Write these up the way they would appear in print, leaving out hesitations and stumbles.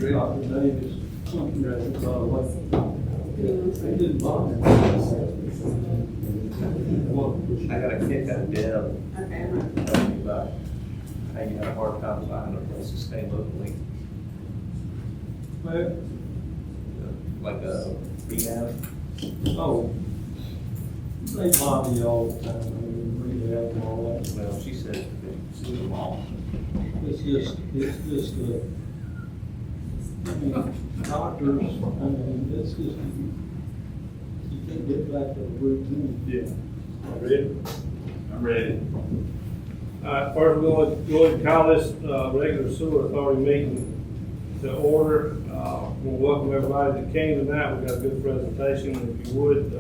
Dr. Davis, something that's what they did bond. I got a kick out of Deb Okay, talking about how you have a hard time finding a place to stay locally, Well, like a rehab. oh, they lobby all the time, I mean, rehab and all that. Well, she said that she was all. It's just, I mean, doctors, I mean, it's just, you can't get back to the routine. Yeah. I'm ready? I'm ready. First, we're going to call this regular sewer authority meeting to order. We'll welcome everybody that came tonight. We've got a good presentation. If you would,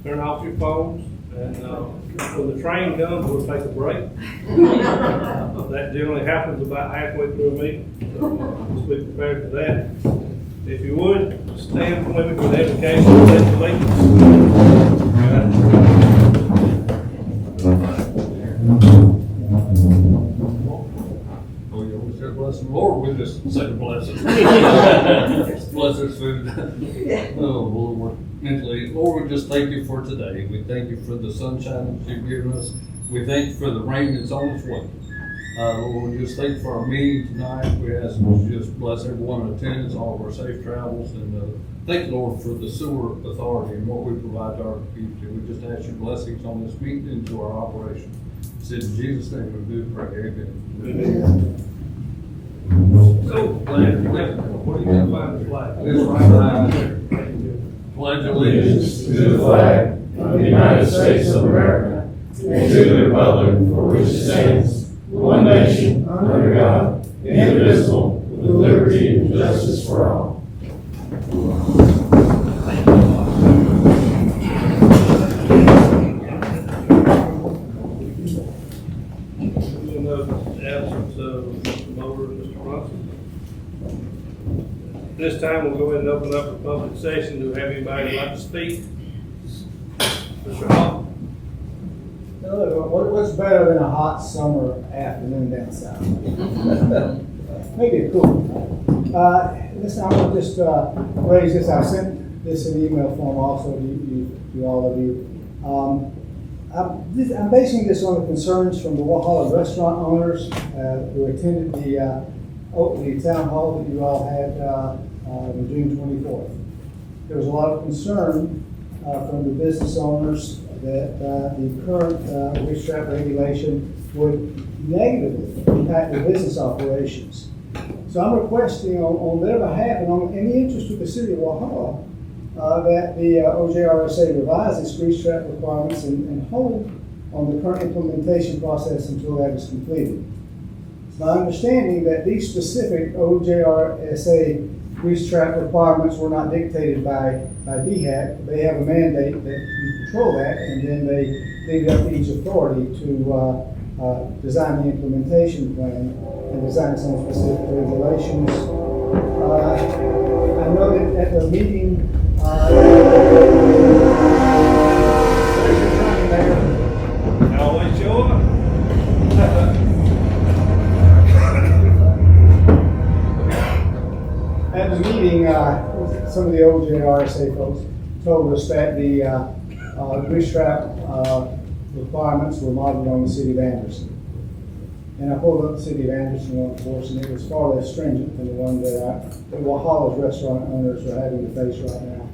turn off your phones. And when the train comes, we'll take a break. That generally happens about halfway through a meeting. So just be prepared for that. If you would, stand with me for the invocation of the Pledge of Allegiance. Oh, you always said bless the Lord, we just say the blessing. Bless this food. Oh, Lord, mentally, Lord, we just thank you for today. We thank you for the sunshine that you've given us. We thank you for the rain that's on its way. Lord, we just thank you for our meeting tonight. We ask that you just bless everyone in attendance, all of our safe travels, and thank you, Lord, for the sewer authority and what we provide to our community. We just ask your blessings on this meeting and to our operation. It's in Jesus' name we do pray. Amen. So, flag, where do you find the flag? It's right behind there. Pledge allegiance to the flag of the United States of America and to the republic for which it stands, one nation, under God, indivisible, with liberty and justice for all. You'll note the absence of Mr. Mower and Mr. Bronson. This time, we'll go ahead and open up a public session. Do we have anybody who'd like to speak? Mr. Hall? What's better than a hot summer afternoon down south? Maybe a cool. Listen, I'm gonna just raise this. I sent this in email form also to all of you. I'm basing this on the concerns from the Walhalla restaurant owners who attended the town hall that you all had on June 24th. There was a lot of concern from the business owners that the current waste trap regulation would negatively impact their business operations. So I'm requesting on their behalf and in the interest of the city of Walhalla that the OJRSA revise its grease trap requirements and hold on the current implementation process until that is completed. It's my understanding that these specific OJRSA grease trap requirements were not dictated by DHAC. They have a mandate that you control that, and then they leave it up to each authority to design the implementation plan and design some specific regulations. I know that at the meeting, Always show up. at the meeting, some of the OJRSA folks told us that the grease trap requirements were modeled on the city of Anderson. And I pulled up the city of Anderson one, of course, and it was far less stringent than the one that Walhalla's restaurant owners are having to face right now.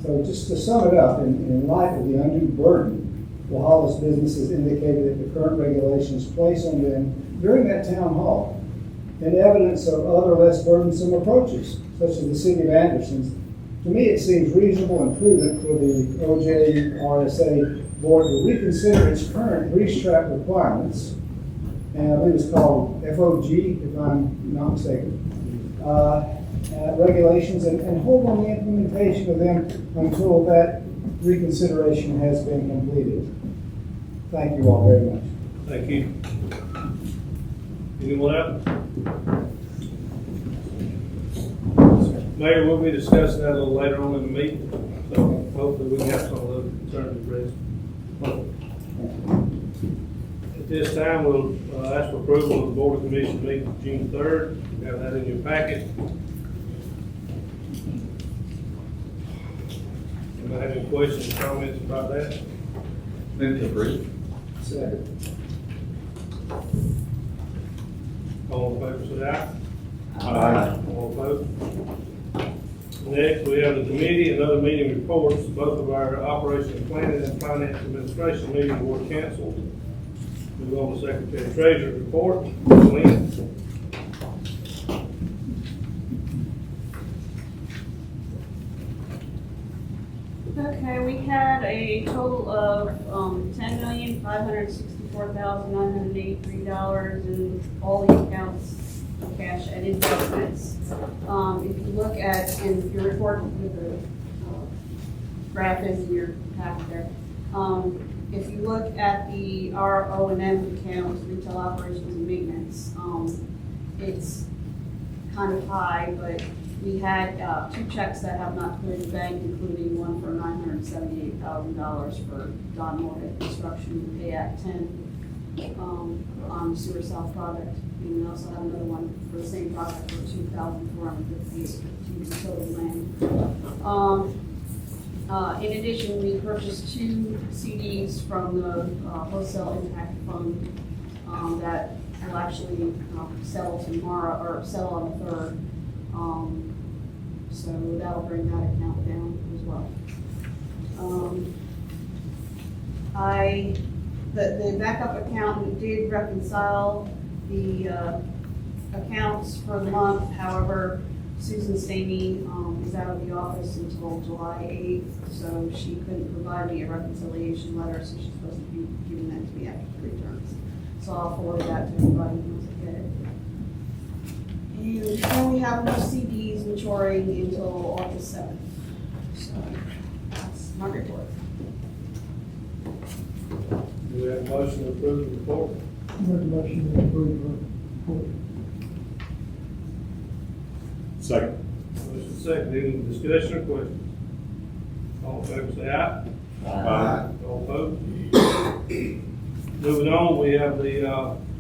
So just to sum it up, in light of the undue burden Walhalla's businesses indicated that the current regulations place on them during that town hall, and evidence of other less burdensome approaches, such as the city of Anderson's, to me it seems reasonable and prudent for the OJRSA board to reconsider its current grease trap requirements, and I believe it's called FOG, if I'm not mistaken, regulations, and hold on the implementation of them until that reconsideration has been completed. Thank you all very much. Thank you. Anyone else? Mayor, we'll be discussing that a little later on in the meeting, so hopefully we can have some of those concerns addressed. At this time, we'll ask for approval of the Board of Commissioners meeting June 3rd. We have that in your packet. Anybody have any questions, comments about that? Move to approve. Second. All in favor, say aye. Aye. All opposed? Next, we have the committee and other meeting reports. Both of our operation planning and finance administration meetings were canceled. Move on to secretary treasurer report. Lynn? Okay, we had a total of $10,564,983 in all the accounts of cash and investments. If you look at, in your report with the graph is in your packet there. If you look at the R&M account, retail operations and maintenance, it's kind of high, but we had two checks that have not cleared the bank, including one for $978,000 for Don Morgan Construction, Pay Act 10 on Sewer South project. And we also have another one for the same project for $2,458 to utility land. In addition, we purchased 2 CDs from the wholesale impact fund that will actually settle tomorrow, or settle on the 3rd. So that'll bring that account down as well. The backup account, we did reconcile the accounts for the month. However, Susan Stamey is out of the office until July 8th, so she couldn't provide me a reconciliation letter, so she's supposed to be giving that to me after the returns. So I'll forward that to everybody who wants to get it. And then we have no CDs maturing until August 7th. So that's my report. Do we have a motion to approve the report? Make a motion to approve the report. Second. Motion second, any discussion or questions? All in favor, say aye. Aye. All opposed? Moving on, we have the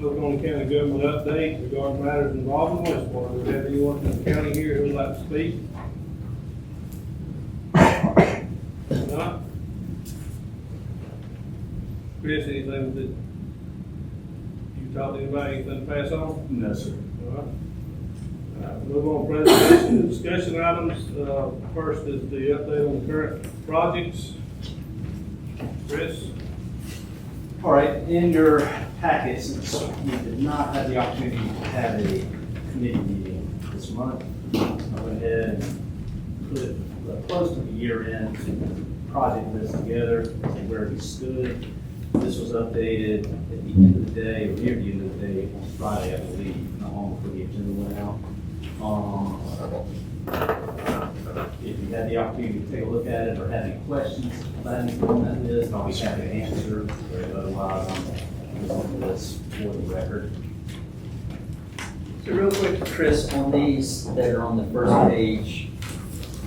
Oconee County government update regarding matters involving wastewater. Do we have anyone from the county here who would like to speak? If not? Chris, anything that you talked to anybody, anything to pass on? No, sir. All right. Move on, presentation and discussion items. First is the update on the current projects. Chris? All right, in your packet, since you did not have the opportunity to have a committee meeting this month, I went ahead and put close to the year-end project list together, and where we stood. This was updated at the end of the day, or near the end of the day, on Friday, I believe, not long before the agenda went out. If you had the opportunity to take a look at it or have any questions about anything on that list, I'll be happy to answer, or otherwise, I'm on the list for the record. So real quick, Chris, on these that are on the first page,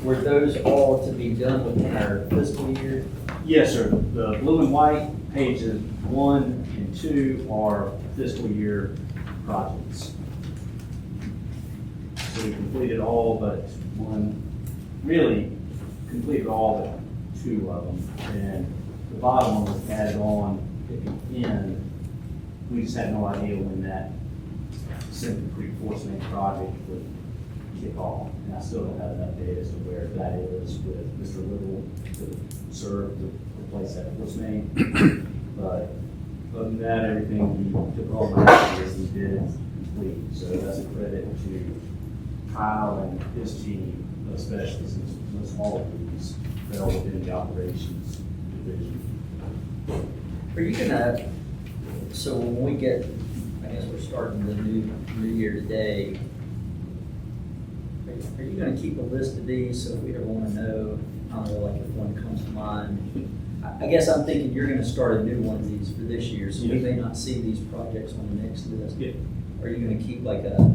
were those all to be done within our fiscal year? Yes, sir. The blue and white pages 1 and 2 are fiscal year projects. So we completed all but one, really completed all but 2 of them. And the bottom one was added on at the end. We just had no idea when that Simpson Creek Force Main project would kick off. And I still don't have an update as to where that is with Mr. Little to serve to replace that Force Main. But other than that, everything we took all the ideas we did complete. So that's a credit to Kyle and his team, especially since most all of these fell within the operations division. Are you gonna, so when we get, I guess we're starting the new year today, are you gonna keep a list of these, so if we ever wanna know, I don't know, like if one comes to mind? I guess I'm thinking you're gonna start a new one of these for this year, so we may not see these projects on the next list. Yeah. Are you gonna keep like a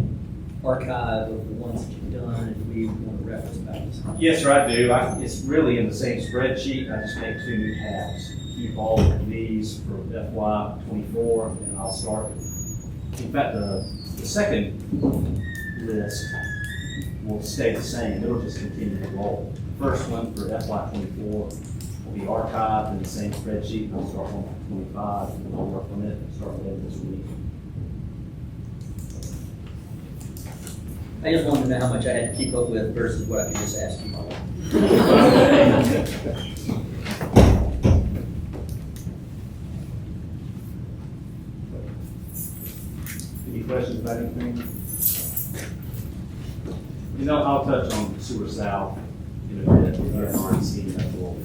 archive of the ones that you've done, if we wanna reference back to something? Yes, sir, I do. It's really in the same spreadsheet. I just make 2 new tabs. Keep all of these for FY '24, and I'll start. In fact, the second list will stay the same, it'll just continue to roll. The first one for FY '24 will be archived in the same spreadsheet, we'll start on '25, and we'll work on it and start later this week. I just wanted to know how much I had to keep up with versus what I could just ask you. Any questions about anything? You know, I'll touch on Sewer South in a bit. We have already seen that little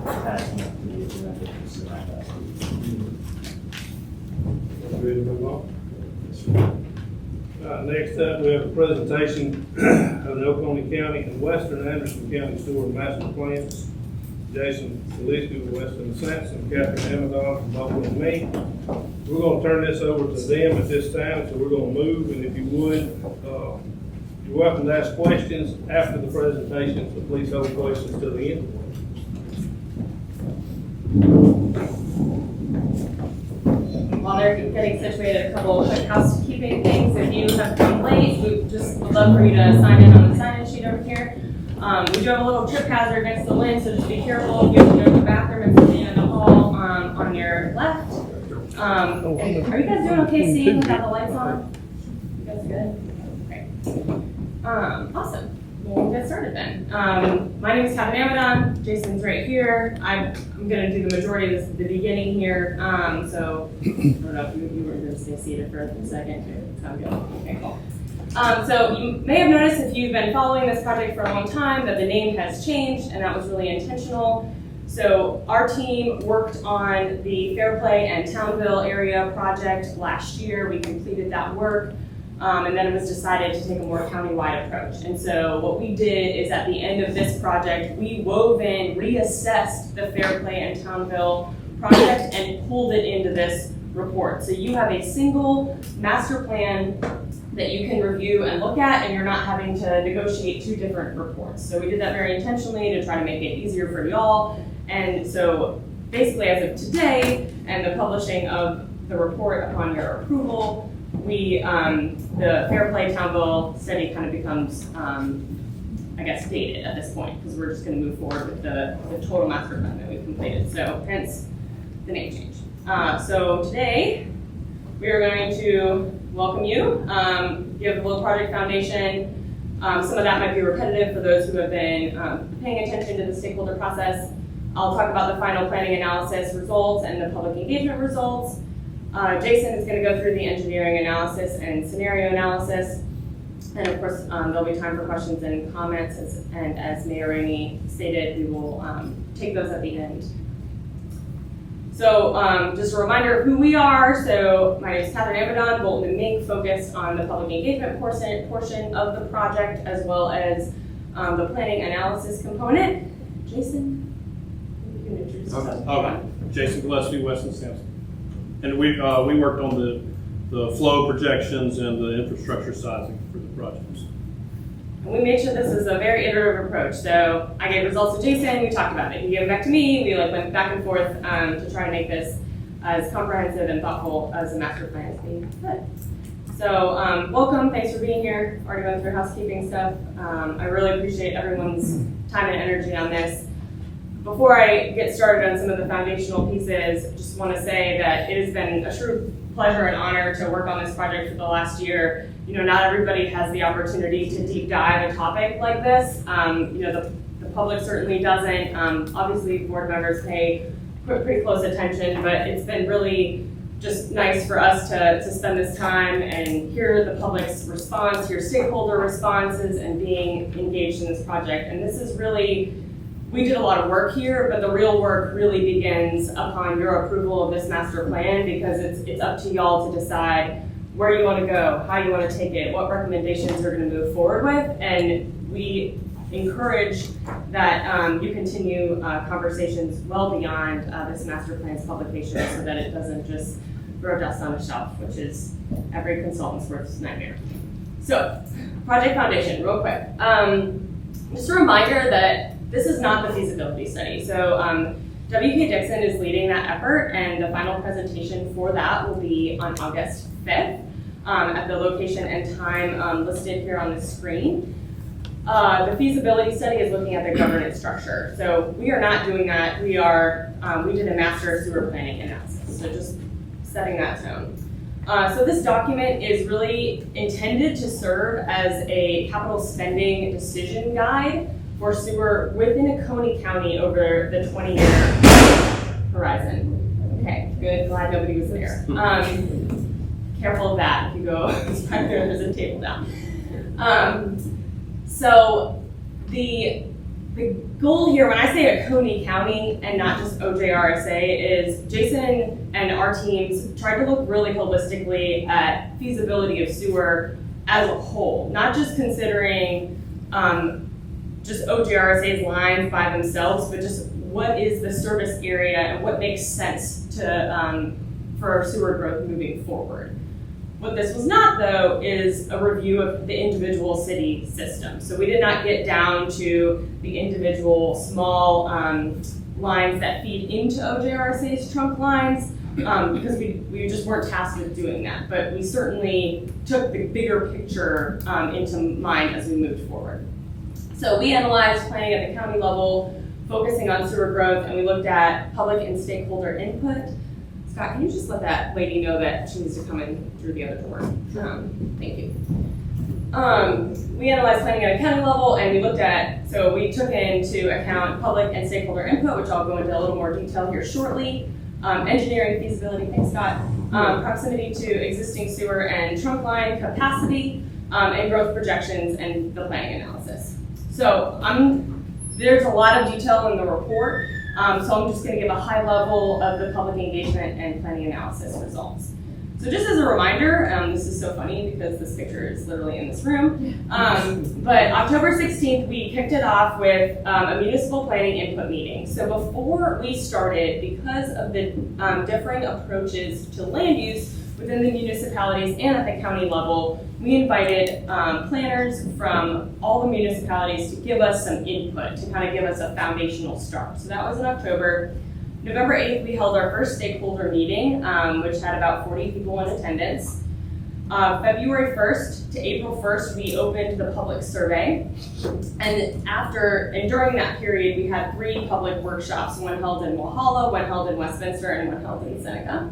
attachment to the agenda for Sewer South. Ready to move on? Next up, we have a presentation of the Oconee County and Western Anderson County Sewer Master Plans. Jason Gillespie with Weston and Sampson, Catherine Amadon from Bolton and Menk. We're gonna turn this over to them at this time, so we're gonna move, and if you would, you're welcome to ask questions after the presentation, so please hold questions till the end. While they're getting situated, a couple of quick housekeeping things. If you have come late, we just would love for you to sign in on the sign-in sheet over here. We do have a little trip hazard next to Lynn, so just be careful. If you have to go to the bathroom, it's at the end of the hall on your left. Are you guys doing okay seeing without the lights on? You guys good? Great. Awesome. We'll get started then. My name is Catherine Amadon. Jason's right here. I'm going to do the majority of this at the beginning here. So I don't know if you were going to stay seated for a second. Sound good? Okay, cool. So you may have noticed if you've been following this project for a long time that the name has changed, and that was really intentional. So our team worked on the Fairplay and Townville area project last year. We completed that work. And then it was decided to take a more countywide approach. And so what we did is at the end of this project, we wove in, reassessed the Fairplay and Townville project and pulled it into this report. So you have a single master plan that you can review and look at, and you're not having to negotiate two different reports. So we did that very intentionally to try to make it easier for y'all. And so basically as of today and the publishing of the report upon your approval, the Fairplay Townville study kind of becomes, I guess, dated at this point, because we're just going to move forward with the total master plan that we've completed. So hence the name change. So today we are going to welcome you, give a little project foundation. Some of that might be repetitive for those who have been paying attention to the stakeholder process. I'll talk about the final planning analysis results and the public engagement results. Jason is going to go through the engineering analysis and scenario analysis. And of course, there'll be time for questions and comments. And as Mayor Rainey stated, we will take those at the end. So just a reminder of who we are. So my name is Catherine Amadon, Bolton and Menk, focused on the public engagement portion of the project, as well as the planning analysis component. Jason, you can introduce yourself. Okay. Jason Gillespie, Weston, Sampson. And we worked on the flow projections and the infrastructure sizing for the projects. And we made sure this is a very iterative approach. So I gave results to Jason, we talked about it. He gave them back to me, we went back and forth to try to make this as comprehensive and thoughtful as the master plan as we could. So welcome, thanks for being here. Already went through housekeeping stuff. I really appreciate everyone's time and energy on this. Before I get started on some of the foundational pieces, just want to say that it has been a true pleasure and honor to work on this project for the last year. You know, not everybody has the opportunity to deep dive a topic like this. You know, the public certainly doesn't. Obviously, board members pay pretty close attention, but it's been really just nice for us to spend this time and hear the public's response, hear stakeholder responses, and being engaged in this project. And this is really, we did a lot of work here, but the real work really begins upon your approval of this master plan, because it's up to y'all to decide where you want to go, how you want to take it, what recommendations you're going to move forward with. And we encourage that you continue conversations well beyond this master plan's publication, so that it doesn't just throw dust on a shelf, which is every consultant's worst nightmare. So, project foundation, real quick. Just a reminder that this is not the feasibility study. So W.K. Dixon is leading that effort, and the final presentation for that will be on August 5th. at the location and time listed here on the screen. The feasibility study is looking at the governance structure. So we are not doing that. We did a master sewer planning analysis, so just setting that tone. So this document is really intended to serve as a capital spending decision guide for sewer within Oconee County over the 20-year horizon. Okay, good, glad nobody was there. Careful of that, if you go back there's a table down. So the goal here, when I say Oconee County and not just OJRSA, is Jason and our teams tried to look really holistically at feasibility of sewer as a whole, not just considering just OJRSA's lines by themselves, but just what is the service area and what makes sense to for sewer growth moving forward. What this was not, though, is a review of the individual city system. So we did not get down to the individual small lines that feed into OJRSA's trunk lines, because we just weren't tasked with doing that. But we certainly took the bigger picture into mind as we moved forward. So we analyzed planning at the county level, focusing on sewer growth, and we looked at public and stakeholder input. Scott, can you just let that lady know that she needs to come in through the other door? Thank you. We analyzed planning at a county level, and we looked at, so we took into account public and stakeholder input, which I'll go into a little more detail here shortly. Engineering feasibility, thanks Scott. Proximity to existing sewer and trunk line capacity, and growth projections and the planning analysis. So there's a lot of detail in the report. So I'm just going to give a high level of the public engagement and planning analysis results. So just as a reminder, this is so funny because this picture is literally in this room, but October 16th, we kicked it off with a municipal planning input meeting. So before we started, because of the differing approaches to land use within the municipalities and at the county level, we invited planners from all the municipalities to give us some input, to kind of give us a foundational start. So that was in October. November 8th, we held our first stakeholder meeting, which had about 40 people in attendance. February 1st to April 1st, we opened the public survey. And during that period, we had 3 public workshops, one held in Walhalla, one held in Westminster, and one held in Seneca.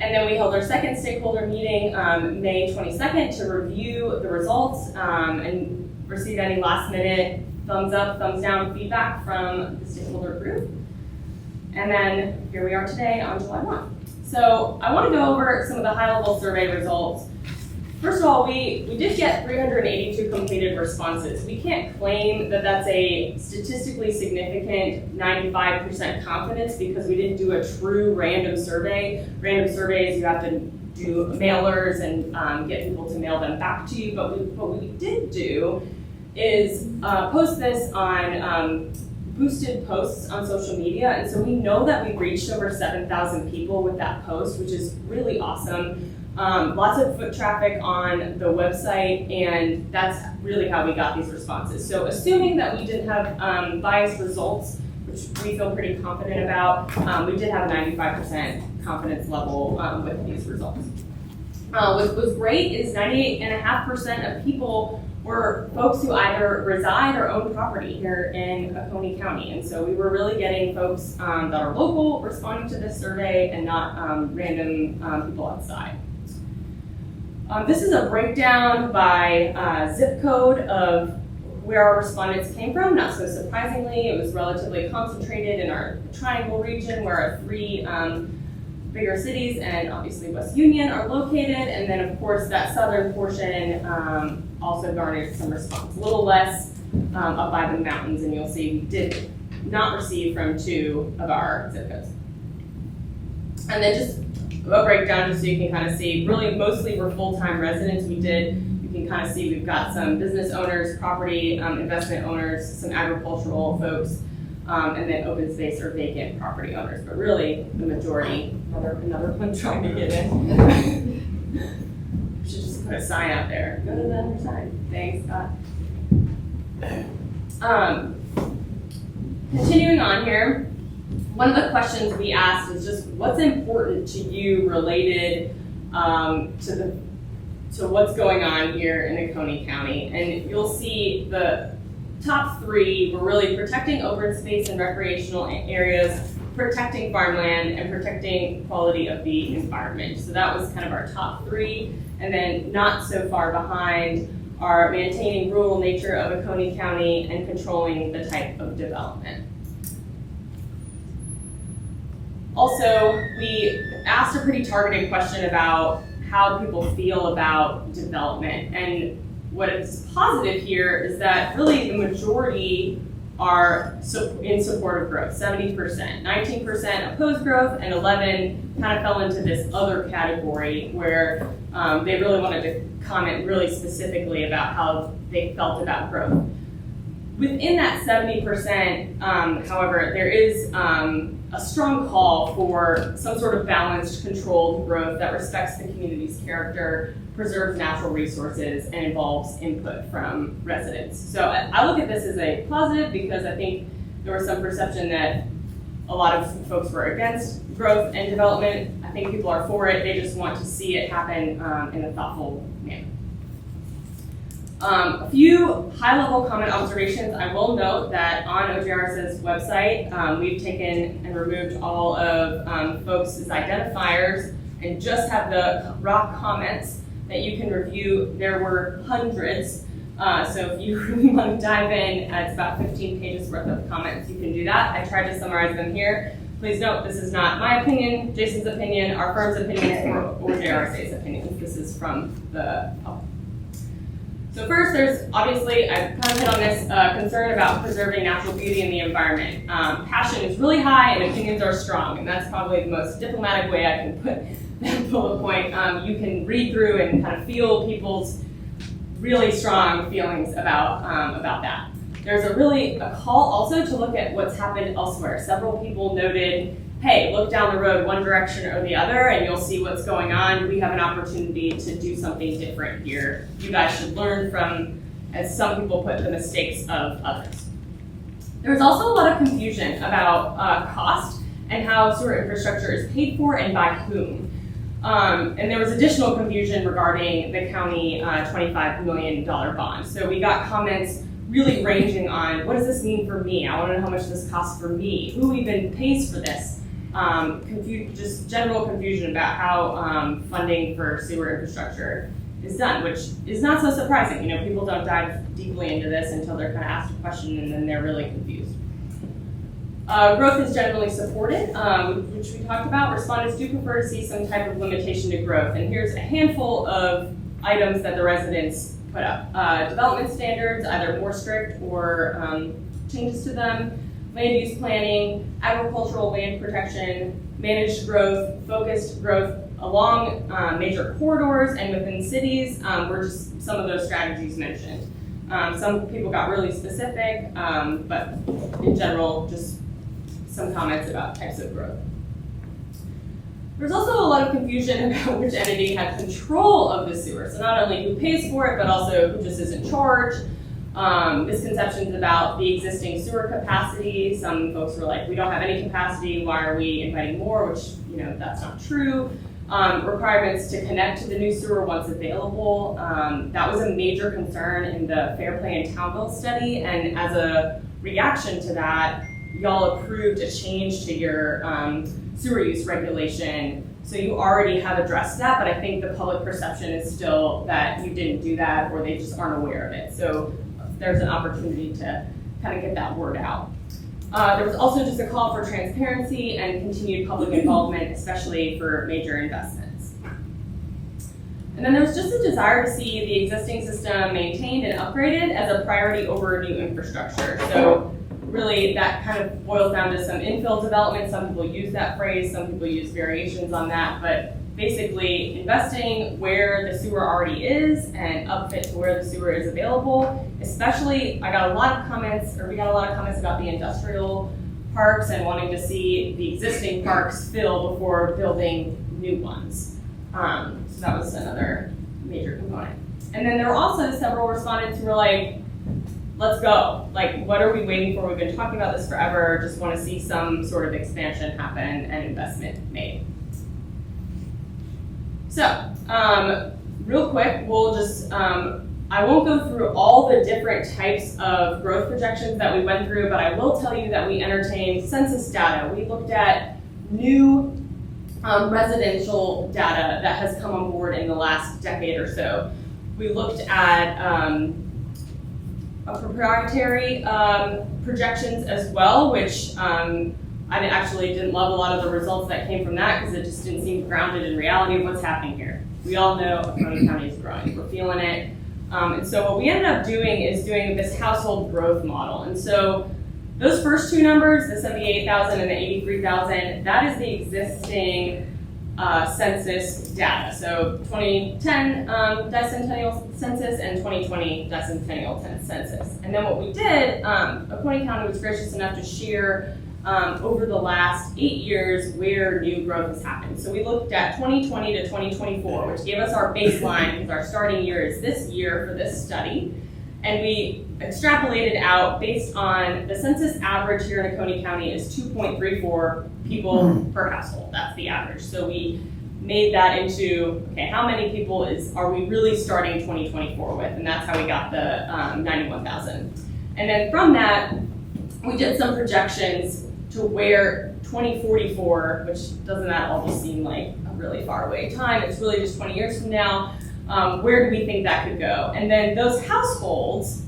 And then we held our second stakeholder meeting May 22nd to review the results and receive any last minute thumbs up, thumbs down feedback from the stakeholder group. And then here we are today on July 1. So I want to go over some of the high level survey results. First of all, we did get 382 completed responses. We can't claim that that's a statistically significant 95% confidence because we didn't do a true random survey. Random surveys, you have to do mailers and get people to mail them back to you. But what we did do is post this on boosted posts on social media. And so we know that we reached over 7,000 people with that post, which is really awesome. Lots of foot traffic on the website, and that's really how we got these responses. So assuming that we didn't have biased results, which we feel pretty confident about, we did have a 95% confidence level with these results. What was great is 98.5% of people were folks who either reside or own property here in Oconee County. And so we were really getting folks that are local responding to this survey and not random people outside. This is a breakdown by zip code of where our respondents came from. Not so surprisingly, it was relatively concentrated in our Triangle region where our 3 bigger cities and obviously West Union are located. And then of course that southern portion also garnered some response. A little less up by the mountains, and you'll see we did not receive from 2 of our zip codes. And then just a breakdown just so you can kind of see, really mostly we're full-time residents. You can kind of see we've got some business owners, property investment owners, some agricultural folks, and then open space or vacant property owners. But really the majority, another one trying to get in. We should just put a sign out there. Go to the other side. Thanks, Scott. Continuing on here, one of the questions we asked is just what's important to you related to to what's going on here in Oconee County. And you'll see the top three were really protecting open space and recreational areas, protecting farmland, and protecting quality of the environment. So that was kind of our top three. And then not so far behind are maintaining rural nature of Oconee County and controlling the type of development. Also, we asked a pretty targeted question about how people feel about development. And what is positive here is that really the majority are in support of growth, 70%. 19% oppose growth, and 11 kind of fell into this other category where they really wanted to comment really specifically about how they felt about growth. Within that 70%, however, there is a strong call for some sort of balanced, controlled growth that respects the community's character, preserves natural resources, and involves input from residents. So I look at this as a positive because I think there was some perception that a lot of folks were against growth and development. I think people are for it. They just want to see it happen in a thoughtful manner. A few high-level comment observations. I will note that on OJRSA's website, we've taken and removed all of folks' identifiers and just have the raw comments that you can review. There were hundreds, so if you really want to dive in, it's about 15 pages worth of comments. You can do that. I tried to summarize them here. Please note, this is not my opinion, Jason's opinion, our firm's opinion, or OJRSA's opinion. This is from the public. So first, there's obviously, I kind of hit on this, concern about preserving natural beauty in the environment. Passion is really high and opinions are strong, and that's probably the most diplomatic way I can put that bullet point. You can read through and kind of feel people's really strong feelings about that. There's a call also to look at what's happened elsewhere. Several people noted, hey, look down the road one direction or the other and you'll see what's going on. We have an opportunity to do something different here. You guys should learn from, as some people put, the mistakes of others. There was also a lot of confusion about cost and how sewer infrastructure is paid for and by whom. And there was additional confusion regarding the county $25 million bond. So we got comments really ranging on, what does this mean for me? I want to know how much this costs for me. Who even pays for this? Just general confusion about how funding for sewer infrastructure is done, which is not so surprising. You know, people don't dive deeply into this until they're kind of asked a question and then they're really confused. Growth is generally supported, which we talked about. Respondents do prefer to see some type of limitation to growth. And here's a handful of items that the residents put up. Development standards, either more strict or changes to them. Land use planning, agricultural land protection, managed growth, focused growth along major corridors and within cities were just some of those strategies mentioned. Some people got really specific, but in general, just some comments about types of growth. There's also a lot of confusion about which entity had control of the sewer. So not only who pays for it, but also who just is in charge. Misconceptions about the existing sewer capacity. Some folks were like, we don't have any capacity, why are we inviting more? Which, you know, that's not true. Requirements to connect to the new sewer once available. That was a major concern in the Fair Play and Townville study, and as a reaction to that, y'all approved a change to your sewer use regulation. So you already have addressed that, but I think the public perception is still that you didn't do that or they just aren't aware of it. So there's an opportunity to kind of get that word out. There was also just a call for transparency and continued public involvement, especially for major investments. And then there's just a desire to see the existing system maintained and upgraded as a priority over new infrastructure. So really that kind of boils down to some infill development. Some people use that phrase, some people use variations on that, but basically investing where the sewer already is and upfit to where the sewer is available. Especially, we got a lot of comments about the industrial parks and wanting to see the existing parks fill before building new ones. So that was another major component. And then there were also several respondents who were like, let's go. Like, what are we waiting for? We've been talking about this forever. Just want to see some sort of expansion happen and investment made. So, real quick, we'll just, I won't go through all the different types of growth projections that we went through, but I will tell you that we entertained census data. We looked at new residential data that has come on board in the last decade or so. We looked at proprietary projections as well, which I actually didn't love a lot of the results that came from that because it just didn't seem grounded in reality of what's happening here. We all know Oconee County is growing. We're feeling it. And so what we ended up doing is doing this household growth model. And so those first two numbers, the 78,000 and the 83,000, that is the existing census data. So 2010 decennial census and 2020 decennial census. And then what we did, Oconee County was gracious enough to share over the last 8 years where new growth has happened. So we looked at 2020 to 2024, which gave us our baseline because our starting year is this year for this study. And we extrapolated out based on the census average here in Oconee County is 2.34 people per household. That's the average. So we made that into, okay, how many people are we really starting 2024 with? And that's how we got the 91,000. And then from that, we did some projections to where 2044, which doesn't that all just seem like a really far away time? It's really just 20 years from now. Where do we think that could go? And then those households,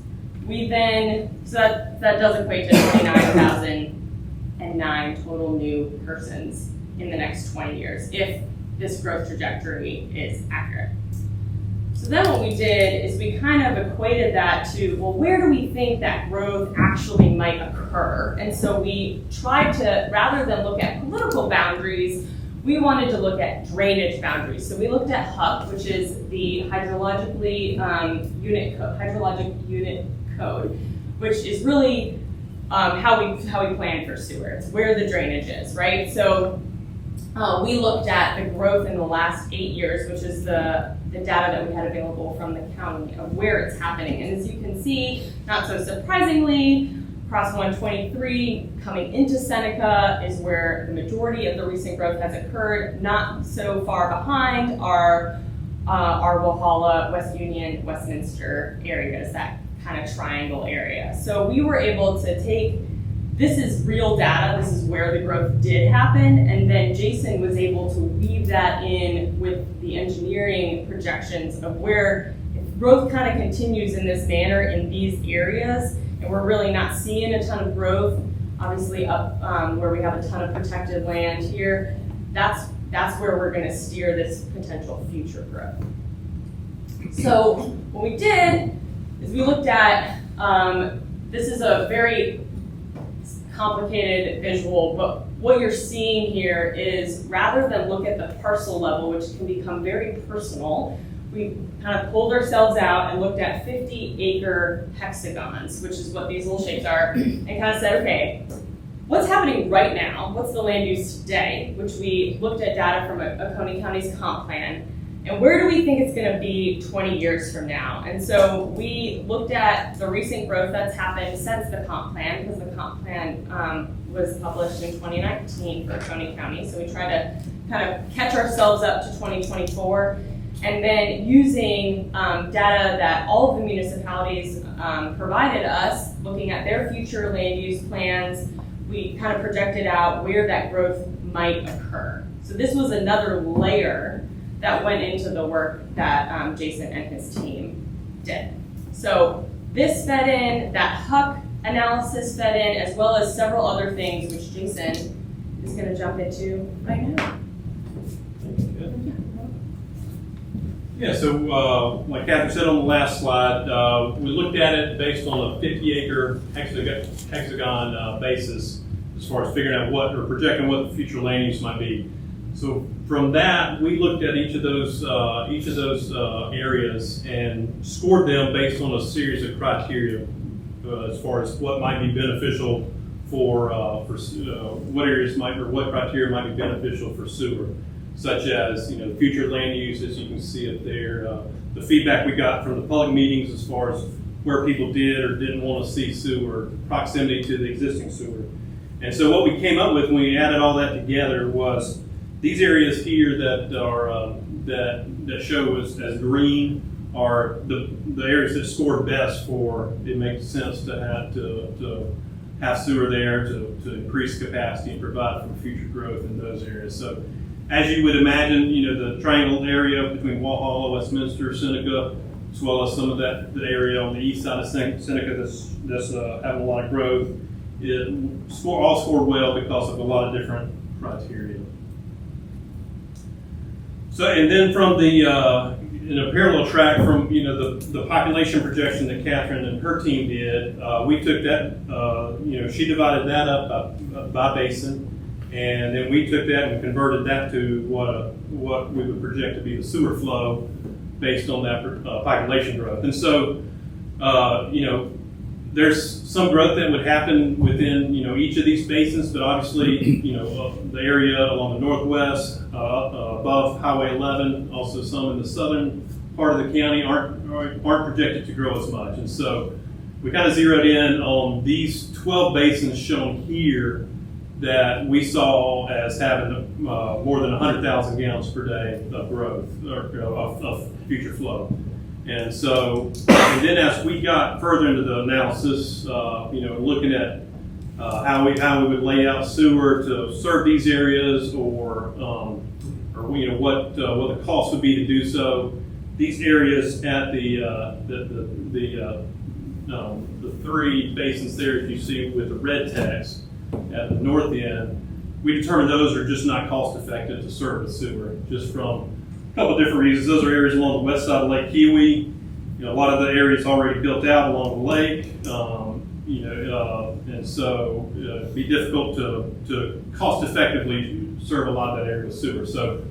we then, so that does equate to 29,009 total new persons in the next 20 years, if this growth trajectory is accurate. So then what we did is we kind of equated that to, well, where do we think that growth actually might occur? And so we tried to, rather than look at political boundaries, we wanted to look at drainage boundaries. So we looked at HUC, which is the hydrologic unit code, which is really how we plan for sewer. It's where the drainage is, right? So we looked at the growth in the last 8 years, which is the data that we had available from the county of where it's happening. And as you can see, not so surprisingly, across 123 coming into Seneca is where the majority of the recent growth has occurred. Not so far behind are Walhalla, West Union, Westminster areas, that kind of triangle area. So we were able to take, this is real data, this is where the growth did happen, and then Jason was able to weave that in with the engineering projections of where if growth kind of continues in this manner in these areas, and we're really not seeing a ton of growth, obviously up where we have a ton of protected land here, that's where we're going to steer this potential future growth. So what we did is we looked at, this is a very complicated visual, but what you're seeing here is rather than look at the parcel level, which can become very personal, we kind of pulled ourselves out and looked at 50-acre hexagons, which is what these little shapes are, and kind of said, okay, what's happening right now? What's the land use today? Which we looked at data from Oconee County's comp plan, and where do we think it's going to be 20 years from now? And so we looked at the recent growth that's happened since the comp plan, because the comp plan was published in 2019 for Oconee County. So we try to kind of catch ourselves up to 2024. And then using data that all of the municipalities provided us, looking at their future land use plans, we kind of projected out where that growth might occur. So this was another layer that went into the work that Jason and his team did. So this fed in, that HUC analysis fed in, as well as several other things, which Jason is going to jump into right now. Yeah, so like Catherine said on the last slide, we looked at it based on a 50-acre hexagon basis as far as figuring out what, or projecting what the future land use might be. So from that, we looked at each of those areas and scored them based on a series of criteria as far as what might be beneficial for what areas might, or what criteria might be beneficial for sewer, such as future land use, as you can see up there, the feedback we got from the public meetings as far as where people did or didn't want to see sewer, proximity to the existing sewer. And so what we came up with when we added all that together was these areas here that are that show as green are the areas that scored best for it makes sense to have sewer there to increase capacity and provide for future growth in those areas. So as you would imagine, the triangle area between Walhalla, Westminster, Seneca, as well as some of the area on the east side of Seneca that's having a lot of growth, all scored well because of a lot of different criteria. So, and then from in a parallel track from the population projection that Catherine and her team did, we took that, she divided that up by basin, and then we took that and converted that to what we would project to be the sewer flow based on that population growth. And so, there's some growth that would happen within each of these basins, but obviously the area along the northwest, above Highway 11, also some in the southern part of the county aren't projected to grow as much. And so we kind of zeroed in on these 12 basins shown here that we saw as having more than 100,000 gallons per day of growth or of future flow. And so, and then as we got further into the analysis, looking at how we would lay out sewer to serve these areas, or what the cost would be to do so. These areas at the three basins there, if you see with the red text at the north end, we determined those are just not cost effective to serve with sewer, just from a couple of different reasons. Those are areas along the west side of Lake Kiwi. A lot of the areas already built out along the lake, and so it'd be difficult to cost effectively serve a lot of that area with sewer. So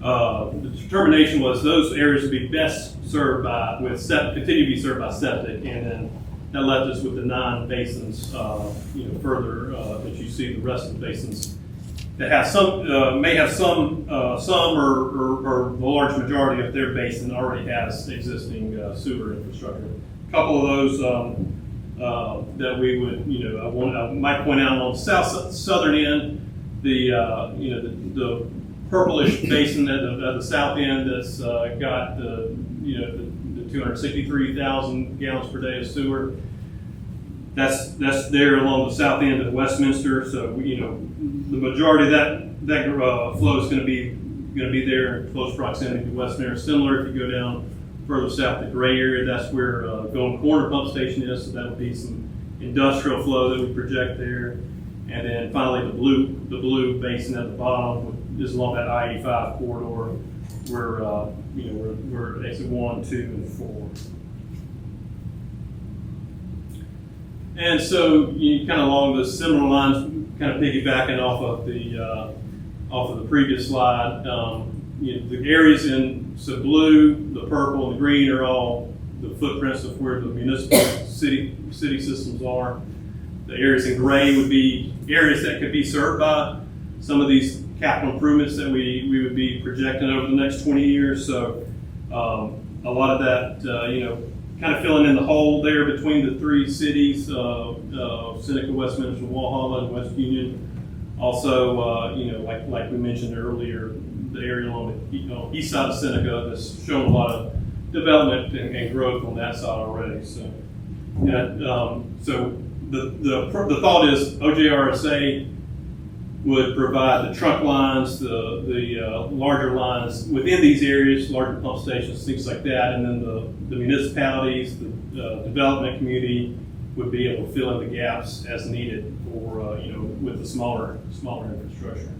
the determination was those areas would be best served continue to be served by septic, and then that left us with the 9 basins, further that you see the rest of the basins that have may have some or the large majority of their basin already has existing sewer infrastructure. A couple of those that we would, I might point out on the southern end, the purplish basin at the south end that's got the 263,000 gallons per day of sewer. That's there along the south end of Westminster. So the majority of that flow is going to be there in close proximity to Westminster. Similar if you go down further south, the gray area, that's where Golden Corner pump station is. So that would be some industrial flow that we project there. And then finally the blue basin at the bottom is along that I-85 corridor where exit 1, 2, and 4. And so you kind of along the similar lines, kind of piggybacking off of the previous slide, the areas in blue, the purple, and the green are all the footprints of where the municipal city systems are. The areas in gray would be areas that could be served by some of these capital improvements that we would be projecting over the next 20 years. So a lot of that, kind of filling in the hole there between the 3 cities, Seneca, Westminster, Walhalla, and West Union. Also, like we mentioned earlier, the area along the east side of Seneca that's shown a lot of development and growth on that side already. So, so the thought is OJRSA would provide the trunk lines, the larger lines within these areas, larger pump stations, things like that, and then the municipalities, the development community would be able to fill in the gaps as needed for with the smaller infrastructure.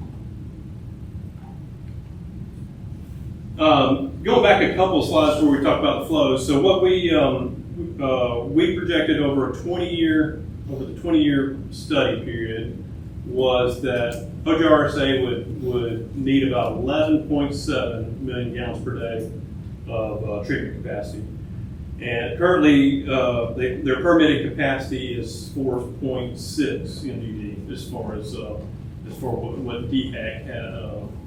Going back a couple of slides where we talked about the flows. So what we projected over the 20-year study period was that OJRSA would need about 11.7 million gallons per day of treatment capacity. And currently, their permitted capacity is 4.6 MGD as far as what DPAC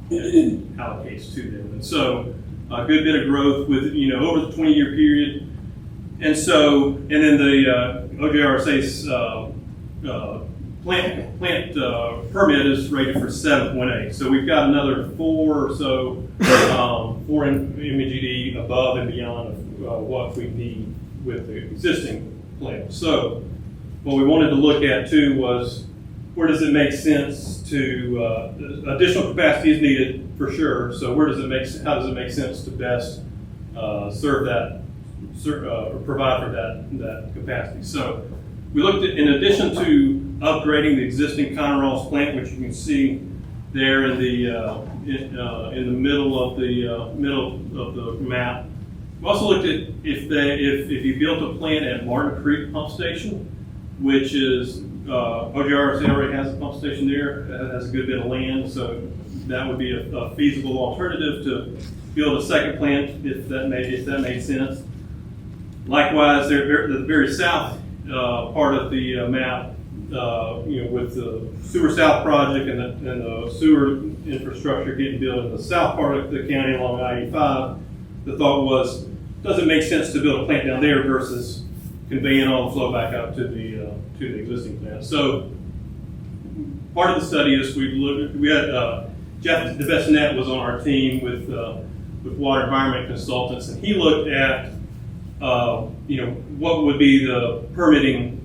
allocates to them. And so a good bit of growth with over the 20-year period. And so, and then the OJRSA's plant permit is rated for 7.8. So we've got another 4 or so, 4 MGD above and beyond of what we need with the existing plant. So what we wanted to look at too was where does it make sense to, additional capacity is needed for sure. So how does it make sense to best serve that, or provide for that capacity? So we looked at, in addition to upgrading the existing Conroe's plant, which you can see there in the middle of the map. We also looked at if you built a plant at Martin Creek Pump Station, which is OJRSA already has a pump station there. It has a good bit of land, so that would be a feasible alternative to build a second plant if that made sense. Likewise, the very south part of the map, with the Sewer South project and the sewer infrastructure getting built in the south part of the county along I-85, the thought was, does it make sense to build a plant down there versus conveying all the flow back up to the existing plant? So part of the study is we had Jeff DeBessinet was on our team with Water Environment Consultants, and he looked at what would be the permitting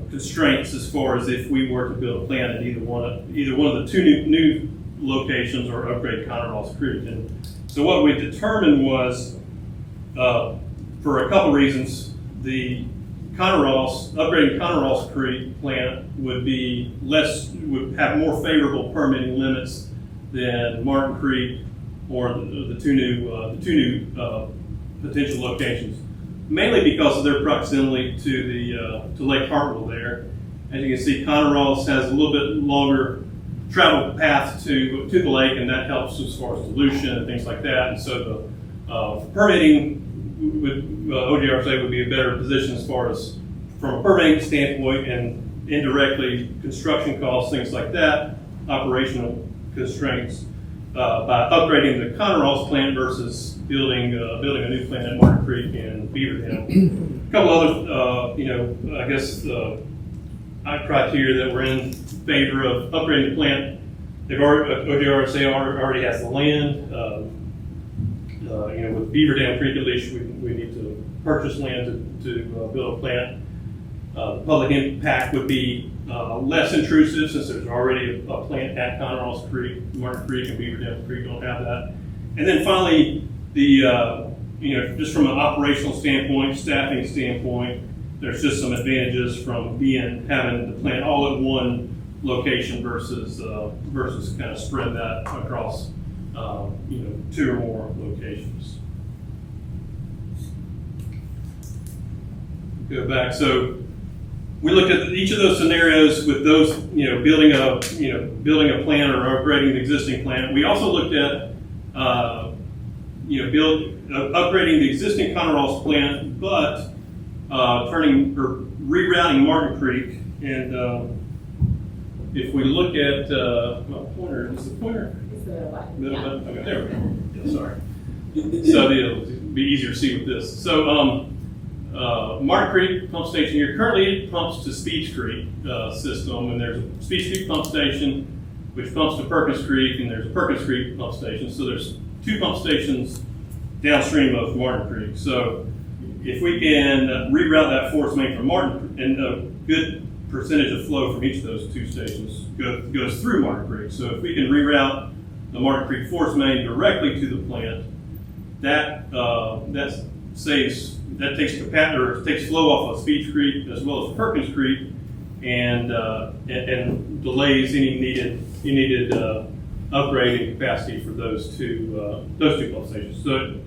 constraints as far as if we were to build a plant at either one of the two new locations or upgrade Conroe's Creek. And so what we determined was, for a couple reasons, the upgrading Conroe's Creek plant would have more favorable permitting limits than Martin Creek or the two new potential locations, mainly because of their proximity to Lake Hartwell there. As you can see, Conroe's has a little bit longer travel path to the lake, and that helps as far as dilution and things like that. And so the permitting OJRSA would be a better position as far as from a permitting standpoint, and indirectly construction costs, things like that, operational constraints, by upgrading the Conroe's plant versus building a new plant at Martin Creek and Beaver Dam. A couple other, I guess, criteria that were in favor of upgrading the plant. OJRSA already has the land. With Beaver Dam Creek, at least we need to purchase land to build a plant. The public impact would be less intrusive since there's already a plant at Conroe's Creek. Martin Creek and Beaver Dam Creek don't have that. And then finally, just from an operational standpoint, staffing standpoint, there's just some advantages from having the plant all at one location versus kind of spread that across 2 or more locations. Go back. So we looked at each of those scenarios with those, building a plant or upgrading the existing plant. We also looked at, upgrading the existing Conroe's plant, but rerouting Martin Creek. And if we look at my pointer, is the pointer? It's the middle button. Middle Yeah. button? Okay, there we go. Yeah, sorry. So it'll be easier to see with this. So Martin Creek pump station here currently pumps to Speech Creek system, and there's a Speech Creek pump station which pumps to Perkins Creek, and there's a Perkins Creek pump station. So there's 2 pump stations downstream of Martin Creek. So if we can reroute that force main from Martin, and a good percentage of flow from each of those 2 stations goes through Martin Creek. So if we can reroute the Martin Creek force main directly to the plant, that takes flow off of Speech Creek as well as Perkins Creek, and delays any needed upgrading capacity for those two pump stations. So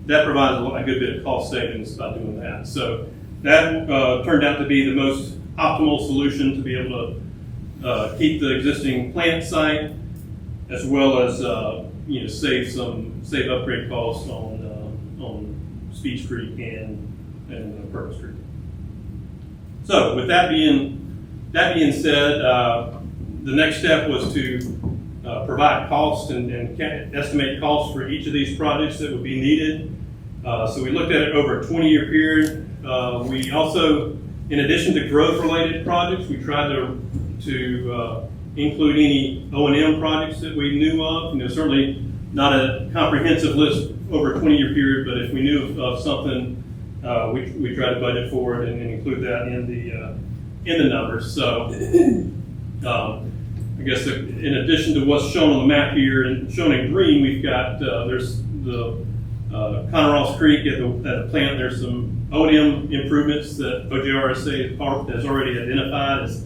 that provides a good bit of cost savings by doing that. So that turned out to be the most optimal solution to be able to keep the existing plant site, as well as save upgrade costs on Speech Creek and Perkins Creek. So with that being said, the next step was to provide cost and estimate costs for each of these projects that would be needed. So we looked at it over a 20-year period. We also, in addition to growth-related projects, we tried to to include any O&M projects that we knew of. You know, certainly not a comprehensive list over a 20-year period, but if we knew of something, we try to budget for it and include that in the numbers. So I guess in addition to what's shown on the map here and shown in green, we've got there's the Oconee Creek at the plant. There's some O&M improvements that OJRSA has already identified as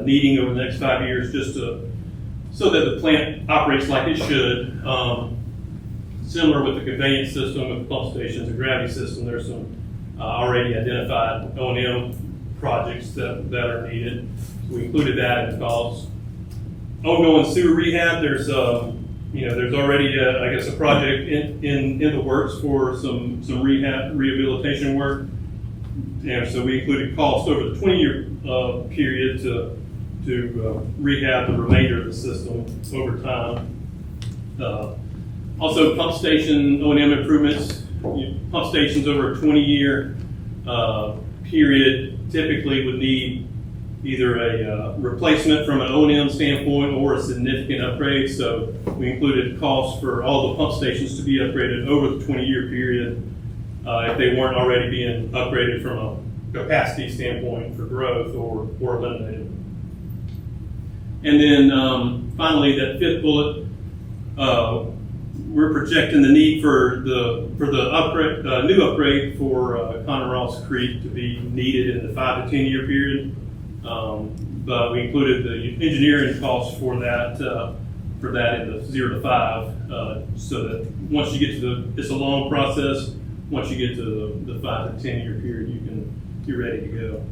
needing over the next 5 years, just so that the plant operates like it should. Similar with the conveyance system, with the pump stations, the gravity system, there's some already identified O&M projects that are needed. We included that in the costs. Ongoing sewer rehab, there's already a project in the works for some rehabilitation work. And so we included costs over the 20-year period to rehab the remainder of the system over time. Also, pump station O&M improvements. Pump stations over a 20-year period typically would need either a replacement from an O&M standpoint or a significant upgrade. So we included costs for all the pump stations to be upgraded over the 20-year period if they weren't already being upgraded from a capacity standpoint for growth or eliminated. And then finally, that fifth bullet, we're projecting the need for the upgrade, new upgrade for Oconee Creek to be needed in the 5 to 10 year period. But we included the engineering costs for that in the 0 to 5, so that once you get to it's a long process. Once you get to the 5 to 10 year period, you're ready to go.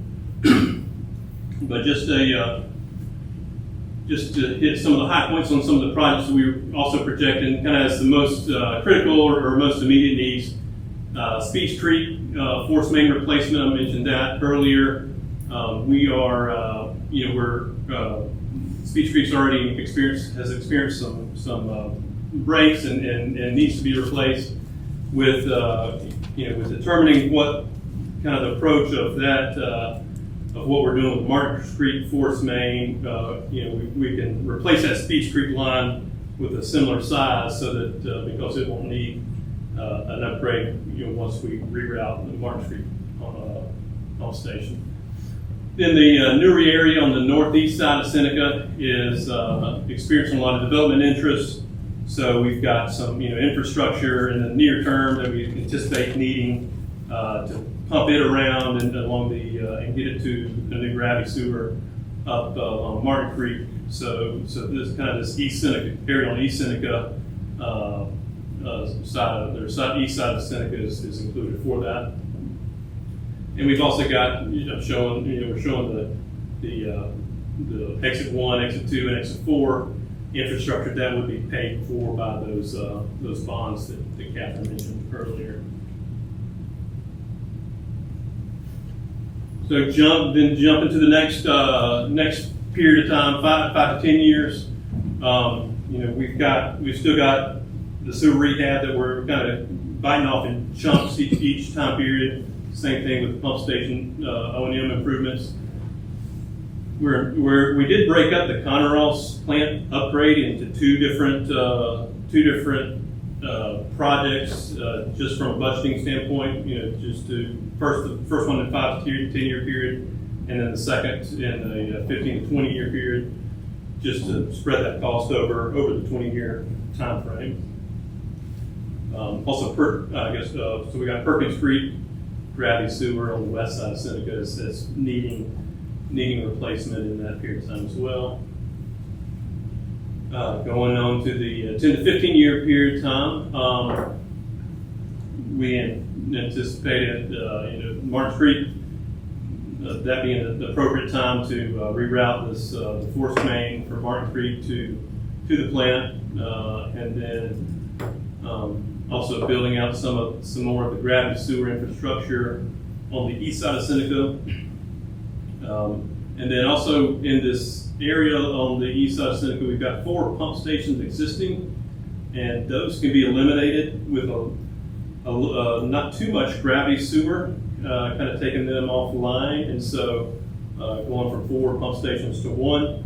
But just to hit some of the high points on some of the projects that we were also projecting, kind of as the most critical or most immediate needs. Speech Creek force main replacement, I mentioned that earlier. We are, Speech Creek's already has experienced some breaks and needs to be replaced. With determining what kind of the approach of that of what we're doing with Martin Creek force main, we can replace that Speech Creek line with a similar size, so that because it won't need an upgrade, once we reroute the Martin Creek pump station. Then the Newry area on the northeast side of Seneca is experiencing a lot of development interest. So we've got some infrastructure in the near term that we anticipate needing to pump it around and along and get it to the new gravity sewer up on Martin Creek. So this kind of this East Seneca area on East Seneca east side of Seneca is included for that. And we've also got we're showing the exit 1, exit 2, and exit 4 infrastructure that would be paid for by those bonds that Catherine mentioned earlier. So jump into the next period of time, 5 to 10 years. We've still got the sewer rehab that we're kind of biting off in chunks each time period. Same thing with the pump station O&M improvements. We did break up the Conross plant upgrade into two different projects, just from a budgeting standpoint. Just the first one in 5 to 10 year period, and then the second in a 15 to 20 year period, just to spread that cost over the 20 year time frame. Also, so we got Perkins Creek gravity sewer on the west side of Seneca that's needing replacement in that period of time as well. Going on to the 10 to 15 year period of time, we anticipated Martin Creek, that being the appropriate time to reroute the force main from Martin Creek to the plant, and then also building out some more of the gravity sewer infrastructure on the east side of Seneca. And then also in this area on the east side of Seneca, we've got 4 pump stations existing, and those can be eliminated with not too much gravity sewer, kind of taking them offline. And so going from 4 pump stations to 1.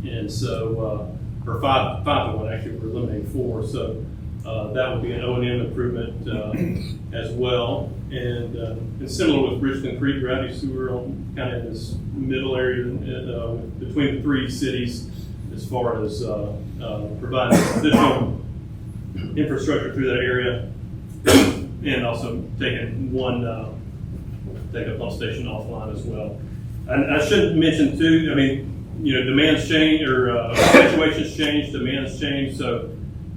And so, or five to 1, actually, we're eliminating 4. So that would be an O&M improvement as well. And similar with Richland Creek gravity sewer, on kind of this middle area between the 3 cities, as far as providing additional infrastructure through that area, and also taking take a pump station offline as well. And I should mention too, I mean, demands change, or situations change, demands change, so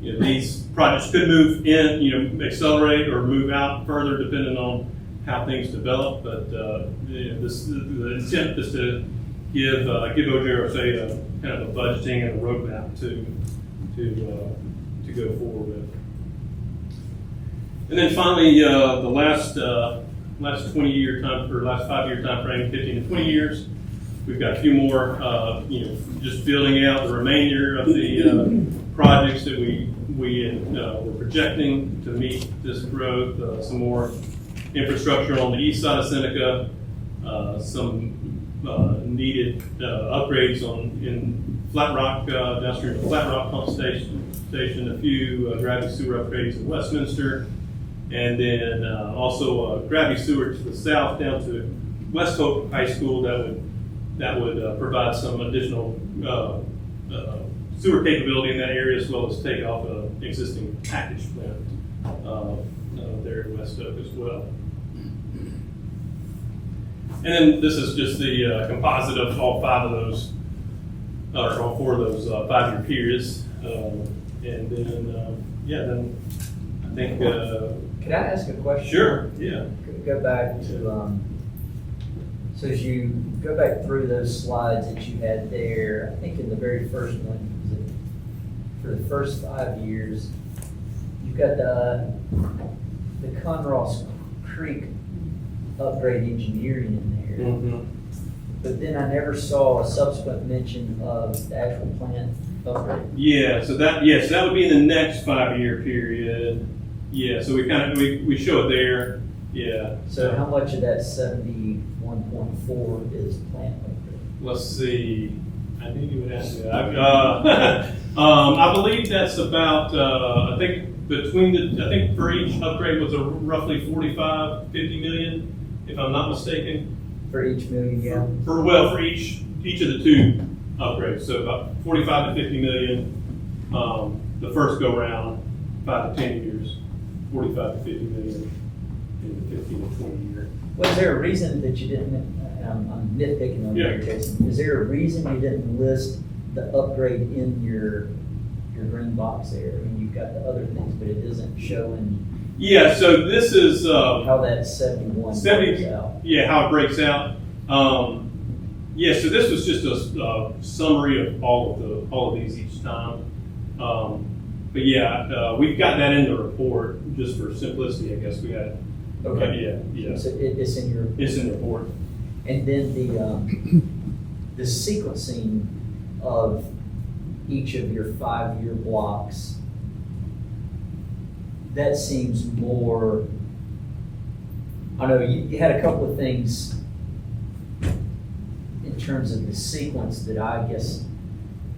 these projects could move in, accelerate or move out further depending on how things develop. But the intent is to give OJRSA a kind of a budgeting and a roadmap to go forward with. And then finally, the last 20-year time, or last 5-year time frame, 15 to 20 years. We've got a few more, just building out the remainder of the projects that we were projecting to meet this growth. Some more infrastructure on the east side of Seneca, some needed upgrades in Flat Rock, downstream of Flat Rock pump station, a few gravity sewer upgrades in Westminster, and then also gravity sewer to the south down to West Hope High School that would provide some additional sewer capability in that area, as well as take off an existing package plant there in West Hope as well. And then this is just the composite of all 5 of those, or all 4 of those 5-year periods. And then, then I think. Could I ask a question? Sure, yeah. Could go back to, so as you go back through those slides that you had there, I think in the very first one, for the first 5 years, you've got the Conross Creek upgrade engineering in there. Mm-hmm. But then I never saw a subsequent mention of the actual plant upgrade. Yeah, so that would be in the next 5-year period. Yeah, so we show it there. Yeah. So how much of that 71.4 is plant upgrade? Let's see. I knew you would ask me that. I believe that's about. I think for each upgrade was a roughly 45, 50 million, if I'm not mistaken. For each million gallons? For each of the 2 upgrades, so about 45 to 50 million. The first go round, 5 to 10 years, 45 to 50 million in the 15 to 20 year. Was there a reason that you didn't? I'm nitpicking on Yeah. you, Jason. Is there a reason you didn't list the upgrade in your green box there? I mean, you've got the other things, but it isn't showing. Yeah, so this is how that 71 breaks out. Yeah, how it breaks out. Yeah, so this was just a summary of all of these each time. But yeah, we've got that in the report just for simplicity. I guess we had. Okay. Yeah. So it's in your. It's in the report. And then the sequencing of each of your 5-year blocks, that seems more. I know you had a couple of things in terms of the sequence that I guess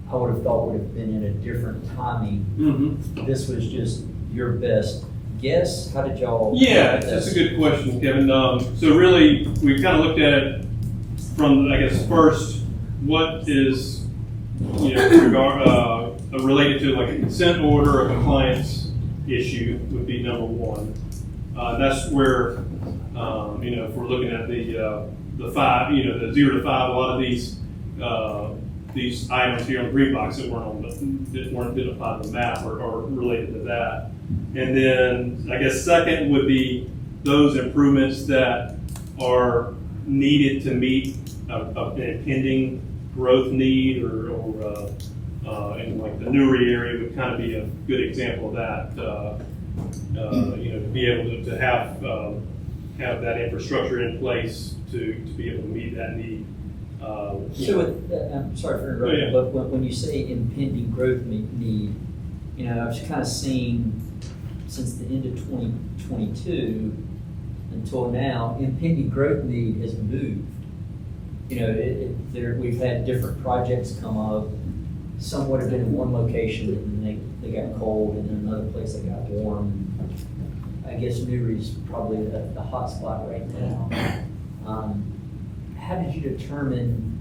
I would have thought would have been in a different timing. Mm-hmm. This was just your best guess. How did y'all? Yeah, that's a good question, Kevin. So really, we kind of looked at it from, I guess, first, what is, related to like a consent order or compliance issue would be number 1. That's where, if we're looking at the 5, the 0 to 5, a lot of these items here on the green box that weren't identified on the map are related to that. And then I guess second would be those improvements that are needed to meet an impending growth need, or in like the Newry area would kind of be a good example of that. To be able to have that infrastructure in place to be able to meet that need. I'm sorry for interrupting, but when you say impending growth need, I was kind of seeing since the end of 2022 until now, impending growth need has moved. we've had different projects come up. Some would have been in one location and then they got cold, and in another place they got warm. I guess Newry's probably the hot spot right now. How did you determine,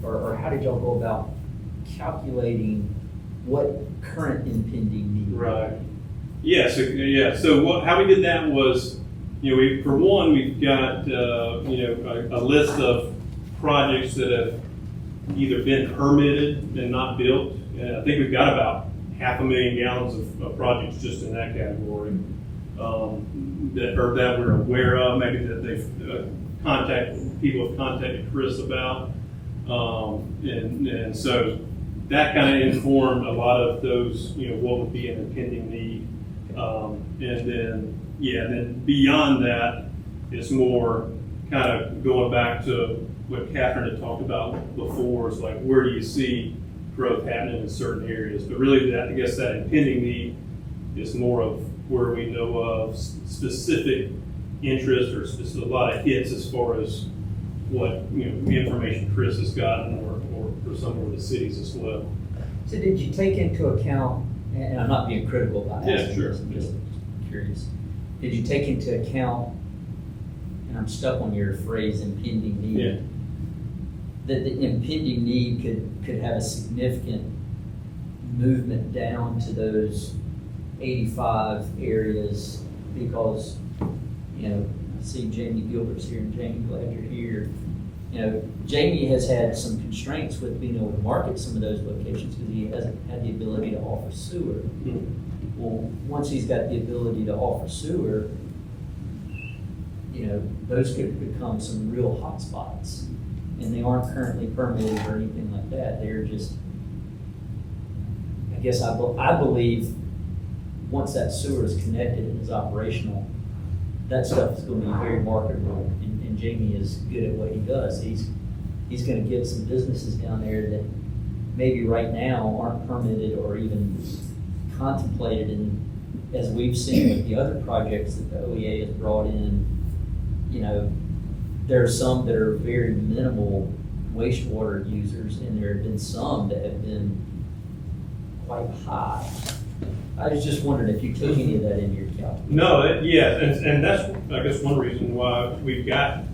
or how did y'all go about calculating what current impending need? Right. So how we did that was, we've got, a list of projects that have either been permitted and not built. And I think we've got about 500,000 gallons of projects just in that category, that we're aware of, maybe that people have contacted Chris about. And so that kind of informed a lot of those, what would be an impending need. And then beyond that, it's more kind of going back to what Catherine had talked about before. It's like, where do you see growth happening in certain areas? But really, that impending need is more of where we know of specific interest or a lot of hits as far as what information Chris has gotten, or some of the cities as well. So did you take into account, and I'm not being critical about asking sure. this, I'm just curious, did you take into account, and I'm stuck on your phrase, impending need, Yeah. that the impending need could have a significant movement down to those 85 areas, because, I see Jamie Gilbert's here, and Jamie, glad you're here. Jamie has had some constraints with being able to market some of those locations because he hasn't had the ability to offer sewer. Well, once he's got the ability to offer sewer, those could become some real hot spots. And they aren't currently permitted or anything like that. They're just, I guess I believe once that sewer is connected and is operational, that stuff is going to be very marketable. And Jamie is good at what he does. He's going to get some businesses down there that maybe right now aren't permitted or even contemplated. And as we've seen with the other projects that the OEA has brought in, there are some that are very minimal wastewater users, and there have been some that have been quite high. I was just wondering if you took any of that into your calculation. No, and that's, I guess, one reason why we've got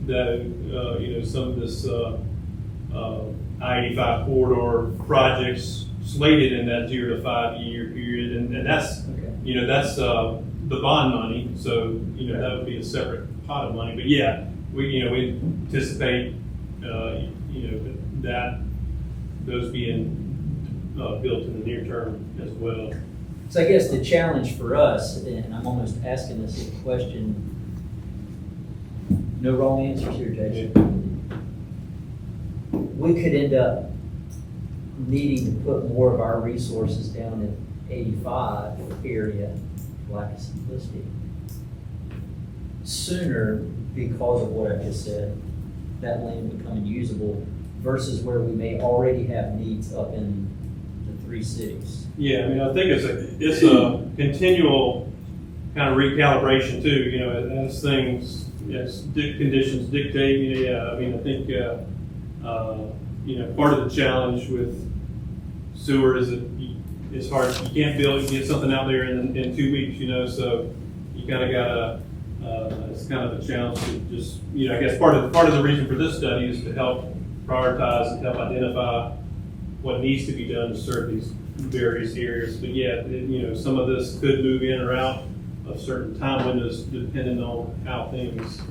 some of this I-85 corridor projects slated in that 0 to 5 year period, and that's Okay. that's the bond money. So that would be a separate pot of money. But we anticipate that those being built in the near term as well. So I guess the challenge for us, and I'm almost asking this question, no wrong answers here, Jason. We could end up needing to put more of our resources down in 85 area, for lack of simplicity, sooner because of what I just said, that land becoming usable, versus where we may already have needs up in the 3 cities. Yeah, I think it's a continual kind of recalibration too. As things, as conditions dictate. I think part of the challenge with sewer is that it's hard. You can't get something out there in 2 weeks. So you kind of gotta. It's kind of a challenge to just, I guess part of the reason for this study is to help prioritize and help identify what needs to be done to serve these various areas. But some of this could move in or out of certain time windows depending on how things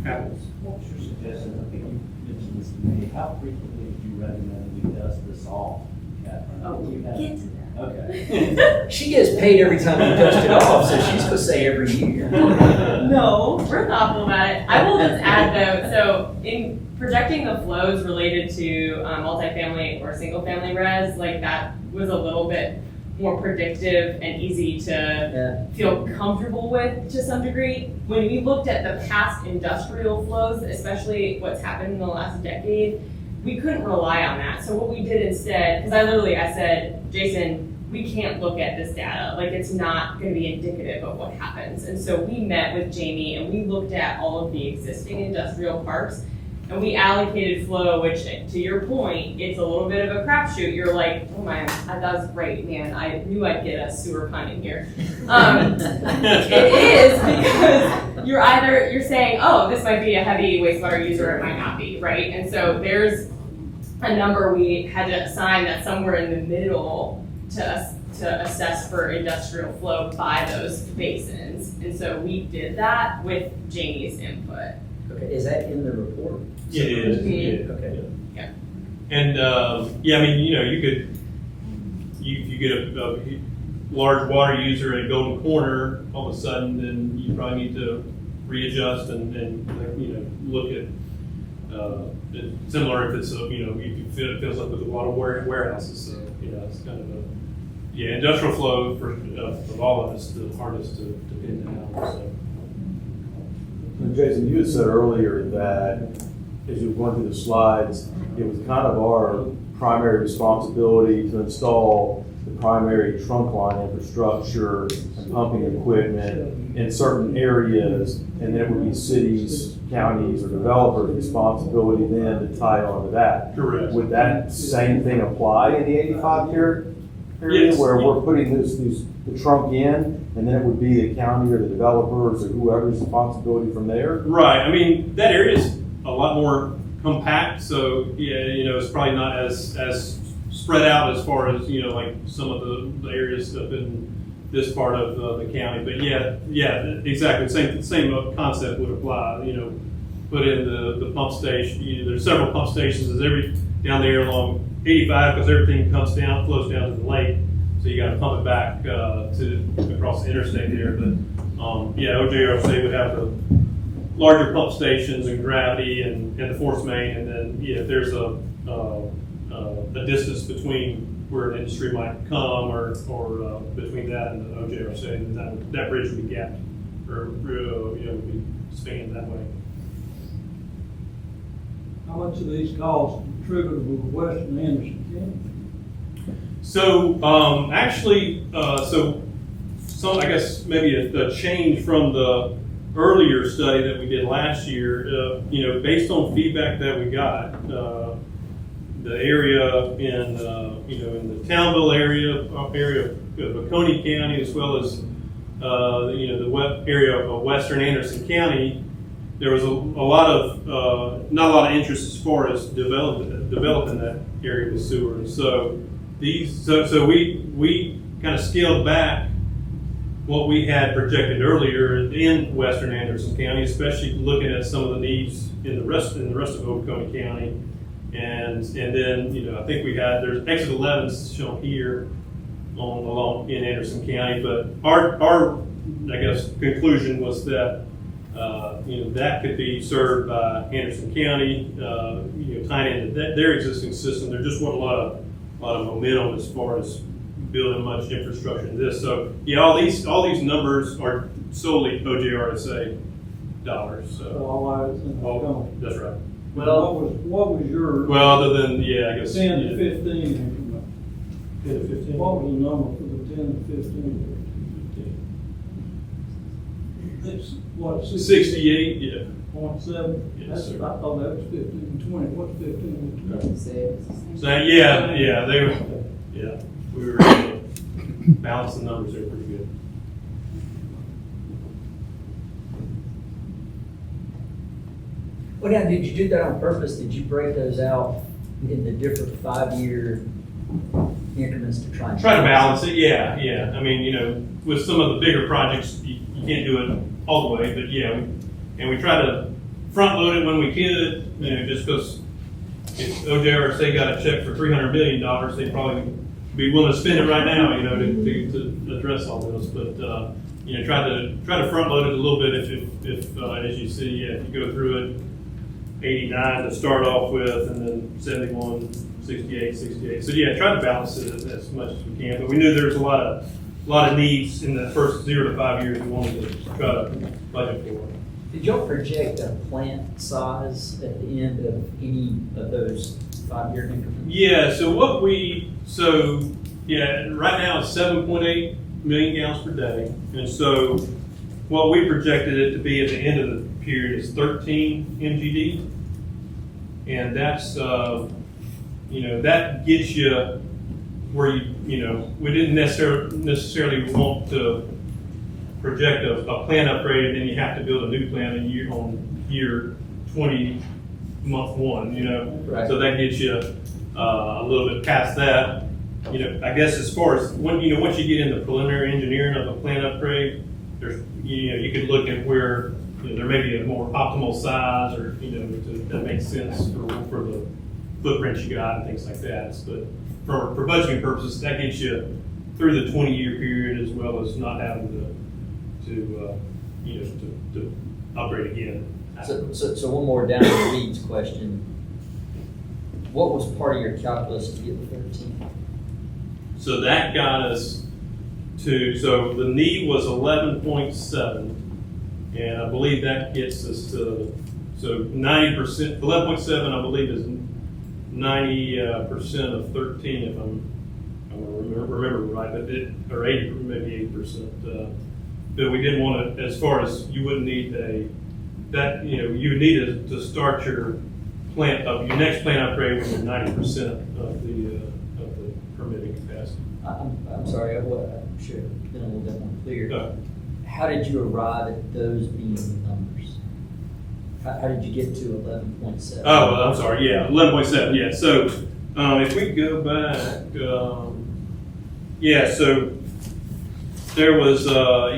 happen. What's your suggestion? I think you mentioned this to me. How frequently do you recommend we dust this off, Catherine? Oh, we'll get to that. Okay. She gets paid every time we dust it off, so she's gonna say every year. No, we're thoughtful about it. I will just add though, so in projecting the flows related to multifamily or single family res, like that was a little bit more predictive and easy to feel comfortable with to some degree. When we looked at the past industrial flows, especially what's happened in the last decade, we couldn't rely on that. So what we did instead, because I said, Jason, we can't look at this data. Like, it's not gonna be indicative of what happens. And so we met with Jamie and we looked at all of the existing industrial parks and we allocated flow, which to your point, it's a little bit of a crapshoot. You're like, oh my, that was great, man. I knew I'd get a sewer pun in here. It is because you're saying, oh, this might be a heavy wastewater user, it might not be, right? And so there's a number we had to assign that's somewhere in the middle to assess for industrial flow by those basins. And so we did that with Jamie's input. Okay, is that in the report? It is. Mhm. Okay. Yeah. And, yeah, I mean, you know, if you get a large water user at Golden Corner, all of a sudden, then you probably need to readjust and you know, look at, similar if it's, you know, if it fills up with the water warehouses, so, you know, it's kind of a, yeah, industrial flow for, of all of us, the hardest to pin down, so. And Jason, you had said earlier that as you were going through the slides, it was kind of our primary responsibility to install the primary trunk line infrastructure and pumping equipment in certain areas, and then it would be cities, counties, or developers' responsibility then to tie onto that. Correct. Would that same thing apply in the 85-year period, Yes. where we're putting the trunk in, and then it would be the county or the developers or whoever's responsibility from there? Right, I mean, that area is a lot more compact, so, yeah, you know, it's probably not as spread out as far as, you know, like some of the areas up in this part of the county, but yeah, exactly, same concept would apply, you know, put in the pump station, you know, there's several pump stations, down there along 85, because everything flows down to the lake, so you gotta pump it back, across the interstate there, but, yeah, OJRSA would have the larger pump stations and gravity and the force main, and then, yeah, if there's a distance between where an industry might come or between that and the OJRSA, then that bridge would be gapped, or, you know, would be spanned that way. How much of these costs attributable to Western Anderson County? So, actually, I guess maybe a change from the earlier study that we did last year, you know, based on feedback that we got, the area in, you know, in the Townville area of Oconee County, as well as, you know, the area of Western Anderson County, there was not a lot of interest as far as developing that area with sewer. So we kind of scaled back what we had projected earlier in Western Anderson County, especially looking at some of the needs in the rest of Oconee County. And then, you know, I think there's exit 11 shown here along in Anderson County, but our I guess conclusion was that you know, that could be served by Anderson County, you know, tying into their existing system. There just wasn't a lot of momentum as far as building much infrastructure in this. So yeah, all these numbers are solely OJRSA dollars. So All I was in the county. that's right. Well, What was your Well, other than, yeah, I guess. 10 to 15 increment? 10 to 15. What was the number for the 10 to 15? It's what, 68, yeah. 0.7? Yes, That's, sir. I thought that was 15 to 20. What's 15 to 20? So yeah, we were balancing the numbers there pretty good. Well, now, did you do that on purpose? Did you break those out in the different 5-year increments to try and? Try to balance it, yeah. I mean, you know, with some of the bigger projects, you can't do it all the way, but yeah, we try to front load it when we could, you know, just because if OJRSA got a check for $300 million, they'd probably be willing to spend it right now, you know, to address all this. But you know, try to front load it a little bit if as you see, if you go through it, 89 to start off with, and then 71, 68. So yeah, try to balance it as much as we can. But we knew there was a lot of needs in the first 0 to 5 years we wanted to try to budget for. Did y'all project a plant size at the end of any of those 5-year increments? Yeah, so Yeah, right now it's 7.8 million gallons per day. And so what we projected it to be at the end of the period is 13 MGD. And that's, that gets you where we didn't necessarily want to project a plant upgrade and then you have to build a new plant on year 20, month 1, Right. So that gets you a little bit past that. I guess as far as once you get into preliminary engineering of a plant upgrade, there's you could look at where there may be a more optimal size or that makes sense for the footprint you got and things like that. But for budgeting purposes, that gets you through the 20-year period as well as not having to upgrade again. So one more down the weeds question. What was part of your calculus to get the 13? So that got us so the need was 11.7, and I believe that gets us to, 90%, 11.7 I believe is 90% of 13 if I remember right, but or 80, maybe 8%. But we didn't want to, as far as you wouldn't need you would need to start your next plant upgrade with 90% of the permitting capacity. I'm sorry, I should have been a little bit more clear. How did you arrive at those being the numbers? How did you get to 11.7? Oh, well, I'm sorry, yeah, 11.7, yeah. So if we go back, so there was, a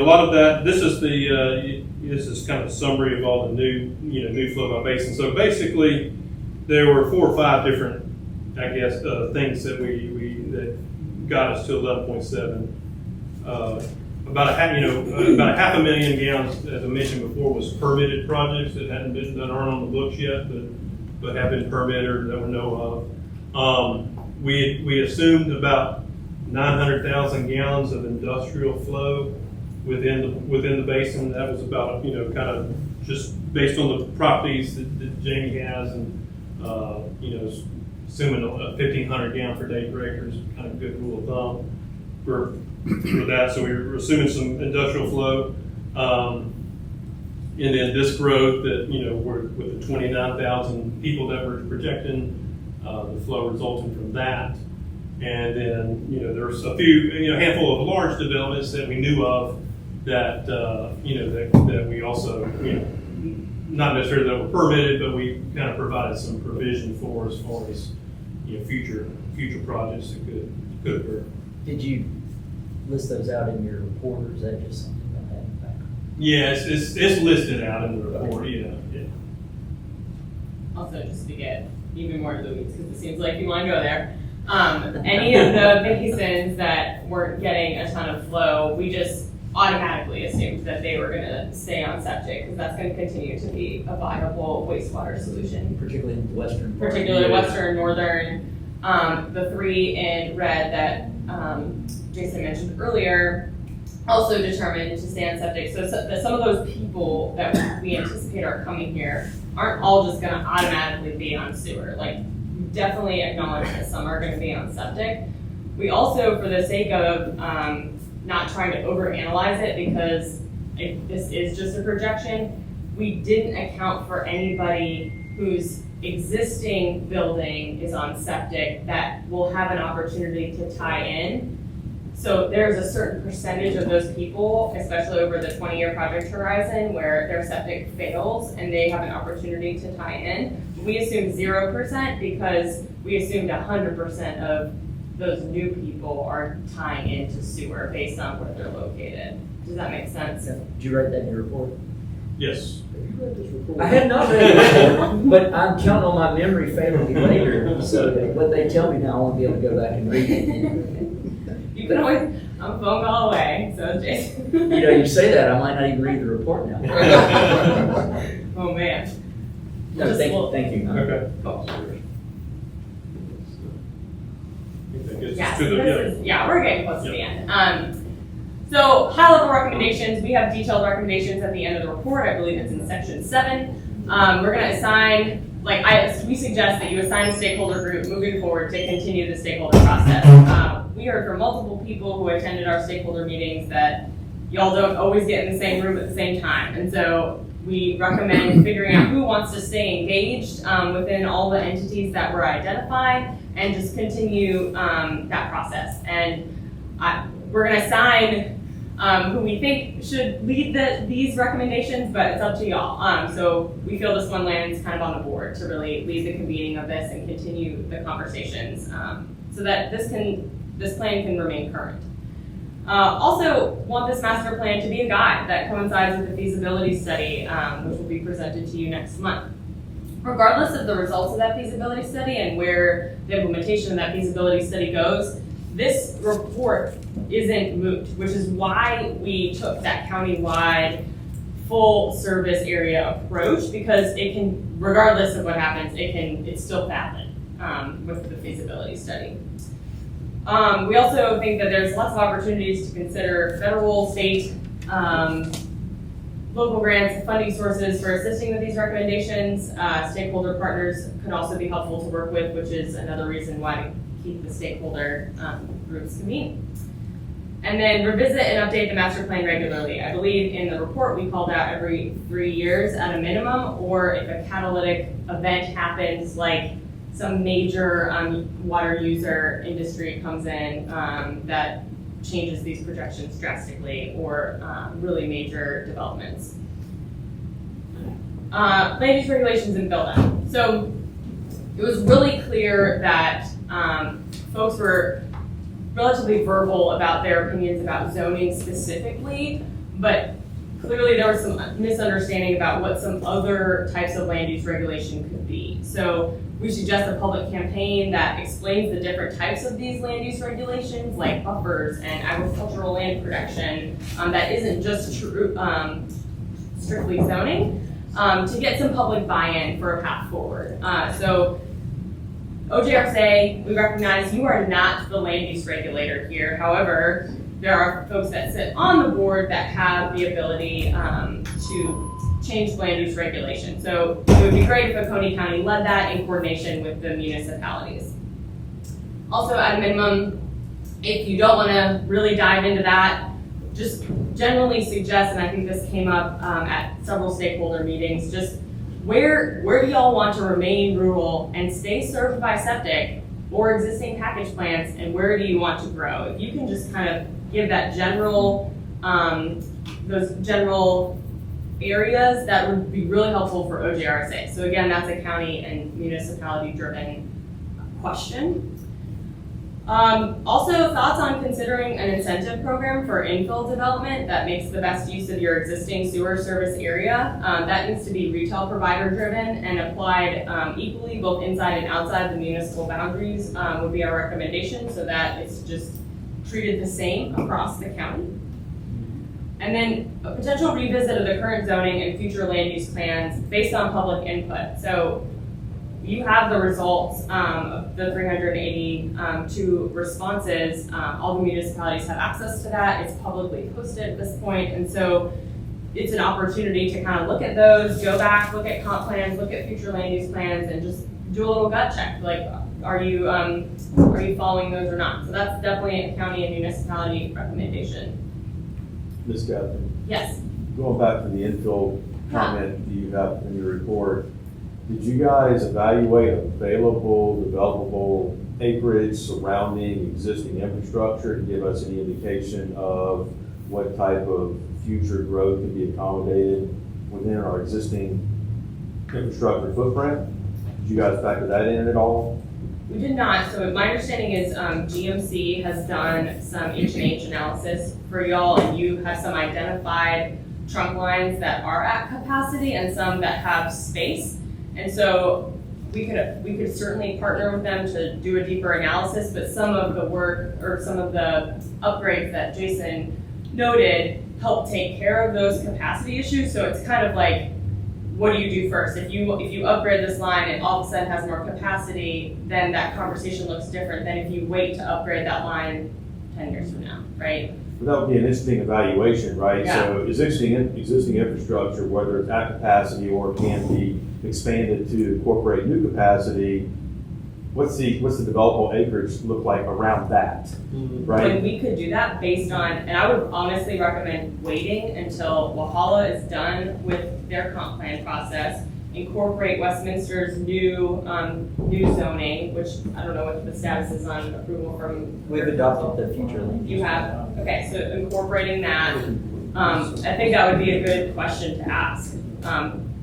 lot of that, this is kind of a summary of all the new flow by basin. So basically, there were 4 or 5 different, I guess, things that that got us to 11.7. About a half a million gallons, as I mentioned before, was permitted projects that aren't on the books yet, but have been permitted or that we know of. We assumed about 900,000 gallons of industrial flow within the basin. That was about kind of just based on the properties that Jamie has, and assuming a 1,500 gallon per day per acre is kind of a good rule of thumb for that. So we were assuming some industrial flow, and then this growth that we're with the 29,000 people that we're projecting, the flow resulting from that. And then, there's a few, handful of large developments that we knew of that, that we also, not necessarily that were permitted, but we kind of provided some provision for as far as, future projects that could occur. Did you list those out in your report, or is that just something that had in the back? Yeah, it's listed out in the report, yeah. Also, just to get even more to the weeds, because it seems like you want to go there. Any of the basins that weren't getting a ton of flow, we just automatically assumed that they were going to stay on septic, because that's going to continue to be a viable wastewater solution. Particularly in the western part. Particularly western, northern. The 3 in red that Jason mentioned earlier also determined to stay on septic. So some of those people that we anticipate are coming here aren't all just going to automatically be on sewer. Like, we definitely acknowledge that some are going to be on septic. We also, for the sake of not trying to overanalyze it, because this is just a projection, we didn't account for anybody whose existing building is on septic that will have an opportunity to tie in. So there's a certain percentage of those people, especially over the 20-year project horizon, where their septic fails and they have an opportunity to tie in. We assumed 0% because we assumed 100% of those new people are tying into sewer based on where they're located. Does that make sense? Did you write that in your report? Yes. Have you read this report? I have not read it, but I'm counting on my memory failing me later. So what they tell me now, I won't be able to go back and read it. You can always, I'm a phone call away, so Jason. You say that, I might not even read the report now. Oh, man. No, thank you. Okay. Cool. Yeah, Yeah, we're getting close to the end. So high-level recommendations, we have detailed recommendations at the end of the report. I believe it's in section 7. We're going to assign we suggest that you assign a stakeholder group moving forward to continue the stakeholder process. We heard from multiple people who attended our stakeholder meetings that y'all don't always get in the same room at the same time. And so we recommend figuring out who wants to stay engaged within all the entities that were identified and just continue that process. And we're going to assign who we think should lead these recommendations, but it's up to y'all. So we feel this one lands kind of on the board to really lead the convening of this and continue the conversations so that this plan can remain current. Also want this master plan to be a guide that coincides with the feasibility study, which will be presented to you next month. Regardless of the results of that feasibility study and where the implementation of that feasibility study goes, this report isn't moot, which is why we took that countywide full service area approach, because it can, regardless of what happens, it's still valid with the feasibility study. We also think that there's lots of opportunities to consider federal, state, local grants, funding sources for assisting with these recommendations. Stakeholder partners could also be helpful to work with, which is another reason why to keep the stakeholder groups convened. And then revisit and update the master plan regularly. I believe in the report we called out every 3 years at a minimum, or if a catalytic event happens, like some major water user industry comes in that changes these projections drastically, or really major developments. Land use regulations and build out. So it was really clear that folks were relatively verbal about their opinions about zoning specifically, but clearly there was some misunderstanding about what some other types of land use regulation could be. So we suggest a public campaign that explains the different types of these land use regulations, like buffers and agricultural land protection, that isn't just strictly zoning, to get some public buy-in for a path forward. So OJRSA, we recognize you are not the land use regulator here. However, there are folks that sit on the board that have the ability to change land use regulation. So it would be great if Oconee County led that in coordination with the municipalities. Also, at a minimum, if you don't want to really dive into that, just generally suggest, and I think this came up at several stakeholder meetings, just where do y'all want to remain rural and stay served by septic or existing package plants, and where do you want to grow? If you can just kind of give that general, those general areas, that would be really helpful for OJRSA. So again, that's a county and municipality driven question. Also, thoughts on considering an incentive program for infill development that makes the best use of your existing sewer service area. That needs to be retail provider driven and applied equally both inside and outside the municipal boundaries would be our recommendation, so that it's just treated the same across the county. And then a potential revisit of the current zoning and future land use plans based on public input. So you have the results of the 382 responses. All the municipalities have access to that. It's publicly posted at this point. And so it's an opportunity to kind of look at those, go back, look at comp plans, look at future land use plans, and just do a little gut check. Like, are you following those or not? So that's definitely a county and municipality recommendation. Ms. Catherine? Yes. Going back to the infill comment you have in your report, did you guys evaluate available developable acreage surrounding existing infrastructure to give us any indication of what type of future growth can be accommodated within our existing infrastructure footprint? Did you guys factor that in at all? We did not. So my understanding is GMC has done some H&H analysis for y'all, and you have some identified trunk lines that are at capacity and some that have space. And so we could certainly partner with them to do a deeper analysis, but some of the work or some of the upgrades that Jason noted help take care of those capacity issues. So it's kind of like, what do you do first? If you upgrade this line and all of a sudden has more capacity, then that conversation looks different than if you wait to upgrade that line 10 years from now, right? that would be an interesting evaluation, right? Yeah. So existing infrastructure, whether it's at capacity or can be expanded to incorporate new capacity, what's the developable acreage look like around that, right? When we could do that based on, and I would honestly recommend waiting until Walhalla is done with their comp plan process, incorporate Westminster's new zoning, which I don't know what the status is on approval from. We've adopted the future land. You have, okay, so incorporating that, I think that would be a good question to ask.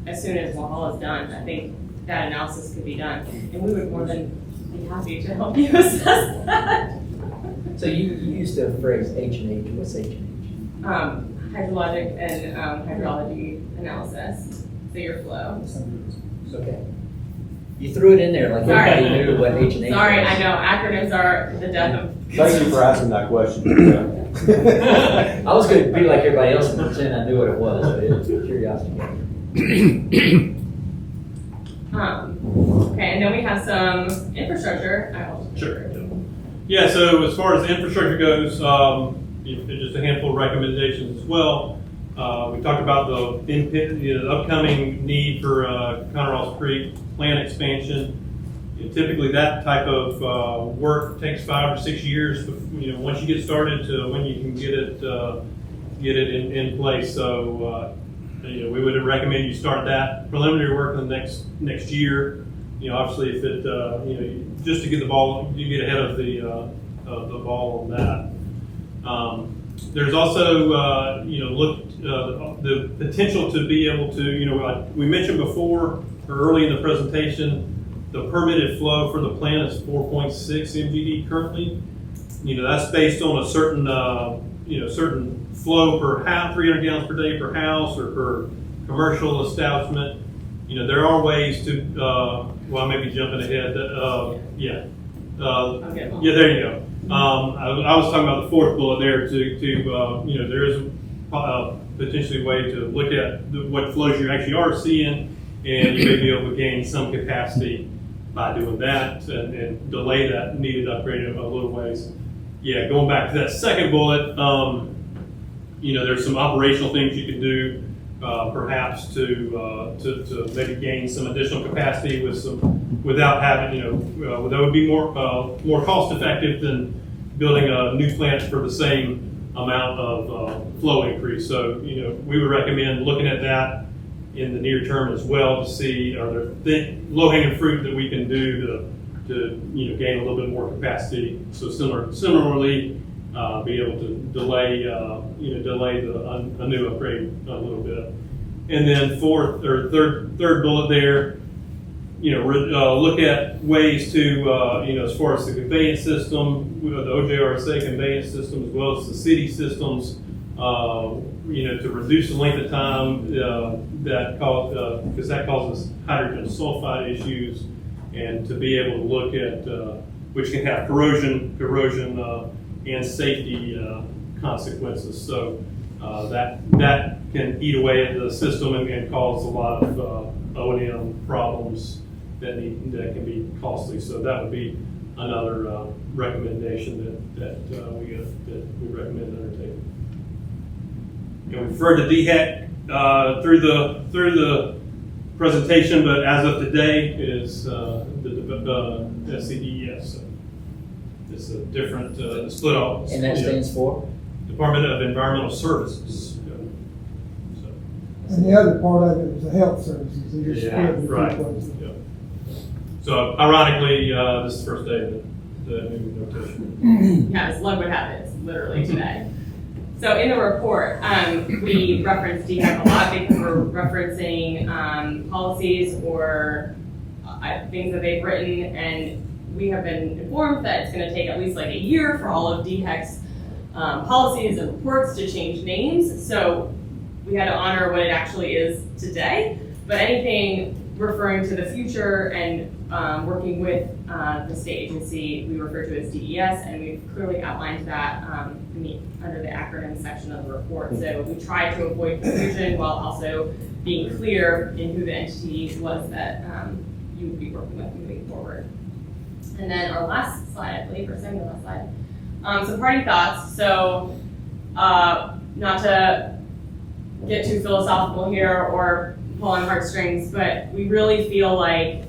As soon as Walhalla is done, I think that analysis could be done, and we would more than be happy to help you assess that. So you used the phrase H&H, what's H&H? Hydrologic and hydrology analysis, so your flow. Okay. You threw it in there like Sorry. everybody knew what H&H was. Sorry, I know, acronyms are the death of. Thank you for asking that question. I was gonna be like everybody else and pretend I knew what it was, but it's curiosity. Okay, and then we have some infrastructure. Sure. Yeah, so as far as infrastructure goes, just a handful of recommendations as well. We talked about the upcoming need for Conroe's Creek plant expansion. Typically, that type of work takes 5 or 6 years. Once you get started to when you can get it in place. So, we would recommend you start that preliminary work in the next year. Obviously, if it just to get you get ahead of the ball on that. There's also the potential to be able to we mentioned before or early in the presentation. The permitted flow for the plant is 4.6 MGD currently. That's based on a certain, certain flow per house, 300 gallons per day per house or per commercial establishment. There are ways to, I may be jumping ahead. Yeah, there you go. I was talking about the fourth bullet there there is potentially a way to look at what flows you actually are seeing, and you may be able to gain some capacity by doing that and delay that needed upgrade a little ways. Yeah, going back to that second bullet, there's some operational things you can do, perhaps to maybe gain some additional capacity without having, that would be more cost effective than building a new plant for the same amount of flow increase. So, we would recommend looking at that in the near term as well to see are there low-hanging fruit that we can do to gain a little bit more capacity. So similarly, be able to delay a new upgrade a little bit. And then third bullet there, look at ways to as far as the conveyance system, the OJRSA conveyance system as well as the city systems. To reduce the length of time because that causes hydrogen sulfide issues, and to be able to look at which can have corrosion and safety consequences. So that can eat away at the system and cause a lot of O&M problems that can be costly. So that would be another recommendation that we recommend undertaking. And we referred to DHEC through the presentation, but as of today, it is the SCDES. So it's a different split off. And that stands for? Department of Environmental Services. And the other part of it was the health services. They just split it in two Right. places. Yeah. So ironically, this is the first day of the new notation. Yeah, as luck would have it, it's literally today. So in the report, we reference DHEC a lot because we're referencing policies or things that they've written, and we have been informed that it's going to take at least like a year for all of DHEC's policies and reports to change names. So we had to honor what it actually is today, but anything referring to the future and working with the state agency, we refer to as DES, and we've clearly outlined that under the acronym section of the report. So we try to avoid confusion while also being clear in who the entity was that you would be working with moving forward. And then our last slide, I believe, or second to last slide. So party thoughts. So not to get too philosophical here or pull on heartstrings, but we really feel like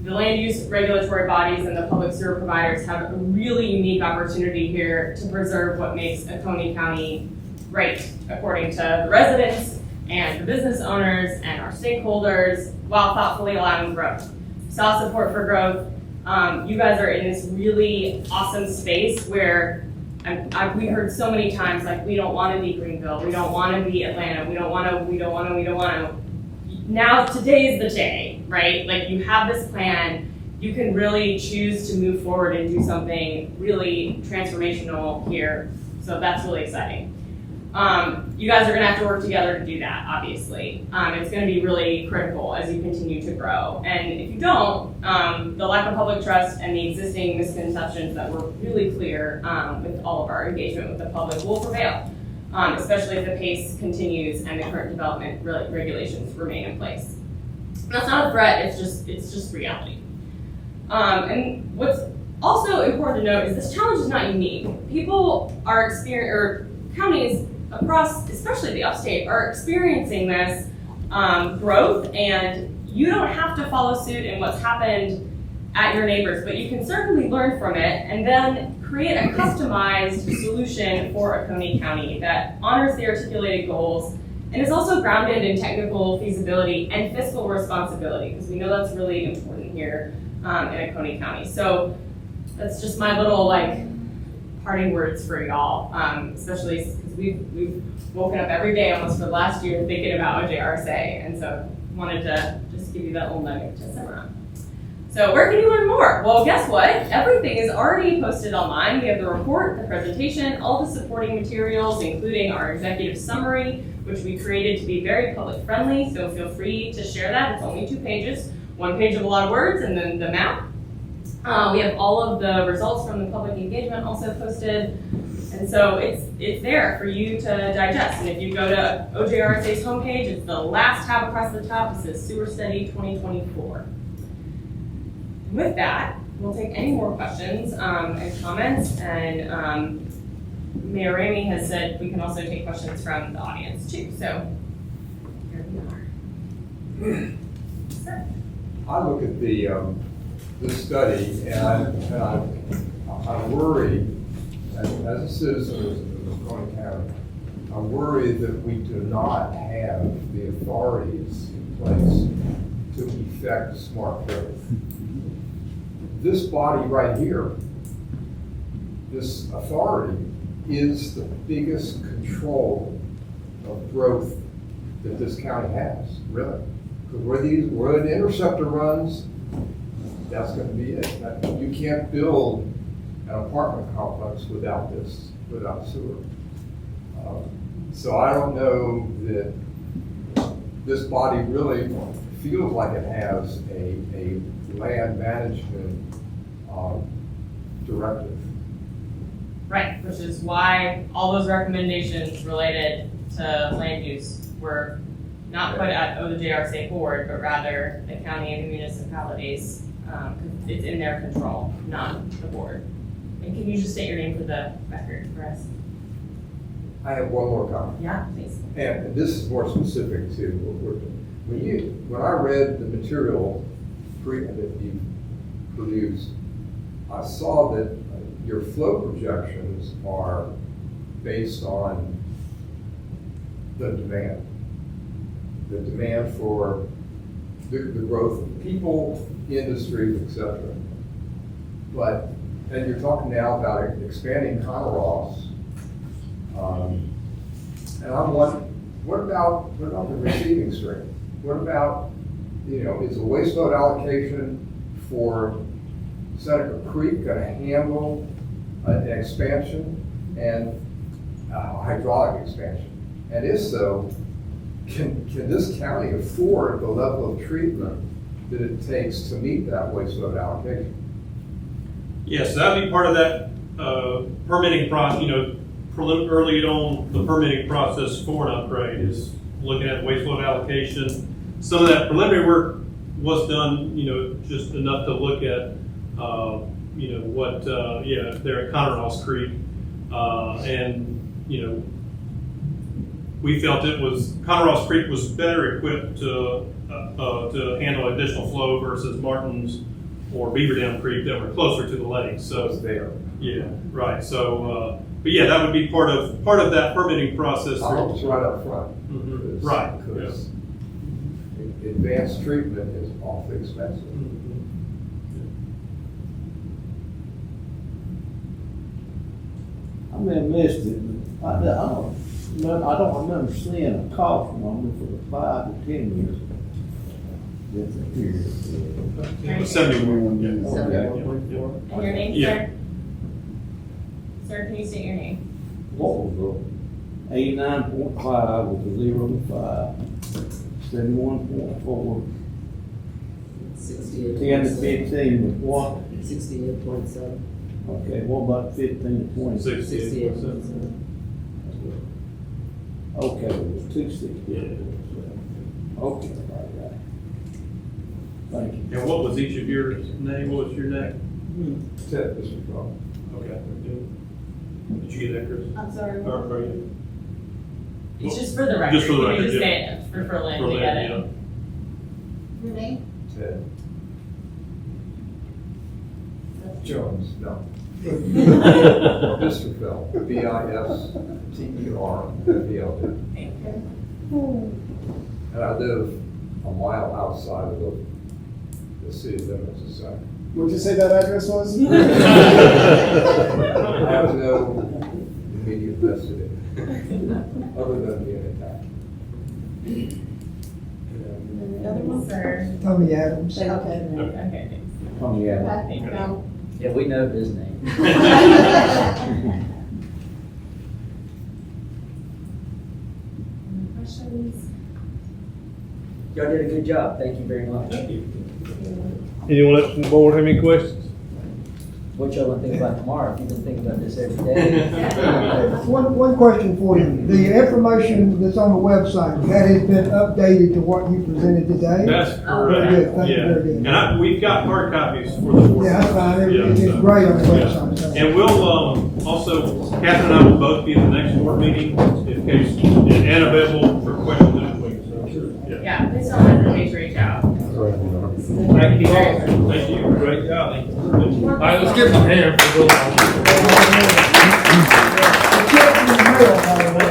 the land use regulatory bodies and the public sewer providers have a really unique opportunity here to preserve what makes Oconee County great, according to the residents and the business owners and our stakeholders, while thoughtfully allowing growth. Saw support for growth. You guys are in this really awesome space where we heard so many times, like, we don't want to be Greenville, we don't want to be Atlanta, we don't want to. Now, today is the day, right? Like, you have this plan, you can really choose to move forward and do something really transformational here. So that's really exciting. You guys are gonna have to work together to do that, obviously. It's gonna be really critical as you continue to grow. And if you don't, the lack of public trust and the existing misconceptions that were really clear with all of our engagement with the public will prevail, especially if the pace continues and the current development regulations remain in place. And that's not a threat, it's just reality. And what's also important to note is this challenge is not unique. People are counties across, especially the upstate, are experiencing this growth, and you don't have to follow suit in what's happened at your neighbors, but you can certainly learn from it and then create a customized solution for Oconee County that honors the articulated goals and is also grounded in technical feasibility and fiscal responsibility, because we know that's really important here in Oconee County. So that's just my little parting words for y'all, especially because we've woken up every day almost for the last year thinking about OJRSA, and so wanted to just give you that little nugget to simmer on. So where can you learn more? Well, guess what? Everything is already posted online. We have the report, the presentation, all the supporting materials, including our executive summary, which we created to be very public friendly, so feel free to share that. It's only 2 pages, 1 page of a lot of words, and then the map. We have all of the results from the public engagement also posted, and so it's there for you to digest. And if you go to OJRSA's homepage, it's the last tab across the top. It says Sewer Study 2024. With that, we'll take any more questions and comments, and Mayor Ramey has said we can also take questions from the audience too, so here we are. Sir. I look at this study and I worry, as a citizen of Oconee County, I worry that we do not have the authorities in place to effect smart growth. This body right here, this authority, is the biggest control of growth that this county has, really. Because where the interceptor runs, that's going to be it. You can't build an apartment complex without sewer. So I don't know that this body really feels like it has a land management directive. Right, which is why all those recommendations related to land use were not put at OJRSA board, but rather the county and the municipalities. It's in their control, not the board. And can you just state your name for the record for us? I have one more comment. Yeah, please. And this is more specific to what we're doing. When I read the material that you produced, I saw that your flow projections are based on the demand for the growth of people, industries, etc. And you're talking now about expanding Conoross. And I'm wondering, what about the receiving stream? What about, is the waste load allocation for Seneca Creek going to handle an expansion and hydraulic expansion? And if so, can this county afford the level of treatment that it takes to meet that waste load allocation? Yes, that'd be part of that permitting process. Early on, the permitting process for an upgrade is looking at waste load allocation. Some of that preliminary work was done, just enough to look at, there at Conoross Creek, and you know, we felt Conroe's Creek was better equipped to handle additional flow versus Martin's or Beaver Dam Creek that were closer to the lake. So It's there. yeah, right. So, but yeah, that would be part of that permitting process. I hope it's right up front. Mhm. Right, Because advanced treatment is awfully expensive. I may have missed it, but I don't remember seeing a cost number for the 5 to 10 years. That's a period. It was 71. Yeah. Okay. And your name, Yeah. sir? Sir, can you state your name? What was the 89.5 with the 0 to 5, 71.4, 10 to 15 with what? 68.7. Okay, what about 15 to 20? 68.7. Okay, it was 260. Okay, right. Thank you. And what was each of your name? What was your name? Ted, Mr. Trump. Okay. Did you get that, Chris? I'm sorry. Or you? It's just for the record. Just for the You can record, just yeah. say it for Lynn For to Lynn, get it. yeah. Your name? Ted. Jones, no. Mr. Phil, Bisterfeld. And I live a mile outside of the city limits of Sac. Would you say that address was? I have no immediate vested in it, other than being attacked. The other one? Sir. Tommy Adams. Okay. Okay, thanks. Oh, yeah. Okay, no. Yeah, we know his name. Any questions? Y'all did a good job. Thank you very much. Anyone else from the board have any questions? What y'all gonna think about tomorrow? If you've been thinking about this every day. One question for you. The information that's on the website, that has been updated to what you presented today? That's Very correct. good, thank you, Yeah. very good. And we've got hard copies for the board. Yeah, that's fine. Yeah, It's so- great on the yeah. website. so. And we'll, also, Catherine and I will both be at the next board meeting in case, and available for questions in between. So, Yeah, please don't hesitate to reach out. Thank you all. Thank you. Great job. All right, let's give them a hand for The check in the mail, by the way.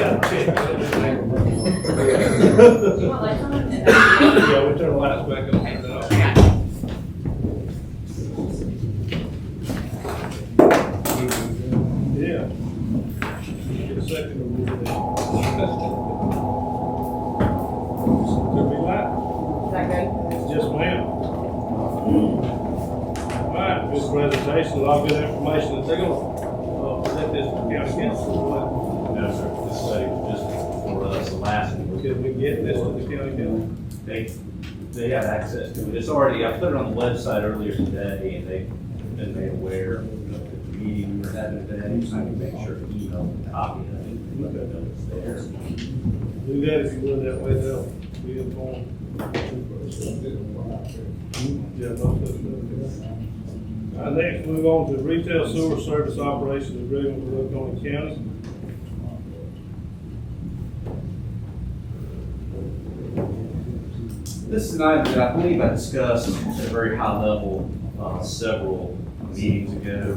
Do you want lights on? Yeah, we'll turn the lights back up. Okay. Turn it off. Yeah. Yeah. Get a second to move it. Could be light. Is that good? Yes, ma'am. All right, this presentation, a lot of good information. They're gonna, present this to the county council. No, sir, this is just for us, the last one. Could we get this to the county council? They have access to it. It's already, I put it on the website earlier today, and they've been made aware of the meeting we were having today. Just need to make sure to email them a copy of it, and let them know it's there. Do that if you would, that way they'll be informed. Yeah, no, next, move on to retail sewer service operations agreement with Oconee County. This is an item that I believe I discussed at a very high level several meetings ago,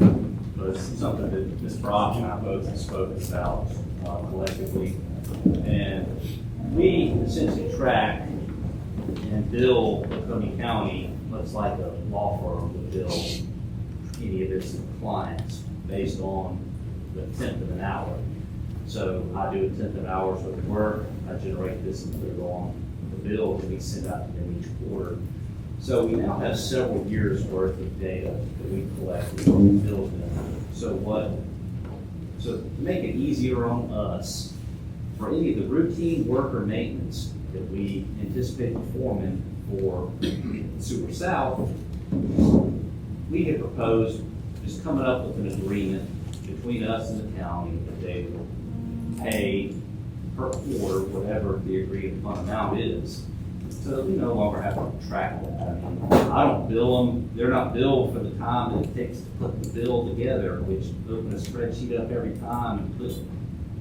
but it's something that Ms. Brock and I both have spoken about collectively. And we essentially track and bill Oconee County, much like a law firm would bill any of its clients based on the 10th of an hour. So I do a 10th of an hour's worth of work, I generate this and put it on the bill that we send out to them each quarter. So we now have several years worth of data that we collect and build them. So to make it easier on us, for any of the routine work or maintenance that we anticipate performing for Sewer South, we had proposed just coming up with an agreement between us and the county that they will pay per quarter whatever the agreed upon amount is, so that we no longer have to track that. I mean, I don't bill them, they're not billed for the time that it takes to put the bill together, which open a spreadsheet up every time and put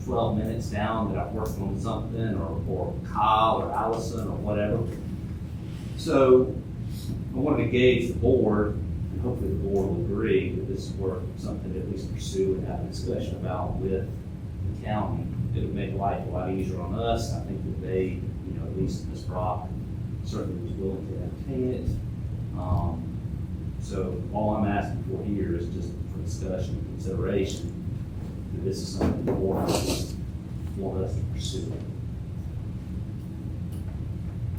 12 minutes down that I'm working on something, or Kyle or Allison or whatever. So I wanted to gauge the board, and hopefully the board will agree that this is worth something to at least pursue and have a discussion about with the county. It would make life a lot easier on us. I think that they, at least Ms. Brock certainly was willing to entertain it. So all I'm asking for here is just for discussion and consideration that this is something the board want us to pursue.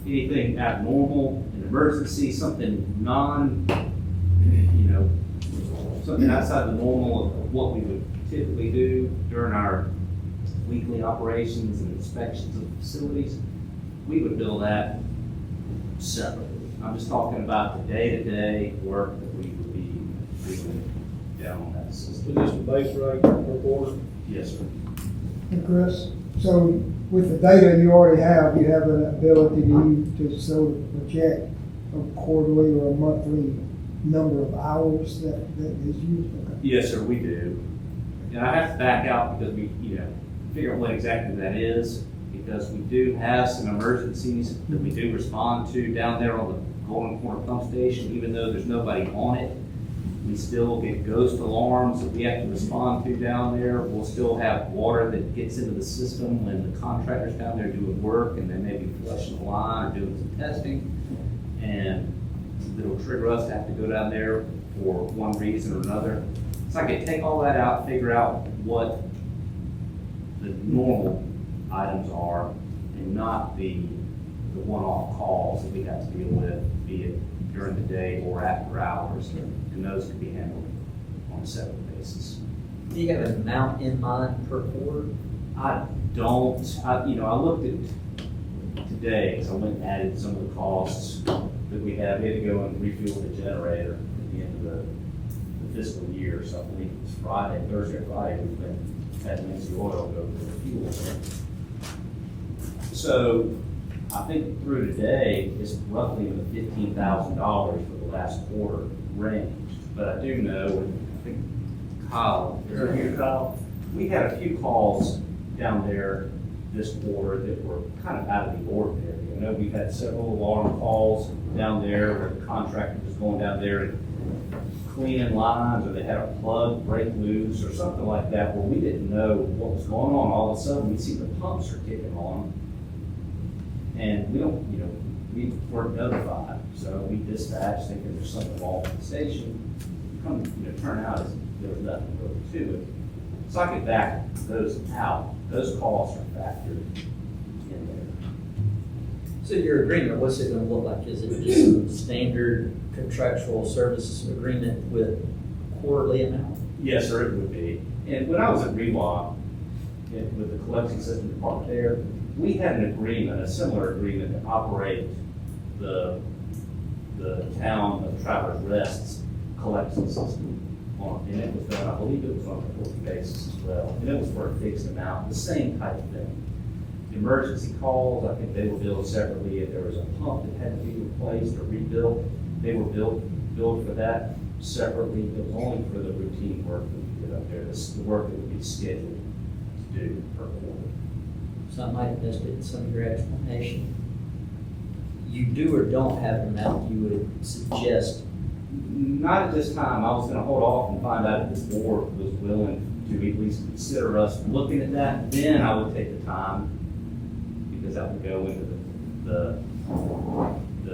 Anything abnormal, an emergency, something something outside the normal of what we would typically do during our weekly operations and inspections of facilities, we would bill that separately. I'm just talking about the day-to-day work that we would be doing down on that system. Is this the base rate per quarter? Yes, sir. And Chris, so with the data you already have, you have an ability to sort of project a quarterly or a monthly number of hours that is used? Okay. Yes, sir, we do. And I have to back out because we, figure out what exactly that is, because we do have some emergencies that we do respond to down there on the Golden Corner pump station. Even though there's nobody on it, we still get ghost alarms that we have to respond to down there. We'll still have water that gets into the system when the contractor's down there doing work, and they may be flushing the line or doing some testing. And it'll trigger us to have to go down there for one reason or another. So I can take all that out, figure out what the normal items are, and not the one-off calls that we have to deal with, be it during the day or after hours, and those can be handled on a separate basis. Do you have an amount in mind per quarter? I don't, I looked at today, because I went and added some of the costs that we have. We had to go and refuel the generator at the end of the fiscal year, so I believe it was Thursday or Friday, we've been had Nancy Oil go for the fuel. So I think through today, it's roughly in the $15,000 for the last quarter range. But I do know, I think Kyle, we had a few calls down there this quarter that were kind of out of the ordinary. I know we've had several alarm calls down there where the contractor was going down there and cleaning lines, or they had a plug break loose or something like that, where we didn't know what was going on. All of a sudden, we see the pumps are kicking on, and we we weren't notified. So we dispatched thinking there's something wrong with the station. Turn out there was nothing really to it. So I could back those out. Those costs are factored in there. So your agreement, what's it gonna look like? Is it just a standard contractual services agreement with quarterly amount? Yes, sir, it would be. And when I was at REWA, with the collection system department there, we had an agreement, a similar agreement to operate the town of Travelers Rest's collection system on, and it was done, I believe it was on a quarterly basis as well. And it was for a fixed amount, the same type of thing. Emergency calls, I think they were billed separately. If there was a pump that had to be replaced or rebuilt, they were billed for that separately. It was only for the routine work that we did up there, the work that would be scheduled to do per quarter. So I might have missed it in some of your explanation. You do or don't have an amount you would suggest? Not at this time. I was gonna hold off and find out if this board was willing to at least consider us looking at that. Then I would take the time, because that would go into the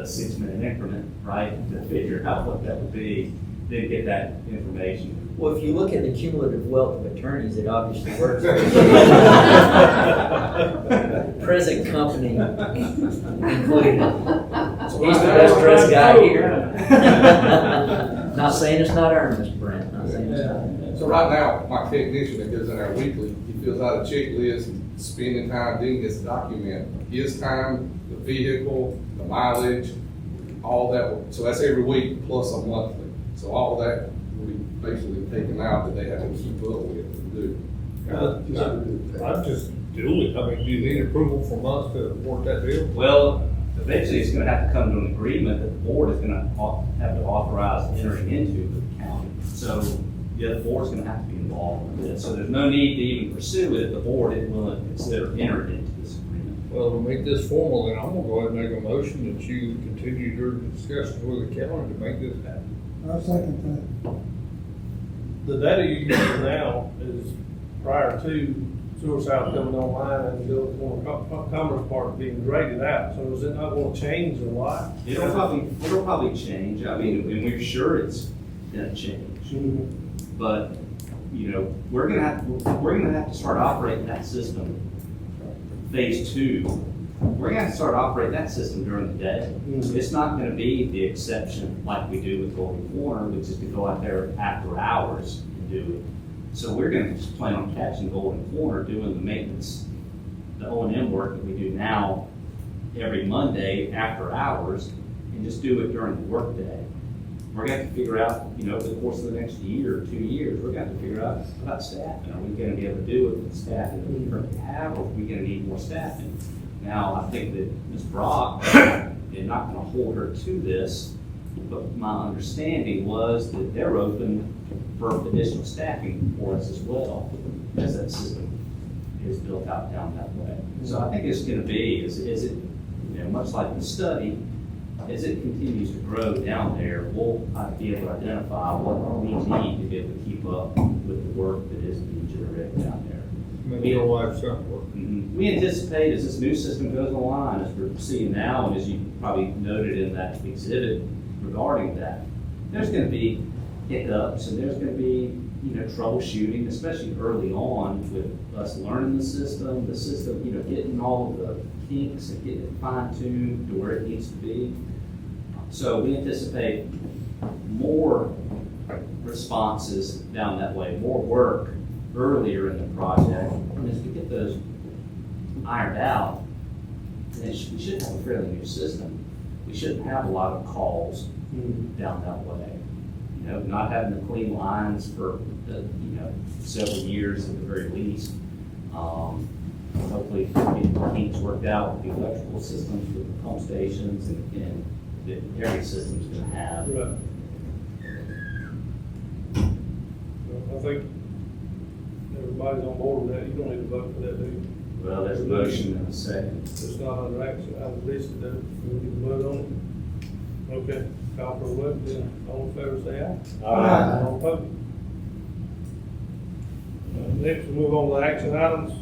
6-minute increment, right? To figure out what that would be, then get that information. Well, if you look at the cumulative wealth of attorneys, it obviously works. Present company included. He's the best dressed guy here. Not saying it's not earned, Mr. Brent, not saying it's not. So right now, my technician that goes in our weekly, he fills out a checklist, spending time doing this document, his time, the vehicle, the mileage, all that. So that's every week plus a monthly. So all that will be basically taken out that they have to keep up with and do. I'm just do it. I mean, do you need approval from us to work that deal? Well, eventually it's gonna have to come to an agreement that the board is gonna have to authorize entering into with the county. So, Yeah, the board's gonna have to be involved with this, so there's no need to even pursue it if the board isn't willing to consider entering into this agreement. Well, to make this formal, then I'm gonna go ahead and make a motion that you continue your discussions with the county to make this happen. I second The data you use now is prior to sewer south coming online and the Commerce Park being graded out, so is it not gonna change a lot? It'll probably change, I mean, and we're sure it's gonna change. But, you know, we're gonna have to start operating that system, phase two. We're gonna have to start operating that system during the day. It's not gonna be the exception like we do with Golden Corner, which is to go out there after hours and do it. So we're gonna just plan on catching Golden Corner, doing the maintenance, the O&M work that we do now every Monday after hours, and just do it during the workday. We're gonna have to figure out, you know, over the course of the next year or 2 years, we're gonna have to figure out about staffing. Are we gonna be able to do it with the staffing that we currently have, or are we gonna need more staffing? Now, I think that Ms. Brock, they're not gonna hold her to this, but my understanding was that they're open for additional staffing for us as well, as that system is built out down that way. So I think it's gonna be, is it, you know, much like the study, as it continues to grow down there, we'll be able to identify what we need to be able to keep up with the work that is being generated down there. Make your life simple. We anticipate as this new system goes online, as we're seeing now, and as you probably noted in that exhibit regarding that, there's gonna be hiccups and there's gonna be, you know, troubleshooting, especially early on with us learning the system, you know, getting all of the kinks and getting it fine-tuned to where it needs to be. So we anticipate more responses down that way, more work earlier in the project. And as we get those ironed out, then we should have a fairly new system. We shouldn't have a lot of calls down that way. You know, not having the clean lines for, you know, several years at the very least. Hopefully get the kinks worked out with the electrical systems, with the pump stations, and the area system's gonna have. Right. Well, I think everybody's on board with that. You don't need to vote for that, do you? Well, there's a motion and a second. It's not under action, I would listen to it. We need to vote on it. Okay, call for a vote, then all in favor say aye. Aye. All opposed? Next, we move on to action items.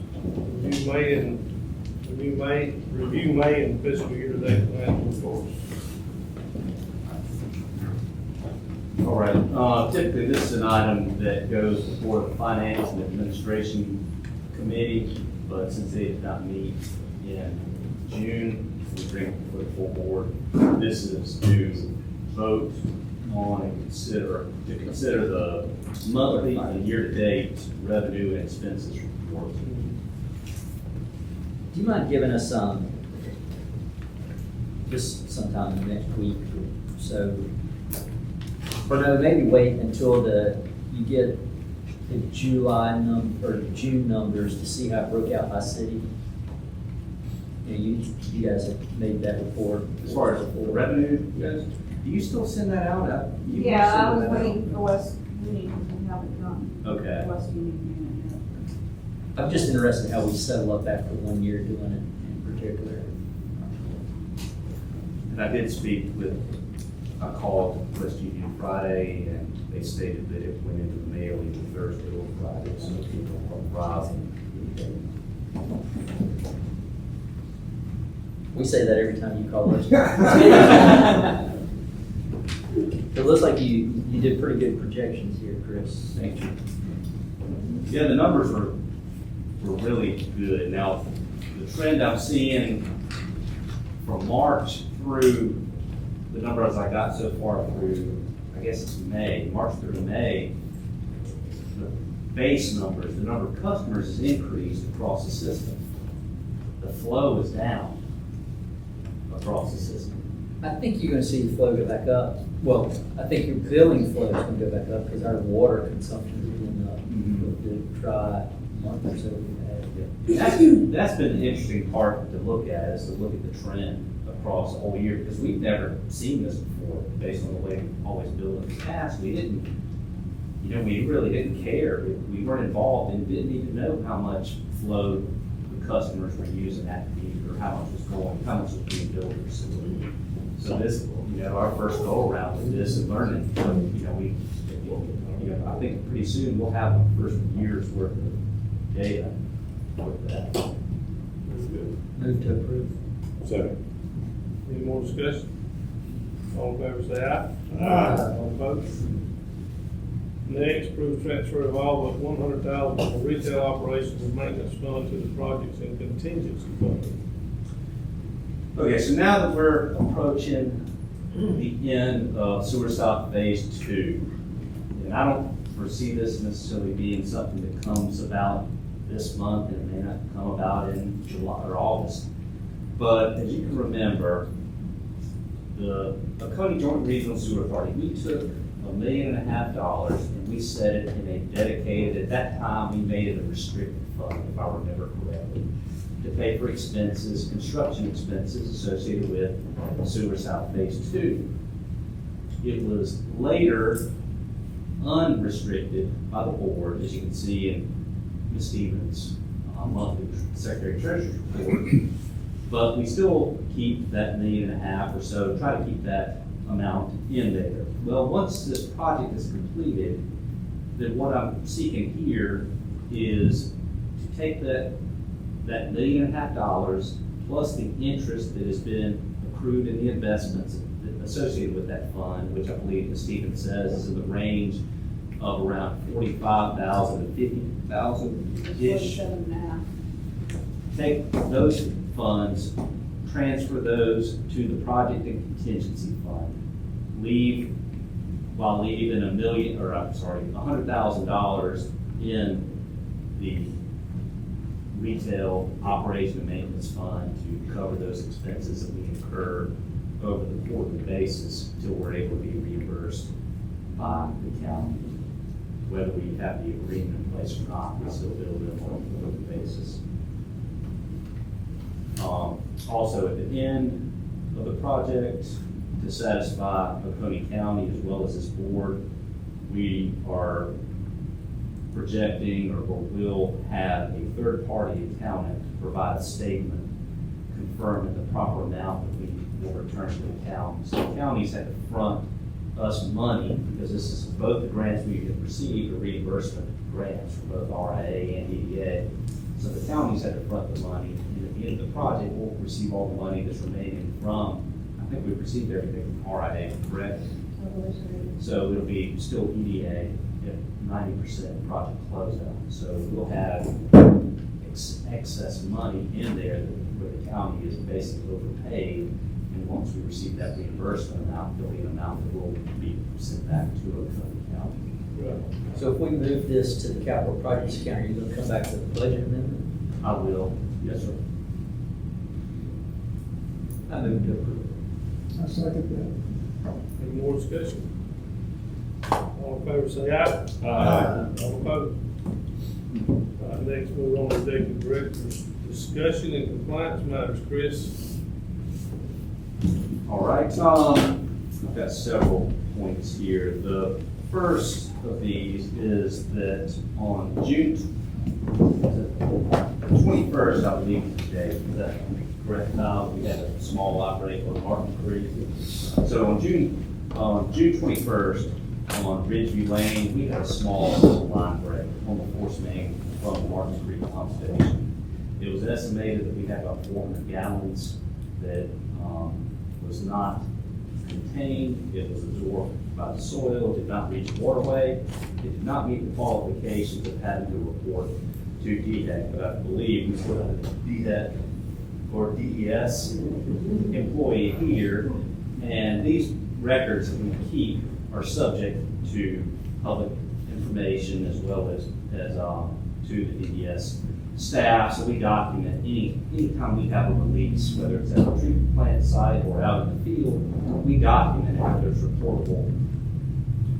Review May and fiscal year to date financial reports. All right, typically this is an item that goes before the Finance and Administration Committee, but since they did not meet in June, we bring it before the full board. This is to vote on and consider the monthly and year-to-date revenue and expenses report. Do you mind giving us, just sometime in the next week or so, or no, maybe wait until you get the June numbers to see how it broke out by city? You know, you guys have made that report. As far as the revenue, do you still send that out? You Yeah, I send was that out? waiting for West, we haven't done. Okay. West Union. I'm just interested how we settle up after 1 year doing it in particular. And I did speak with, I called West Union Friday, and they stated that it went into the mail either Thursday or Friday, so people are browsing. We say that every time you call us. It looks like you did pretty good projections here, Chris. Thank you. Yeah, the numbers were really good. Now, the trend I'm seeing from March through the numbers I got so far through, I guess it's May, March through May, the base numbers, the number of customers has increased across the system. The flow is down across the system. I think you're gonna see the flow go back up. Well, I think your billing flow is gonna go back up because our water consumption has been up with the dry month or so we've had. That's been the interesting part to look at, is to look at the trend across the whole year, because we've never seen this before, based on the way we've always billed in the past. We didn't, we really didn't care. We weren't involved and didn't even know how much flow the customers were using that peak, or how much was being billed for sewer. So this, our first go around with this and learning, I think pretty soon we'll have the first year's worth of data with that. Move to approve. Second. Any more discussion? All in favor, say aye. All opposed? Next, approve transfer of all but $100,000 from retail operations and maintenance fund to the projects and contingency fund. Okay, so now that we're approaching the end of Sewer South Phase 2, and I don't foresee this necessarily being something that comes about this month, and it may not come about in July or August. But as you can remember, the Oconee Joint Regional Sewer Authority, we took $1.5 million and we set it in a dedicated, at that time, we made it a restricted fund, if I remember correctly, to pay for expenses, construction expenses associated with Sewer South Phase 2. It was later unrestricted by the board, as you can see in Ms. Stevens' monthly Secretary Treasurer's report. But we still keep that $1.5 million or so, try to keep that amount in there. Well, once this project is completed, then what I'm seeking here is to take that $1.5 million plus the interest that has been accrued in the investments associated with that fund, which I believe Ms. Stevens says is in the range of around $45,000 to $50,000-ish. 47.5. Take those funds, transfer those to the project and contingency fund. While leaving $100,000 in the retail operation and maintenance fund to cover those expenses that we incur over the quarterly basis until we're able to be reimbursed by the county. Whether we have the agreement in place or not, we still bill them on a quarterly basis. Also, at the end of the project, to satisfy Oconee County as well as this board, we are projecting or will have a third-party accountant provide a statement confirming the proper amount that we will return to the counties. So the counties had to front us money because this is both the grants we have received are reimbursement grants from both RIA and EDA. So the counties had to front the money, and at the end of the project, we'll receive all the money that's remaining from, I think we've received everything from RIA, correct? So it'll be still EDA at 90% project closeout. So we'll have excess money in there where the county is basically overpaid. And once we receive that reimbursement amount, there'll be an amount that will be sent back to Oconee County. Right. So if we move this to the capital projects account, are you gonna come back to the budget amendment? I will, yes, sir. I move to approve. I second Any more discussion? All in favor, say aye. All opposed? Next, move on to executive director's discussion and compliance matters. Chris? All right, I've got several points here. The first of these is that on June 21st, I believe today, is that correct? We had a small outbreak on Martin Creek. So on June 21st, on Ridgeview Lane, we had a small line break on the force main from Martin Creek pump station. It was estimated that we had about 400 gallons that was not contained. It was absorbed by the soil. It did not reach the waterway. It did not meet the qualifications of having to report to DHEC, but I believe we still have a DHEC or DES employee here, and these records that we keep are subject to public information as well as to the DES staff. So we document anytime we have a release, whether it's at a treatment plant site or out in the field, we document it whether it's reportable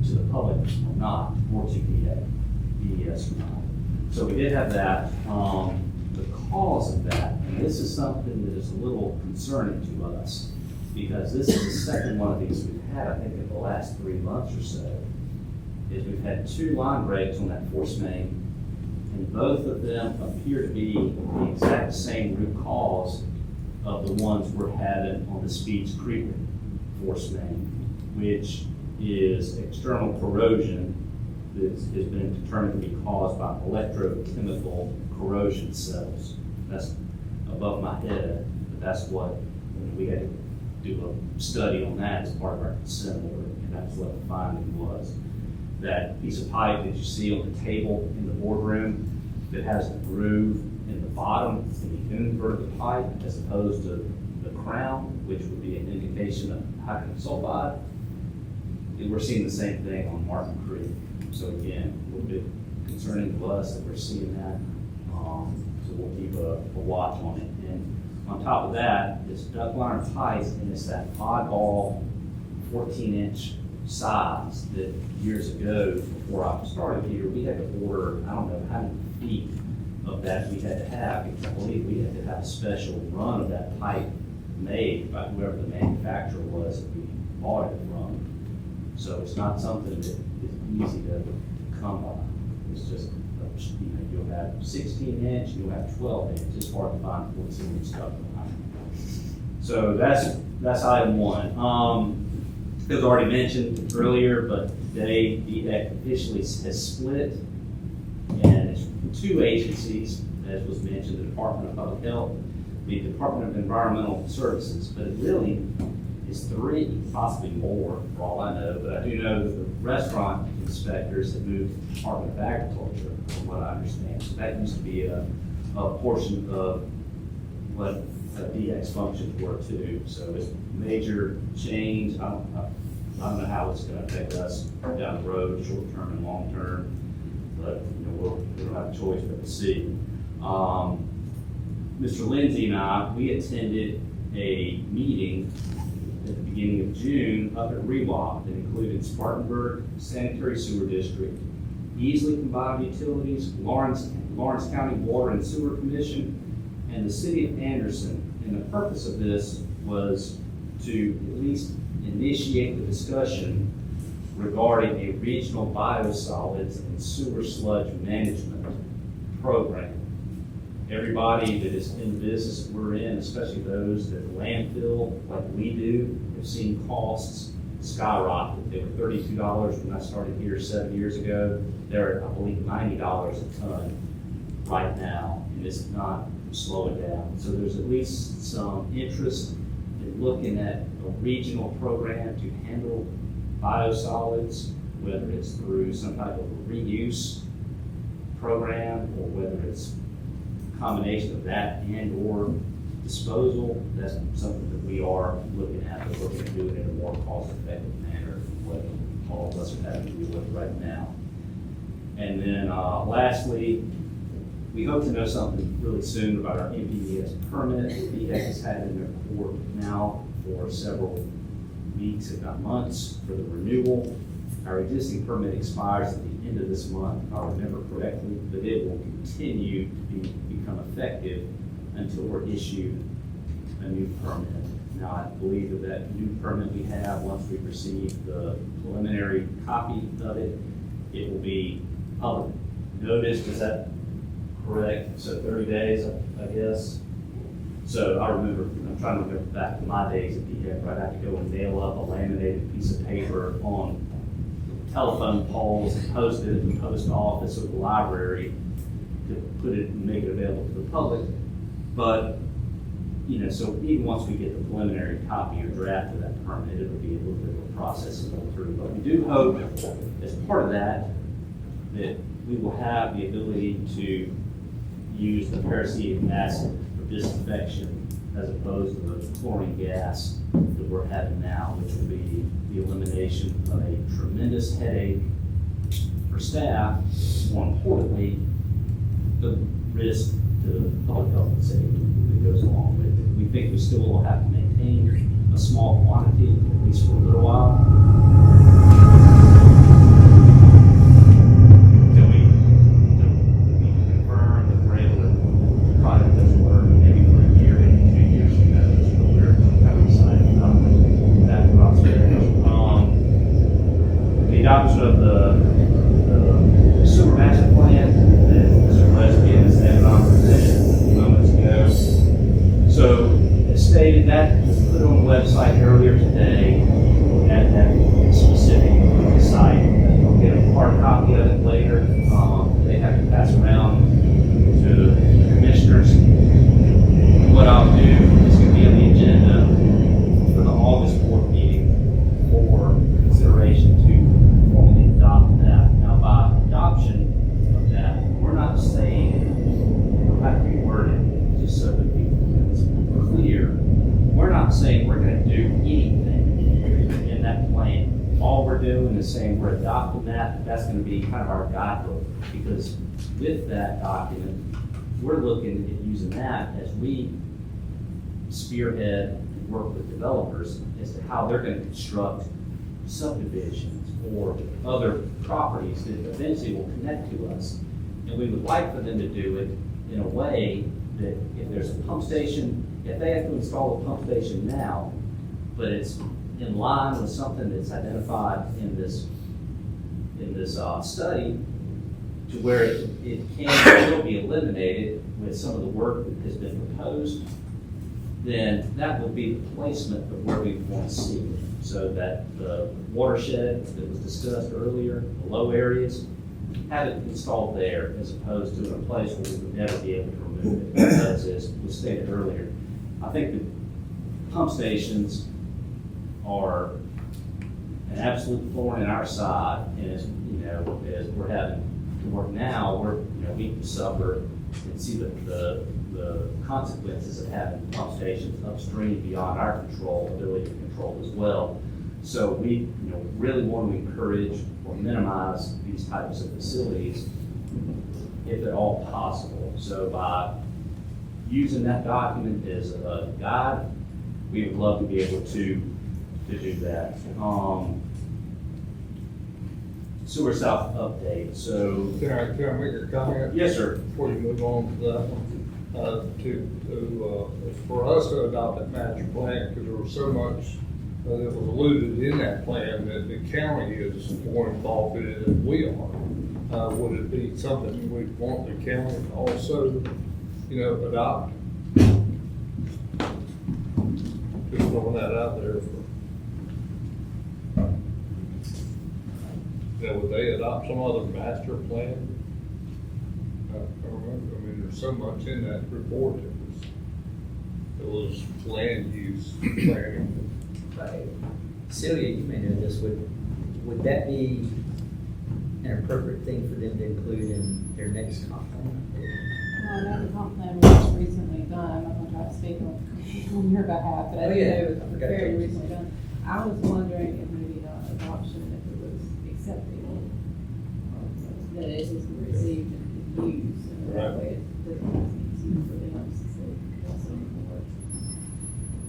to the public or not, or to DES or not. So we did have that. The cause of that, and this is something that is a little concerning to us, because this is the second one of these we've had, I think, in the last 3 months or so. is we've had 2 line breaks on that force main, and both of them appear to be the exact same root cause of the ones we're having on the Speeds Creek force main, which is external corrosion that has been determined to be caused by electrochemical corrosion cells. That's above my head, but that's what, we had to do a study on that as part of our consent order, and that's what the finding was. That piece of pipe that you see on the table in the boardroom that has the groove in the bottom, and you invert the pipe as opposed to the crown, which would be an indication of hydrogen sulfide. And we're seeing the same thing on Martin Creek. So again, a little bit concerning to us that we're seeing that. So we'll keep a watch on it. And on top of that, it's duct line pipe, and it's that oddball 14-inch size that years ago, before I started here, we had to order, I don't know how many feet of that we had to have, because I believe we had to have a special run of that pipe made by whoever the manufacturer was that we bought it from. So it's not something that is easy to come by. It's just, you'll have 16-inch, you'll have 12-inch. It's hard to find 14-inch stuff. So that's item 1. It was already mentioned earlier, but today DHEC officially has split, and it's 2 agencies, as was mentioned, the Department of Public Health, the Department of Environmental Services, but it really is 3, possibly more, for all I know. But I do know that the restaurant inspectors have moved to the Department of Agriculture, from what I understand. So that used to be a portion of what DHEC's functions were too. So it's a major change. I don't know how it's going to affect us down the road, short term and long term, but we don't have a choice but to see. Mr. Lindsay and I, we attended a meeting at the beginning of June up at Rewalk that included Spartanburg Sanitary Sewer District, Easley Combined Utilities, Lawrence County Water and Sewer Commission, and the City of Anderson. And the purpose of this was to at least initiate the discussion regarding a regional biosolids and sewer sludge management program. Everybody that is in the business that we're in, especially those that landfill like we do, have seen costs skyrocket. They were $32 when I started here 7 years ago. They're, I believe, $90 a ton right now, and it's not slowing down. So there's at least some interest in looking at a regional program to handle biosolids, whether it's through some type of reuse program or whether it's a combination of that and or disposal. That's something that we are looking at, but looking at doing it in a more cost-effective manner than what all of us are having to deal with right now. And then lastly, we hope to know something really soon about our MPDS permit. DHEC has had it in their court now for several weeks, if not months, for the renewal. Our existing permit expires at the end of this month, if I remember correctly, but it will continue to become effective until we're issued a new permit. Now, I believe that new permit we have, once we receive the preliminary copy of it, it will be public noticed. Is that correct? So 30 days, I guess. So I remember, I'm trying to remember back to my days at DHEC, where I'd have to go and nail up a laminated piece of paper on telephone poles and post it in the post office or the library to put it and make it available to the public. But, so even once we get the preliminary copy or draft of that permit, it'll be a little bit of a process to go through. But we do hope, as part of that we will have the ability to use the peracetic acid for disinfection as opposed to the chlorine gas that we're having now, which will be the elimination of a tremendous headache for staff, more importantly, the risk to public health and safety that goes along with it. We think we still will have to maintain a small quantity, at least for a little while. adoption of the sewer master plan that Mr. Leslie and Ms. Evans presented moments ago. So, as stated, that was put on the website earlier today at that specific site. I'll get a hard copy of it later. They have to pass around to the commissioners. What I'll do is going to be on the agenda for the August board meeting for consideration to formally adopt that. Now, by adoption of that, we're not saying, it'll have to be worded just so that it's clear. We're not saying we're going to do anything in that plan. All we're doing is saying we're adopting that. That's going to be kind of our guidebook, because with that document, we're looking at using that as we spearhead and work with developers as to how they're going to construct subdivisions or other properties that eventually will connect to us. And we would like for them to do it in a way that if there's a pump station, if they have to install a pump station now, but it's in line with something that's identified in this study, to where it can still be eliminated with some of the work that has been proposed, then that will be the placement of where we want to see it. So that the watershed that was discussed earlier, the low areas, have it installed there as opposed to in a place where we would never be able to remove it. Because as was stated earlier, I think that pump stations are an absolute thorn in our side, and as we're having to work now, we can suffer and see the consequences of having pump stations upstream beyond our ability to control as well. So we really want to encourage or minimize these types of facilities if at all possible. So by using that document as a guide, we would love to be able to do that. Sewer South update. So Can I make a comment? yes, sir. Before you move on to that one, for us to adopt that master plan, because there was so much that was alluded in that plan that the county is more involved in it than we are. Would it be something we'd want the county to also, adopt? Just throwing that out there would they adopt some other master plan? I remember, there's so much in that report that was land use planning. Right. Celia, you may know this, would that be an appropriate thing for them to include in their next comp plan? I know the comp plan was recently done. I'm not going to try to speak on your behalf, but I do know it was very recently done. I was wondering if maybe adoption, if it was acceptable, that it is received and used, and that way it doesn't easy for them to see what's on the board.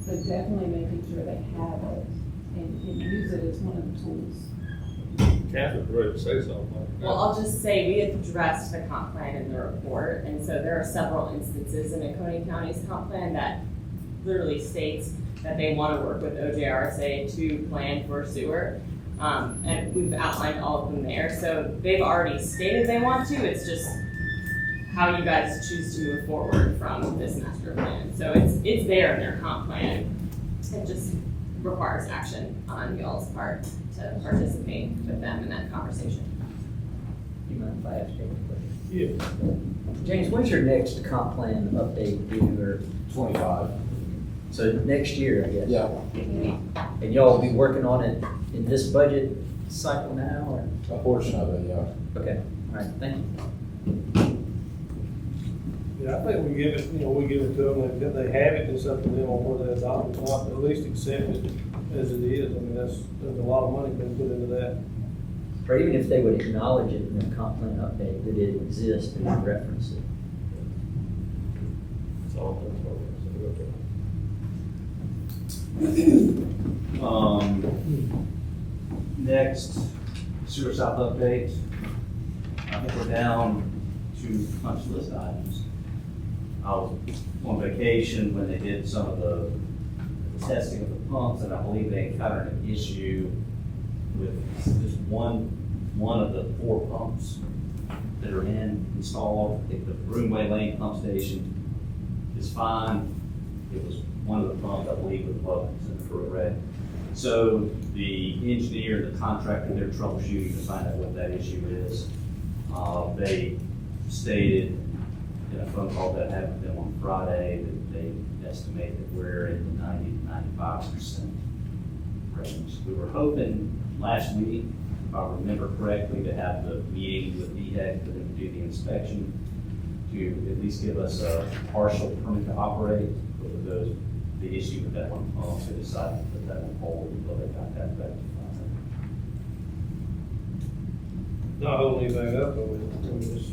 So definitely making sure they have it and use it as one of the tools. Catherine's ready to say something. Well, I'll just say, we addressed the comp plan in the report, and so there are several instances in Oconee County's comp plan that literally states that they want to work with OJRSA to plan for sewer. And we've outlined all of them there. So they've already stated they want to, it's just how you guys choose to move forward from this master plan. So it's there in their comp plan. It just requires action on y'all's part to participate with them in that conversation. Do you mind if I ask James a question? Yeah. James, when's your next comp plan update due, or 25. so next year, I guess? Yeah. And y'all will be working on it in this budget cycle now, or? A portion of it, yeah. Okay, all right, thank you. Yeah, I think we give it to them, and if they have it, it's up to them on whether they adopt it or not, but at least accept it as it is. there's a lot of money been put into that. Or even if they would acknowledge it in their comp plan update, that it exists and reference it. That's all. Next, Sewer South update. I think we're down to punch list items. I was on vacation when they did some of the testing of the pumps, and I believe they encountered an issue with just one of the 4 pumps that are installed. I think the Broomway Lane pump station is fine. It was one of the pumps, I believe, with Bolton for red. So the engineer, the contractor, they're troubleshooting to find out what that issue is. They stated in a phone call that I had with them on Friday that they estimate that we're in the 90 to 95% range. We were hoping last week, if I remember correctly, to have the meeting with DHEC for them to do the inspection, to at least give us a partial permit to operate. But with the issue with that one pump, they decided to put that on hold until they got that rectified. Not holding anything up, but we're just.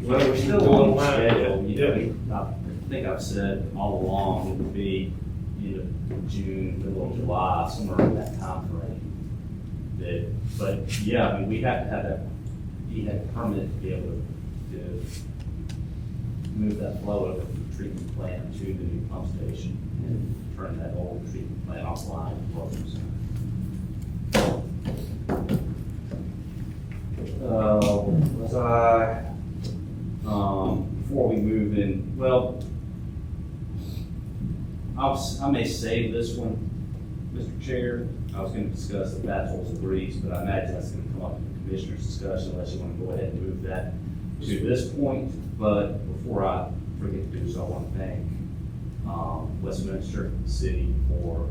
Well, we're still on line. schedule. Yeah. I think I've said all along it would be end of June, middle of July, somewhere in that time frame. But yeah, I mean, we have to have that DHEC permit to be able to move that flow over from the treatment plant to the new pump station and turn that old treatment plant offline. Before we move in, well, I may save this one, Mr. Chair. I was going to discuss the Batchel's and Breeze, but I imagine that's going to come up in the commissioner's discussion unless you want to go ahead and move that to this point. But before I forget to do so, I want to thank Westminster City for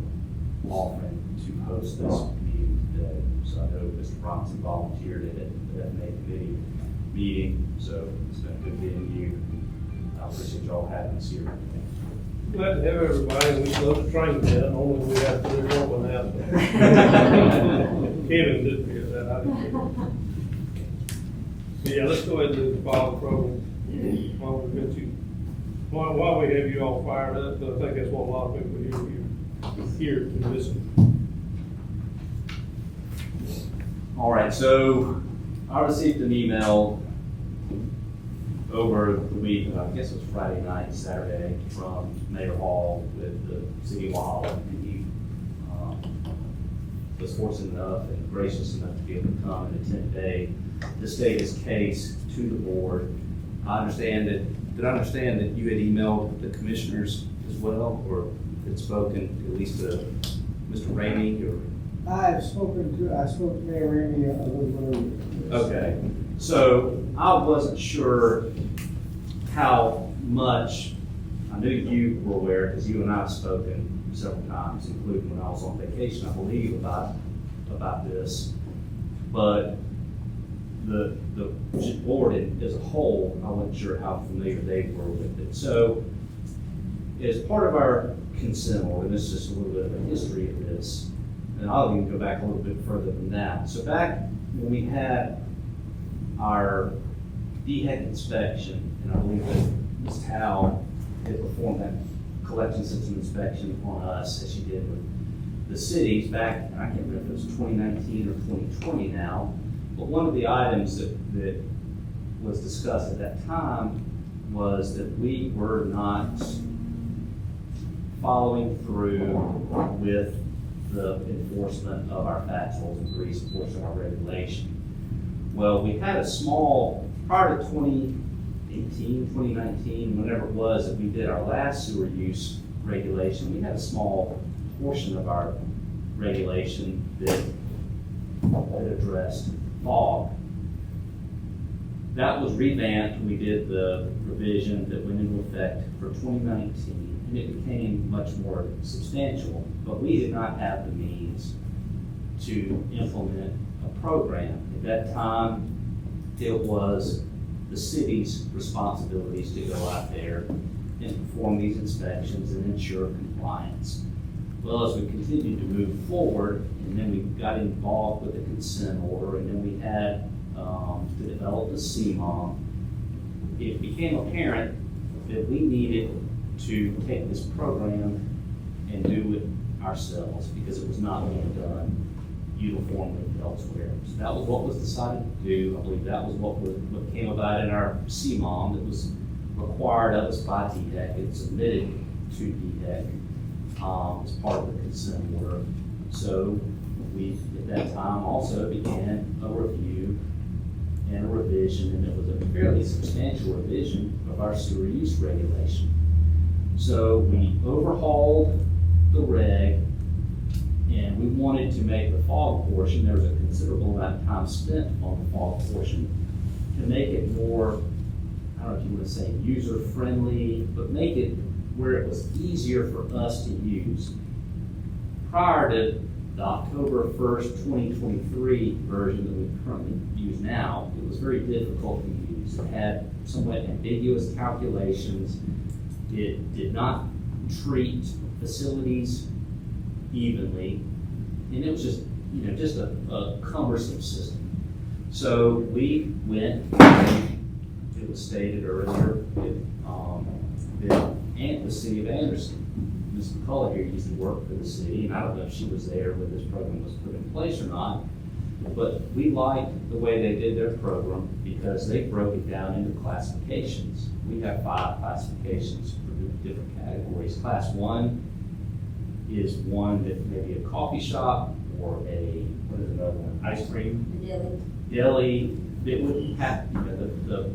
offering to host this meeting today. So I know Mr. Robinson volunteered at the FMA committee meeting, so it's been good meeting you. I appreciate y'all having us here. Glad to have everybody, we slow the train down, only we have 3 or 4 now. Kevin did figure that out. Yeah, let's go ahead and do the follow program. While we have you all fired up, I think that's what a lot of people here to listen. All right, so I received an email over the week, I guess it was Friday night, Saturday, from Mayor Hall with the city of Walhalla. And he was fortunate enough and gracious enough to be able to come and attend to state his case to the board. Did I understand that you had emailed the commissioners as well, or had spoken at least to Mr. Ramey, or? I spoke to Mayor Ramey a little earlier. Okay, so I wasn't sure how much, I knew you were aware, because you and I have spoken several times, including when I was on vacation, I believe, about this. But the board as a whole, I wasn't sure how familiar they were with it. So as part of our consent order, and this is just a little bit of a history of this, and I'll even go back a little bit further than that. So back when we had our DHEC inspection, and I believe that Ms. Howe had performed that collection system inspection on us, as she did with the cities back, I can't remember if it was 2019 or 2020 now, but one of the items that was discussed at that time was that we were not following through with the enforcement of our factuals and Breeze portion of our regulation. Well, we had a small, prior to 2018, 2019, whenever it was that we did our last sewer use regulation, we had a small portion of our regulation that addressed fog. That was revamped. We did the revision that went into effect for 2019, and it became much more substantial, but we did not have the means to implement a program. At that time, it was the city's responsibilities to go out there and perform these inspections and ensure compliance. Well, as we continued to move forward, and then we got involved with the consent order, and then we had to develop the CMOM, it became apparent that we needed to take this program and do it ourselves because it was not being done uniformly elsewhere. So that was what was decided to do. I believe that was what came about in our CMOM that was required of us by DHEC. It submitted to DHEC as part of the consent order. So we, at that time also began a review and a revision, and it was a fairly substantial revision of our sewer use regulation. So we overhauled the reg, and we wanted to make the fog portion, there was a considerable amount of time spent on the fog portion, to make it more, I don't know if you want to say user-friendly, but make it where it was easier for us to use. Prior to the October 1st, 2023 version that we currently use now, it was very difficult to use. It had somewhat ambiguous calculations. It did not treat facilities evenly, and it was just, just a cumbersome system. So we went, it was stated earlier, the city of Anderson, Ms. McCullough here used to work for the city, and I don't know if she was there when this program was put in place or not, but we liked the way they did their program because they broke it down into classifications. We have 5 classifications for different categories. Class 1 is one that may be a coffee shop or what is another one, ice cream? Deli. That would have, the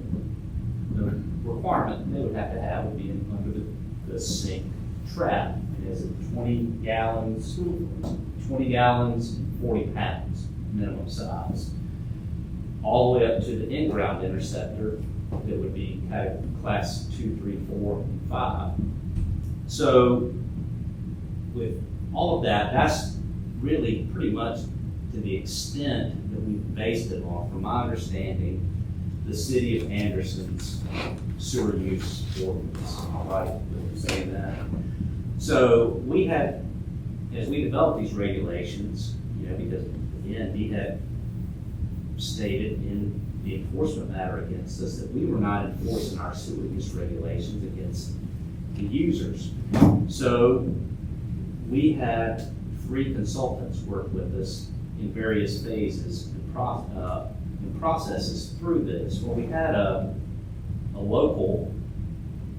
requirement they would have to have would be under the sink trap. It is 20 gallons, 40 pounds minimum size. All the way up to the in-ground interceptor that would be kind of class 2, 3, 4, and 5. So with all of that, that's really pretty much to the extent that we based it on, from my understanding, the city of Anderson's sewer use ordinance. All right, saying that. So we had, as we developed these regulations, because again, he had stated in the enforcement matter against us that we were not enforcing our sewer use regulations against the users. So we had 3 consultants work with us in various phases and processes through this. Well, we had a local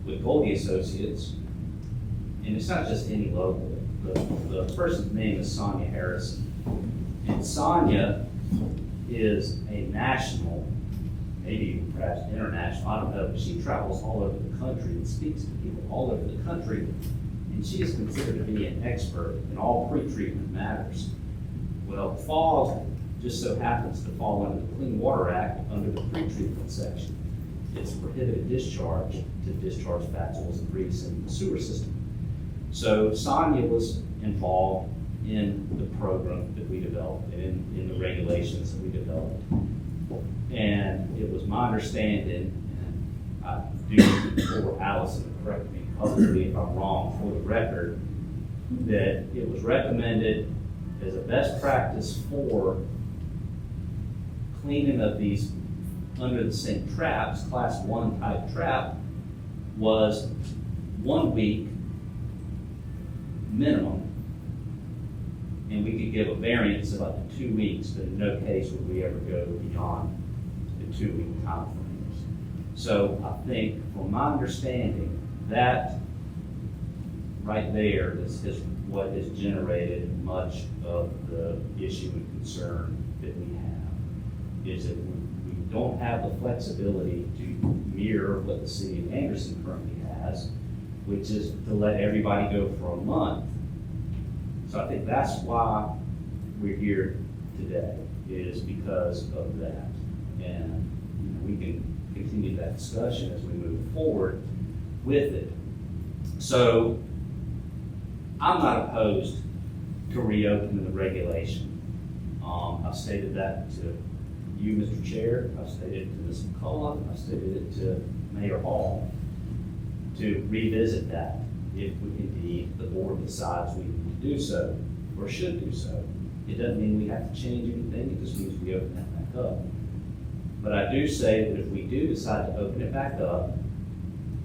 with Goldie Associates, and it's not just any local. The person's name is Sonia Harrison. And Sonia is a national, maybe perhaps international, I don't know, but she travels all over the country and speaks to people all over the country. And she is considered to be an expert in all pre-treatment matters. Well, fog just so happens to fall under the Clean Water Act under the pre-treatment section. It's prohibited discharge to discharge fats, oils, and grease in the sewer system. So Sonia was involved in the program that we developed, in the regulations that we developed. And it was my understanding, and I do for Allison to correct me publicly if I'm wrong for the record, that it was recommended as a best practice for cleaning of these under the sink traps, class 1 type trap, was 1 week minimum. And we could give a variance of up to 2 weeks, but in no case would we ever go beyond the 2-week time frames. So I think, from my understanding, that right there is what has generated much of the issue and concern that we have, is that we don't have the flexibility to mirror what the city of Anderson currently has, which is to let everybody go for a month. So I think that's why we're here today, is because of that. And we can continue that discussion as we move forward with it. So I'm not opposed to reopening the regulation. I've stated that to you, Mr. Chair. I've stated it to Ms. McCullough. I've stated it to Mayor Hall to revisit that if indeed the board decides we need to do so or should do so. It doesn't mean we have to change anything. It just means we open that back up. But I do say that if we do decide to open it back up,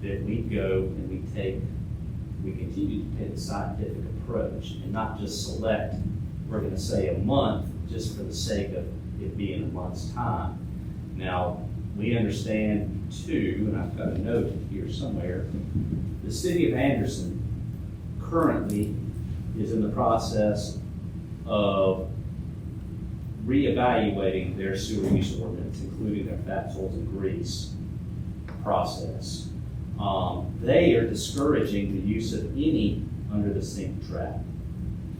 that we go and we continue to take the scientific approach and not just select, we're going to say a month just for the sake of it being a month's time. Now, we understand too, and I've got a note here somewhere, the city of Anderson currently is in the process of reevaluating their sewer use ordinance, including their fat, oils, and grease process. They are discouraging the use of any under the sink trap.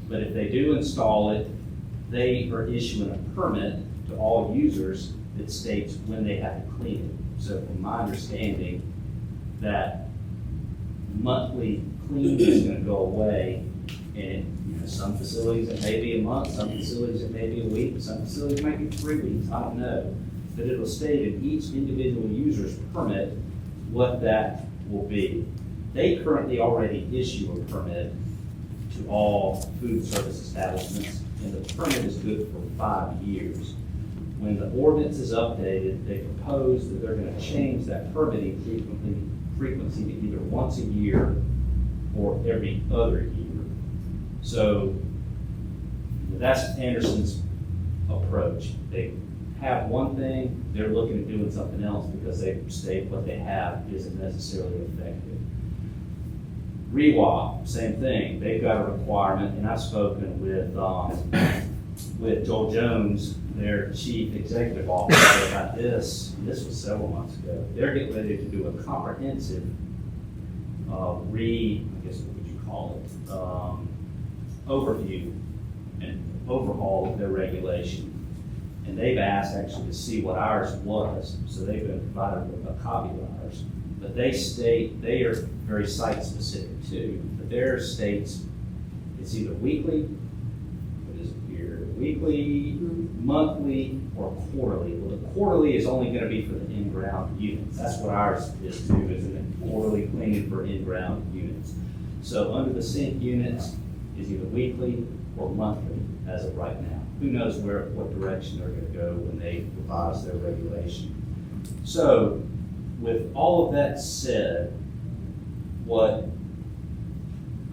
But if they do install it, they are issuing a permit to all users that states when they have to clean it. So from my understanding, that monthly clean is gonna go away. And, you know, some facilities it may be a month, some facilities it may be a week, some facilities might be 3 weeks, I don't know. But it'll state in each individual user's permit what that will be. They currently already issue a permit to all food service establishments, and the permit is good for 5 years. When the ordinance is updated, they propose that they're gonna change that permitting frequency to either once a year or every other year. So that's Anderson's approach. They have one thing, they're looking at doing something else because they state what they have isn't necessarily effective. REWA, same thing. They've got a requirement, and I've spoken with Joel Jones, their chief executive officer, about this. This was several months ago. They're getting ready to do a comprehensive I guess what would you call it? Overview and overhaul of their regulation. And they've asked actually to see what ours was, so they've been provided with a copy of ours. But they state, they are very site specific too, but their states, it's either weekly, what is it here, weekly, monthly, or quarterly. Well, the quarterly is only gonna be for the in-ground units. That's what ours is too, isn't it? Quarterly cleaning for in-ground units. So under the sink units, is either weekly or monthly as of right now. Who knows what direction they're gonna go when they revise their regulation. So with all of that said, what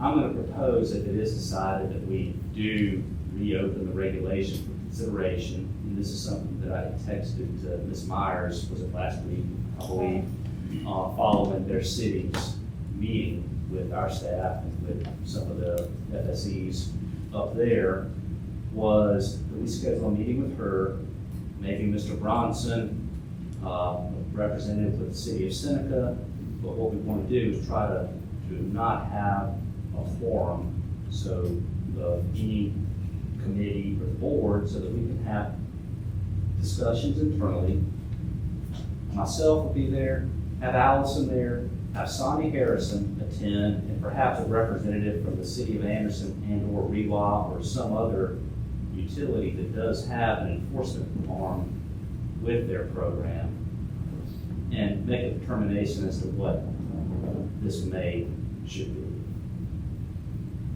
I'm gonna propose, if it is decided that we do reopen the regulation for consideration, and this is something that I texted to Ms. Myers, was it last week, I believe, following their city's meeting with our staff and with some of the FSEs up there, was that we schedule a meeting with her, maybe Mr. Bronson, representative with the city of Seneca. But what we want to do is try to not have a forum, so any committee or board, so that we can have discussions internally. Myself will be there, have Allison there, have Sonny Harrison attend, and perhaps a representative from the city of Anderson and or REWA or some other utility that does have an enforcement arm with their program, and make a determination as to what this should be.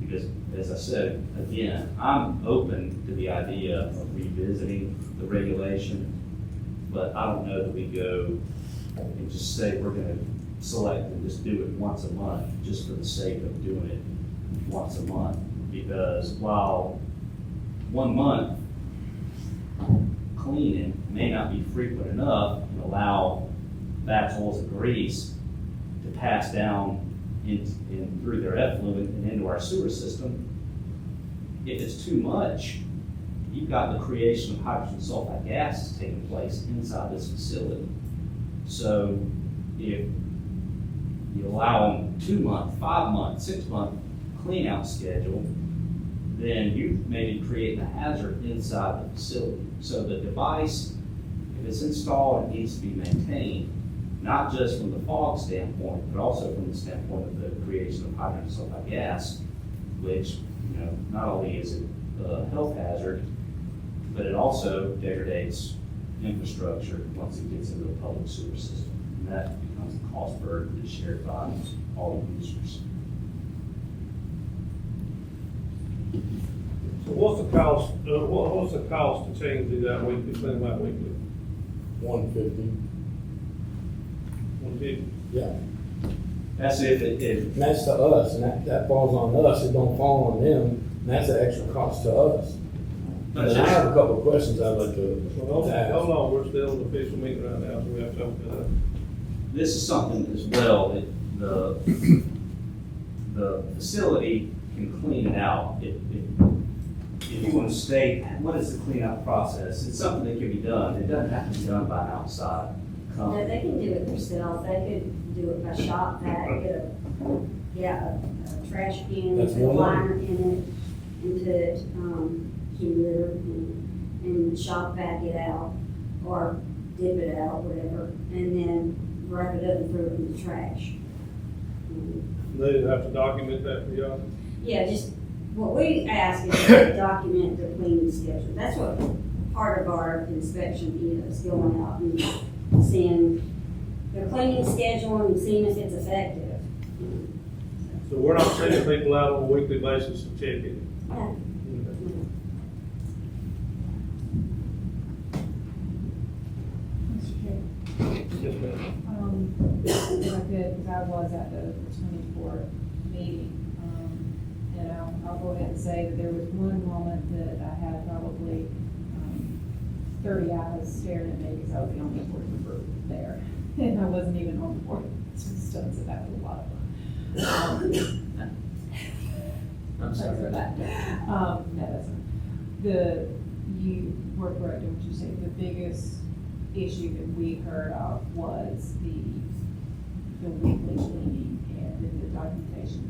Because, as I said, again, I'm open to the idea of revisiting the regulation, but I don't know that we go and just say we're gonna select and just do it once a month, just for the sake of doing it once a month. Because while 1 month cleaning may not be frequent enough and allow fats, oils, and grease to pass down in through their effluent and into our sewer system, if it's too much, you've got the creation of hydrogen sulfide gases taking place inside this facility. So if you allow them 2 month, 5 month, 6 month clean out schedule, then you may be creating a hazard inside the facility. So the device, if it's installed, it needs to be maintained, not just from the fog standpoint, but also from the standpoint of the creation of hydrogen sulfide gas, which, you know, not only is it a health hazard, but it also degrades infrastructure once it gets into the public sewer system. And that becomes a cost burden that's shared by all users. So what's the cost, what's the cost to change it that weekly, clean them out weekly? 150. 150? Yeah. That's if it, And that's to us, and that falls on us, it don't fall on them, and that's an extra cost to us. And I have a couple of questions I'd like to ask. Hold on, we're still in the official meeting right now, so we have to open it up. this is something as well, that the facility can clean it out. if you want to state, what is the cleanup process? It's something that can be done. It doesn't have to be done by an outside No, company. they can do it themselves, they could do it by shop vac, get a trash can, That's put a one liner in it, and put, kitty litter, and shop vac it out, or dip it out, whatever, and then wrap it up and throw it in the trash. They didn't have to document that for y'all. Yeah, just, what we ask is to document their cleaning schedule. That's what part of our inspection is, going out and seeing their cleaning schedule and seeing if it's effective. So we're not sending people out on a weekly basis to check it. Yeah. Mr. Chair. Yes, ma'am. If I could, because I was at the 24th meeting, and I'll go ahead and say that there was one moment that I had probably 30 eyes staring at me because I was the only board member there, and I wasn't even on the board. So that was a lot of fun. I'm sorry for that. No, that's fine. You were correct in what you said. The biggest issue that we heard of was the weekly cleaning and the documentation,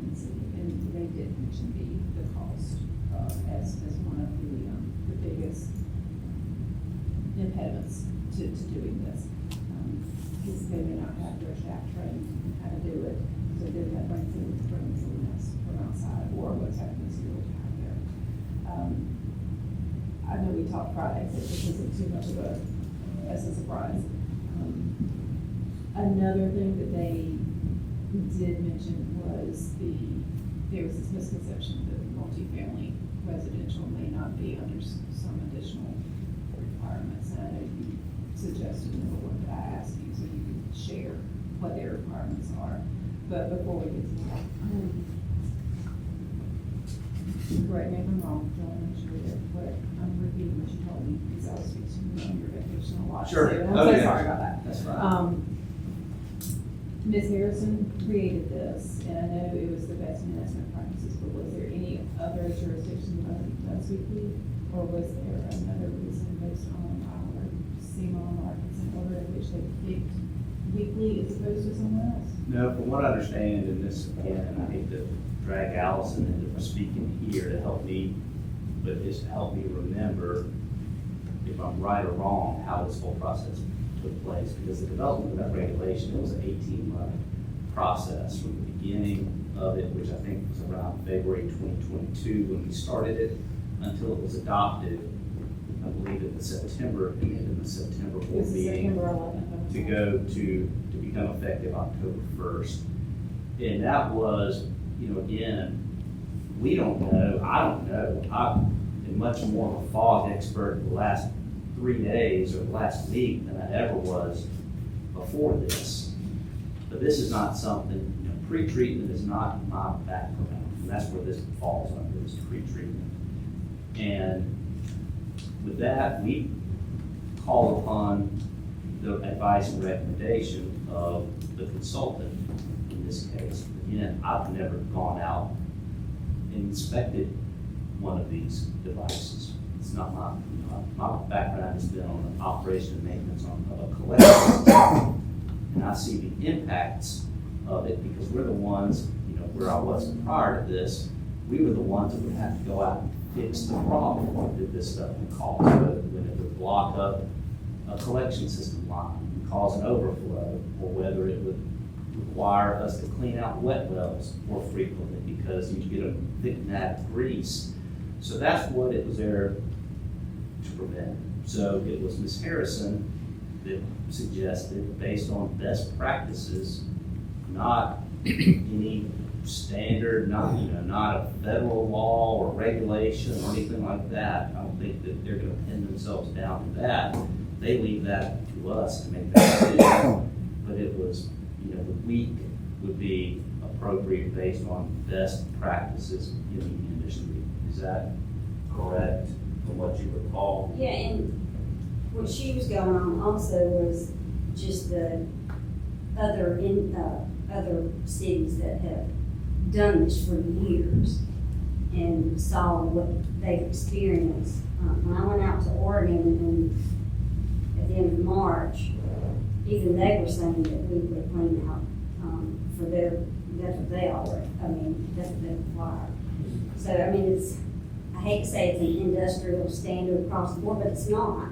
and they did mention the cost as one of the biggest impediments to doing this. Because they may not have their staff trained in how to do it, so then that brings in us from outside, or what's happening to your time there. I know we talked Friday, so this isn't too much of a surprise. Another thing that they did mention was there was this misconception that multifamily residential may not be under some additional requirements. And I know you suggested in the one that I asked you, so you could share what their requirements are. But before we get to that, correct me if I'm wrong, John, I'm sure that what I'm repeating what you told me, because I was speaking to you on your vacation a lot. Sure. So I'm so Okay. sorry about that. That's fine. Ms. Harrison created this, and I know it was the best management practices, but was there any other jurisdiction that does weekly? Or was there another reason based on our CMON or consent order in which they picked weekly as opposed to someone else? No, from what I understand, and this, again, and I hate to drag Allison into speaking here to help me, but just to help me remember if I'm right or wrong, how this whole process took place. Because the development of that regulation, it was an 18-month process from the beginning of it, which I think was around February 2022 when we started it, until it was adopted, I believe in the September, the end of the September board This is meeting, September 11th. to go to become effective October 1st. And that was, again, we don't know, I don't know. I've been much more of a fog expert the last 3 days or the last week than I ever was before this. But this is not something, pre-treatment is not my background, and that's where this falls under, is pre-treatment. And with that, we call upon the advice and recommendation of the consultant in this case. Again, I've never gone out and inspected one of these devices. It's not my background has been on the operation and maintenance of a collection system. And I see the impacts of it because we're the ones, where I was prior to this, we were the ones that would have to go out and fix the problem that this stuff would cause, when it would block up a collection system line and cause an overflow, or whether it would require us to clean out wet wells more frequently because you get a thick mat of grease. So that's what it was there to prevent. So it was Ms. Harrison that suggested, based on best practices, not any standard, not a federal law or regulation or anything like that. I don't think that they're going to pin themselves down to that. They leave that to us to make that decision. But it was, the week would be appropriate based on best practices in the industry. Is that correct from what you recall? Yeah, and what she was going on also was just the other cities that have done this for years. and saw what they've experienced. When I went out to Oregon at the end of March, even they were saying that we would clean out for that's what they already, that's what they require. So, I hate to say it's an industrial standard across the board, but it's not,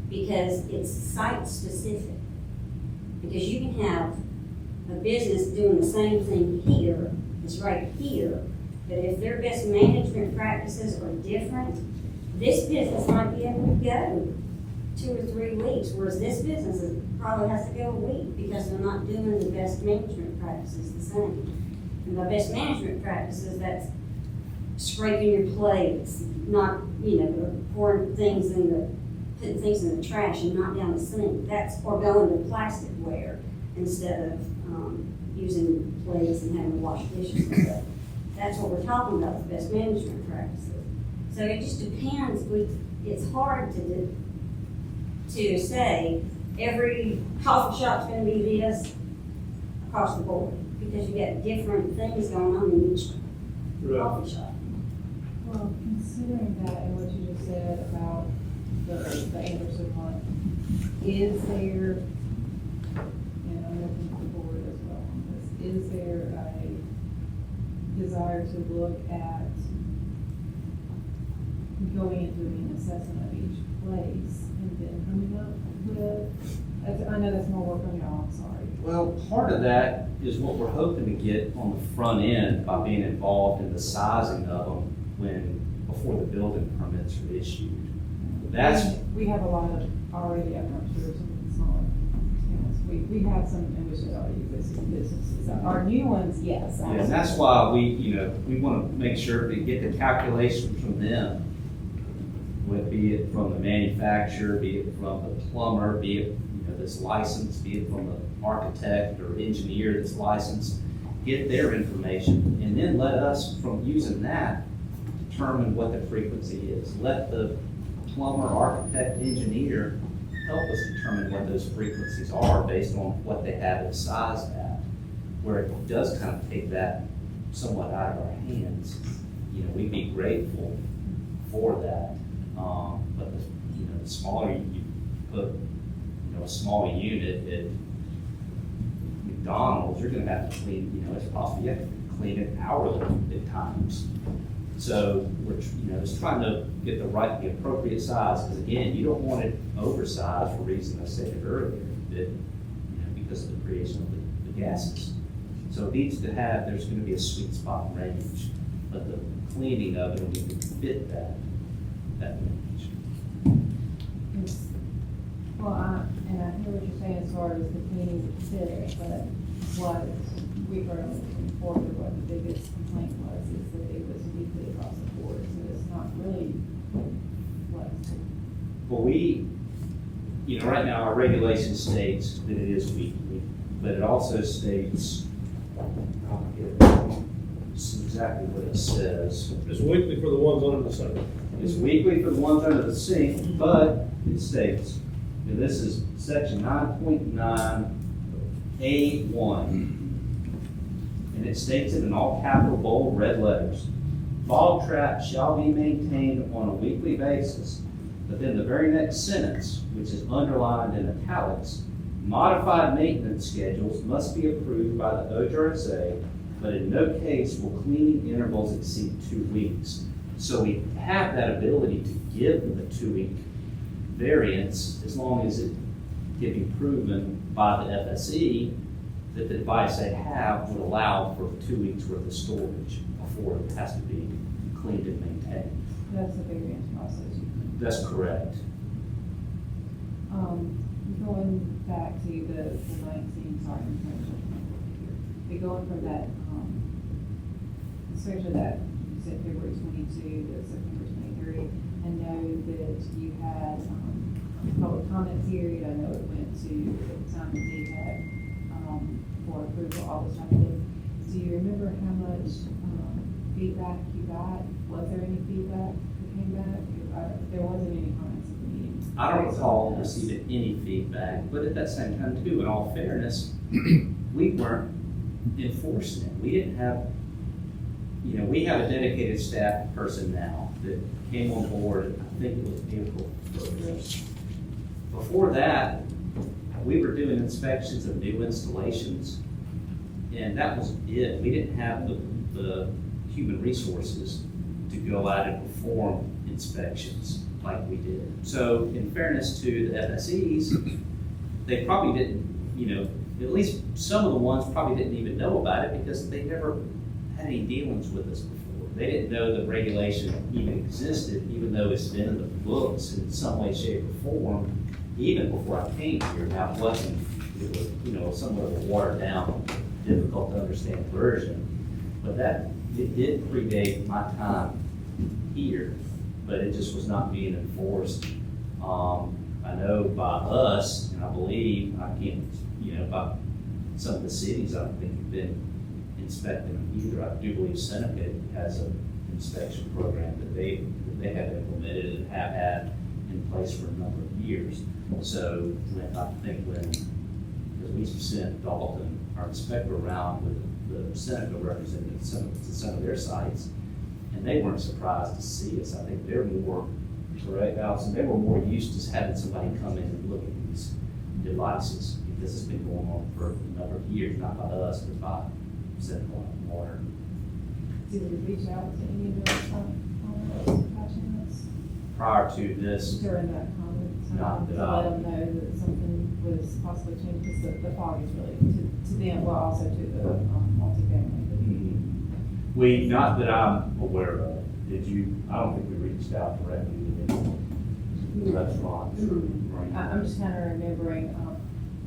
because it's site specific. Because you can have a business doing the same thing here as right here, but if their best management practices are different, this business might be able to go 2 or 3 weeks, whereas this business probably has to go a week because they're not doing the best management practices the same. And by best management practices, that's scraping your plates, not, pouring things putting things in the trash and not down the sink. Or going to plasticware instead of using plates and having to wash dishes and stuff. That's what we're talking about with best management practices. So it just depends. It's hard to say every coffee shop's going to be this across the board, because you got different things going on in each coffee shop. Well, considering that and what you just said about the Anderson one, is there, and I'm looking at the board as well on this, is there a desire to look at going and doing an assessment of each place and then coming up with, I know that's more work on y'all, I'm sorry. Well, part of that is what we're hoping to get on the front end by being involved in the sizing of them before the building permits are issued. We have a lot of already, I'm not sure, some smaller tenants. We have some, and we should already existing businesses. Our new ones, yes. Yeah, and that's why we want to make sure to get the calculation from them, be it from the manufacturer, be it from the plumber, be it that's licensed, be it from the architect or engineer that's licensed, get their information, and then let us, from using that, determine what the frequency is. Let the plumber, architect, engineer help us determine what those frequencies are based on what they have it sized at, where it does kind of take that somewhat out of our hands. We'd be grateful for that. But the smaller you put, a small unit at McDonald's, you're going to have to clean. It's possible you have to clean it hourly at times. So we're just trying to get the appropriate size, because again, you don't want it oversized for reasons I said earlier, that because of the creation of the gases. So it needs to have. There's going to be a sweet spot range, but the cleaning of it will need to fit that range. Well, and I hear what you're saying as far as the cleaning would fit, but what we heard on the report, what the biggest complaint was, is that it was weekly across the board, so it's not really flexible. Well, right now our regulation states that it is weekly, but it also states, I'll get exactly what it says. It's weekly for the ones under the sink. It's weekly for the ones under the sink, but it states, and this is section 9.9A1, and it states it in all capital bold red letters. Fog traps shall be maintained on a weekly basis, but then the very next sentence, which is underlined in italics, modified maintenance schedules must be approved by the OJRSA, but in no case will cleaning intervals exceed 2 weeks. So we have that ability to give the 2-week variance as long as it can be proven by the FSE that the device they have would allow for 2 weeks worth of storage before it has to be cleaned and maintained. That's the variance process. That's correct. Going back to the 19, sorry, going from that, especially that you said February 22 to September 23, I know that you had public comment period. I know it went to at the time that you had for approval, all this type of thing. Do you remember how much feedback you got? Was there any feedback that came back? There wasn't any comments at the meeting. I don't recall receiving any feedback, but at that same time too, in all fairness, we weren't enforcing it. We didn't have you know, we have a dedicated staff person now that came on board, I think it was April 1st. Before that, we were doing inspections of new installations, and that was it. We didn't have the human resources to go out and perform inspections like we did. So in fairness to the FSEs, they probably didn't, you know, at least some of the ones probably didn't even know about it because they never had any dealings with us before. They didn't know the regulation even existed, even though it's been in the books in some way, shape, or form, even before I came here. Now, it was, you know, somewhat of a watered down, difficult to understand version, but it did predate my time here, but it just was not being enforced. I know by us, and I believe, I can't, you know, by some of the cities, I don't think have been inspecting them either. I do believe Seneca has an inspection program that they have implemented and have had in place for a number of years. So I think because we sent Bolton, our inspector, around with the Seneca representatives to some of their sites, and they weren't surprised to see us. I think they're more, correct, Allison, they were more used to having somebody come in and look at these devices, because it's been going on for a number of years, not by us, but by Seneca Water. Did we reach out to any of those patch units Prior to this, during that comment? Not To that let them know that something was possibly changed, because the fog is really to them, well, also to the multifamily. not that I'm aware of. Did you, I don't think we reached out directly to any restaurants. I'm just kind of remembering,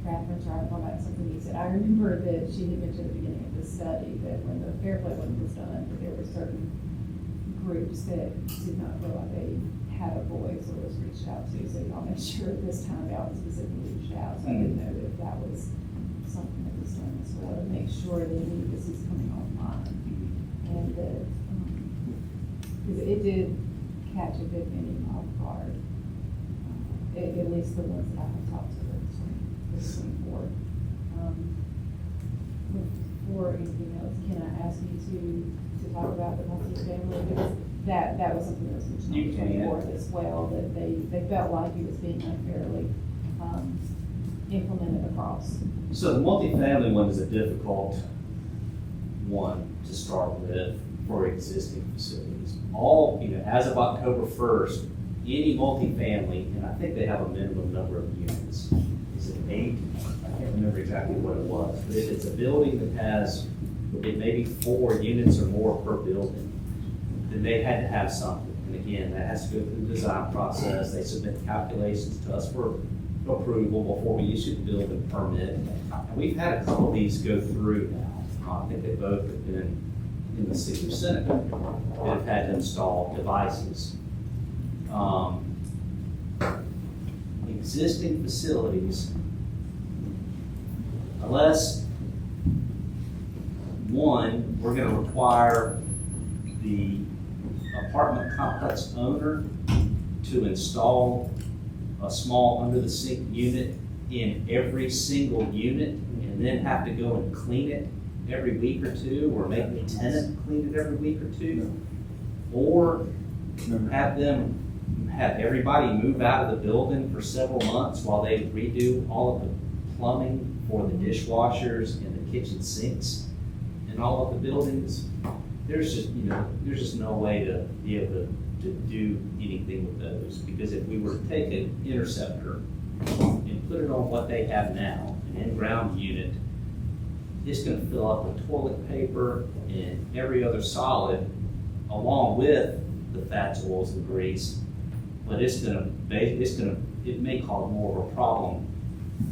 Catherine, sorry, going back to something you said. I remember that she had mentioned at the beginning of the study that when the fair play one was done, that there were certain groups that did not feel like they had a voice or was reached out to. So y'all made sure this time y'all specifically reached out. So I didn't know if that was something that was done as well, to make sure that any of this is coming online. And that, because it did catch a good many off guard, at least the ones that I have talked to this 24. Before anything else, can I ask you to talk about the multifamily? Because that was something that was mentioned on 24 as well, that they felt like it was being unfairly implemented across. So the multifamily one is a difficult one to start with for existing facilities. All, you know, as of October 1st, any multifamily, and I think they have a minimum number of units. Is it 8? I can't remember exactly what it was, but if it's a building that has, it may be 4 units or more per building, then they had to have something. And again, that has to go through the design process. They submit calculations to us for approval before we issue the building permit. And we've had a couple of these go through now. I think they both have been in the city of Seneca that have had to install devices. Existing facilities, unless, one, we're going to require the apartment complex owner to install a small under-the-sink unit in every single unit and then have to go and clean it every week or two, or make the tenant clean it every week or two, or have everybody move out of the building for several months while they redo all of the plumbing for the dishwashers and the kitchen sinks in all of the buildings. There's just no way to be able to do anything with those, because if we were to take an interceptor and put it on what they have now, an in-ground unit, it's going to fill up with toilet paper and every other solid, along with the fats, oils, and grease. But it may cause more of a problem.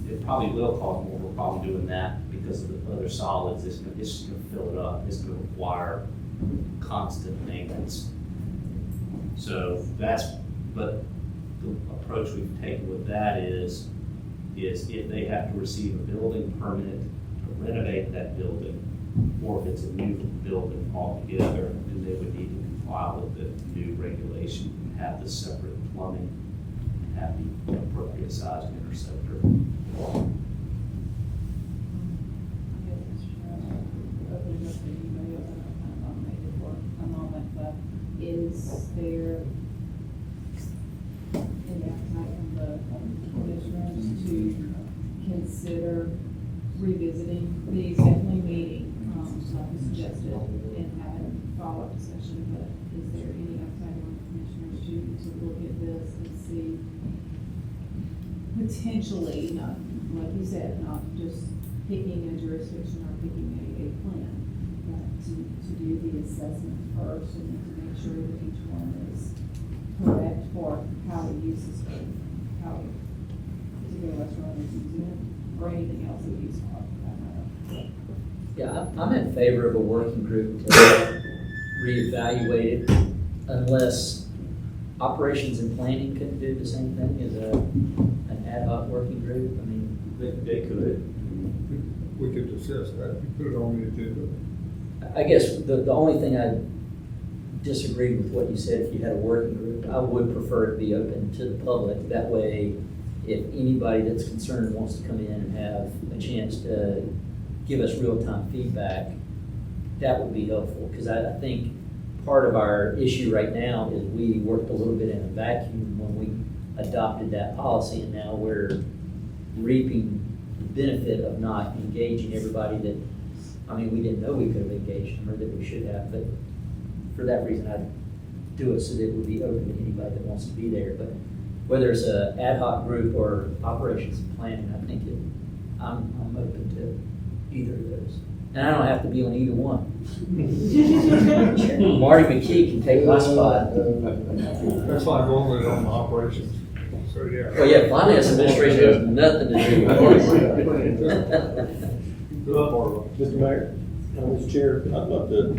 It probably will cause more of a problem doing that because of the other solids. It's just going to fill it up. It's going to require constant maintenance. So but the approach we've taken with that is if they have to receive a building permit to renovate that building, or if it's a new building altogether, then they would need to comply with the new regulation and have the separate plumbing and have the appropriate sized interceptor. is there any appetite from the commissioners to consider revisiting these, definitely meeting, like you suggested, and having follow-up discussion, but is there any appetite from the commissioners to look at this and see potentially, not, like you said, not just picking a jurisdiction or picking a plan, but to do the assessment first and then to make sure that each one is correct for how it uses, how a particular restaurant is using it, or anything else that we use for that matter. Yeah, I'm in favor of a working group to reevaluate it unless operations and planning couldn't do the same thing as an ad hoc working group. I mean, They could. We could discuss that, put it on the agenda. I guess the only thing I disagreed with what you said, if you had a working group, I would prefer it be open to the public. That way, if anybody that's concerned wants to come in and have a chance to give us real-time feedback, that would be helpful. Because I think part of our issue right now is we worked a little bit in a vacuum when we adopted that policy, and now we're reaping the benefit of not engaging everybody that, I mean, we didn't know we could have engaged them or that we should have, but for that reason, I'd do it so that it would be open to anybody that wants to be there. But whether it's an ad hoc group or operations and planning, I think I'm open to either of those. And I don't have to be on either one. Marty McKee can take my spot. That's like normally on the operations. So, yeah. Well, yeah, finance administration has nothing to do with Mr. Mayor, Mr. Chair, I'd love to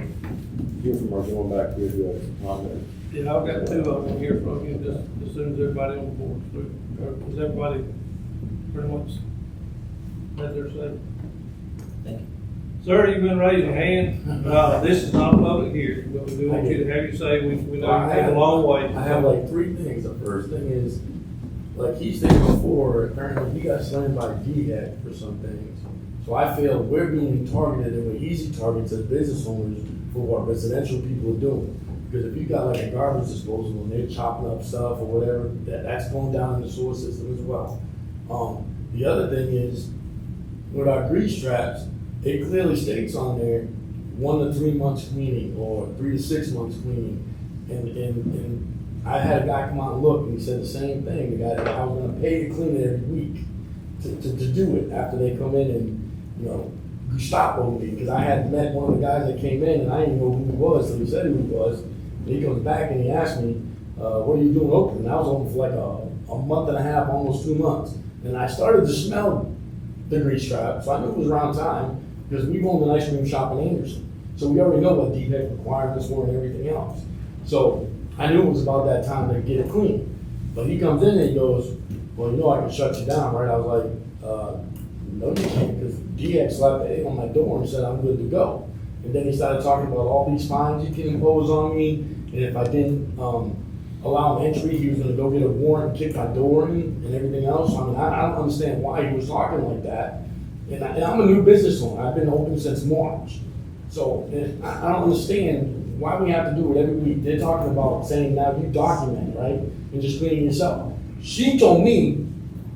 hear from our going back here who has some comment. Yeah, I've got two of them here from you, just as soon as everybody on the board through. Is everybody pretty much had their say? Thank you. Sir, you've been raising your hand. This is not a public hearing, but we do want you to have your say. We know you've come a long way. I have like three things. The first thing is, like he said before, apparently he got slammed by DHEC for some things. So I feel we're being targeted and we're easy targets as business owners for what residential people are doing. Because if you got like a garbage disposal and they're chopping up stuff or whatever, that's going down in the sewer system as well. The other thing is, with our grease traps, it clearly states on there 1 to 3 months cleaning or 3 to 6 months cleaning. And I had a guy come out and look and he said the same thing. The guy that I was gonna pay to clean it every week to do it after they come in and, you know, stop on me. Because I had met one of the guys that came in and I didn't know who he was, so he said who he was. And he comes back and he asked me, what are you doing open? And I was open for like a month and a half, almost 2 months. And I started to smell the grease trap, so I knew it was around time because we owned an ice cream shop in Anderson. So we already know what DHEC requirements were and everything else. So I knew it was about that time to get it clean. But he comes in and he goes, well, you know I can shut you down, right? I was like, no you can't, because DHEC slapped the egg on my door and said I'm good to go. And then he started talking about all these fines he can impose on me, and if I didn't allow him entry, he was gonna go get a warrant and kick my door in and everything else. I mean, I don't understand why he was talking like that. And I'm a new business owner. I've been open since March. So I don't understand why we have to do it every week. They're talking about saying now you document, right? And just cleaning yourself. She told me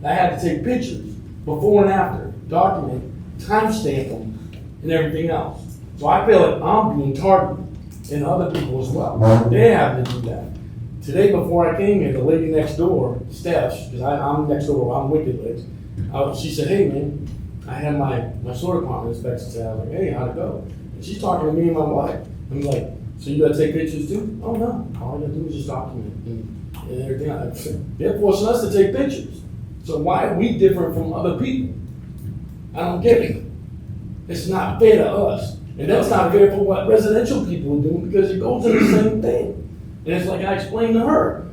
I had to take pictures before and after, document, timestamp them, and everything else. So I feel like I'm being targeted and other people as well. They have to do that. Today before I came here, the lady next door, Steph, because I'm next door, I'm Wicked Lips, she said, hey man, I had my sewer department inspection today. I was like, hey, how'd it go? And she's talking to me and my wife. I'm like, so you gotta take pictures too? Oh no, all I gotta do is just document and everything else. They're forcing us to take pictures. So why are we different from other people? I don't get it. It's not fair to us. And that's not fair for what residential people are doing because it goes in the same thing. And it's like I explained to her.